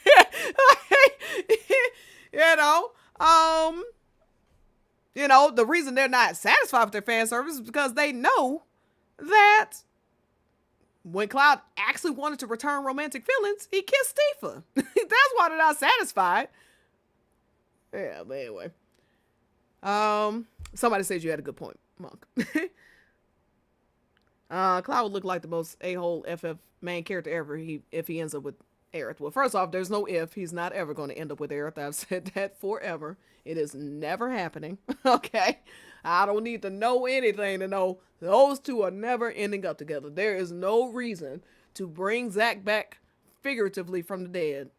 The reason they're not satisfied with their fan service is because they know that when Cloud actually wanted to return romantic feelings, he kissed Tifa. That's why they're not satisfied. Yeah, but anyway. Somebody says you had a good point, Monk. Cloud would look like the most a-hole FF main character ever if he ends up with Aerith. Well, first off, there's no if. He's not ever going to end up with Aerith. I've said that forever. It is never happening. Okay? I don't need to know anything to know those two are never ending up together. There is no reason to bring Zack back figuratively from the dead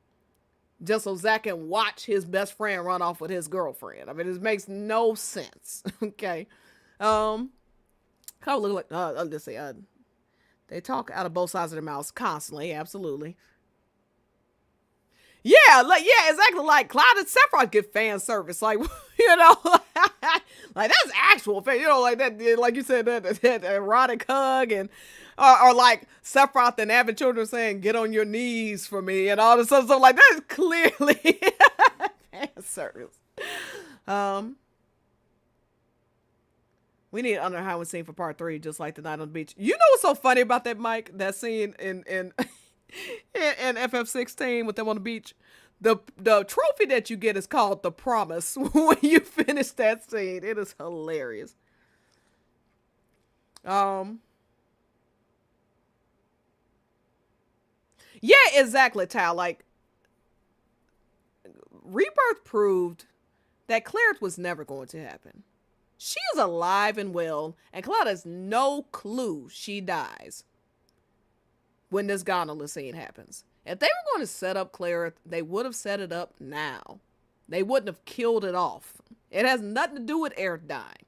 just so Zack can watch his best friend run off with his girlfriend. I mean, it makes no sense. Okay? Kind of look like, let's say, they talk out of both sides of their mouths constantly. Absolutely. Yeah, exactly. Like Cloud and Sephiroth get fan service, like like that's actual fan. Like that, like you said, that erotic hug, and or like Sephiroth and Avid Children saying, "Get on your knees for me," and all this stuff. So like that's clearly fan service. We need an underhighway scene for part 3, just like the night on the beach. You know what's so funny about that, Mike? That scene in FF16 with them on the beach. The trophy that you get is called the Promise when you finish that scene. It is hilarious. Yeah, exactly, Tal. Like, Rebirth proved that Clerith was never going to happen. She is alive and well, and Cloud has no clue she dies when this gondola scene happens. If they were going to set up Clerith, they would have set it up now. They wouldn't have killed it off. It has nothing to do with Aerith dying.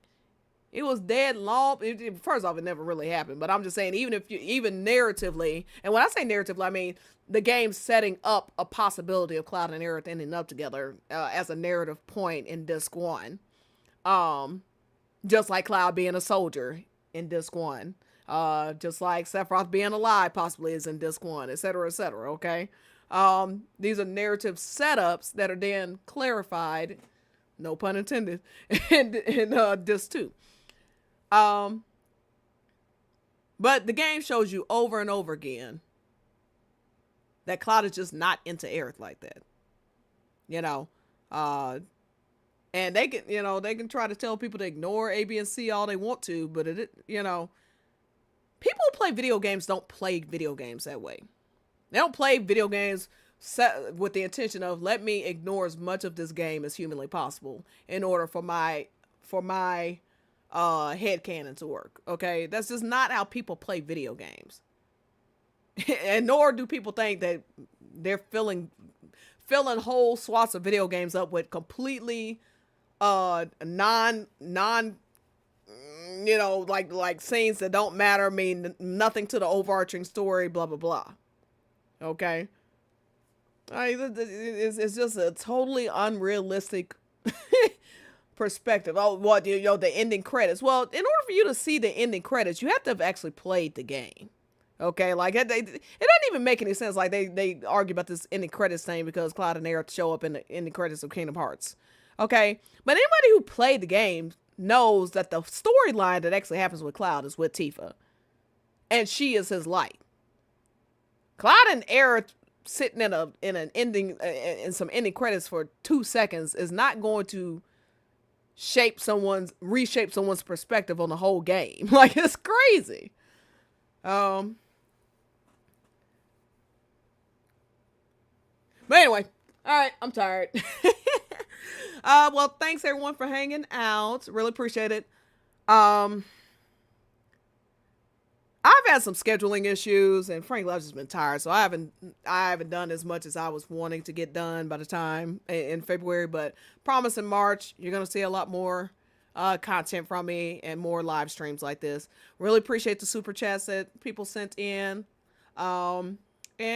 It was dead long. First off, it never really happened. But I'm just saying, even narratively, and when I say narratively, I mean the game setting up a possibility of Cloud and Aerith ending up together as a narrative point in Disc 1. Just like Cloud being a soldier in Disc 1. Just like Sephiroth being alive possibly is in Disc 1, etc., okay? These are narrative setups that are then clarified, no pun intended, in Disc 2. But the game shows you over and over again that Cloud is just not into Aerith like that. And they can try to tell people to ignore A, B, and C all they want to, but people who play video games don't play video games that way. They don't play video games with the intention of, let me ignore as much of this game as humanly possible in order for my headcanon to work. Okay, that's just not how people play video games. And nor do people think that they're filling whole swaths of video games up with completely non like scenes that don't matter, mean nothing to the overarching story, blah blah blah. Okay, it's just a totally unrealistic perspective. Oh, what the ending credits? Well, in order for you to see the ending credits, you have to have actually played the game. Okay, like it doesn't even make any sense. Like they argue about this ending credits thing because Cloud and Aerith show up in the ending credits of Kingdom Hearts. Okay, but anybody who played the game knows that the storyline that actually happens with Cloud is with Tifa, and she is his light. Cloud and Aerith sitting in an ending in some ending credits for 2 seconds is not going to reshape someone's perspective on the whole game. Like, it's crazy. But anyway, all right, I'm tired. Well, thanks everyone for hanging out. Really appreciate it. I've had some scheduling issues, and frankly, I've just been tired. So I haven't done as much as I was wanting to get done by the time in February. But promise in March, you're gonna see a lot more content from me and more live streams like this. Really appreciate the super chats that people sent in.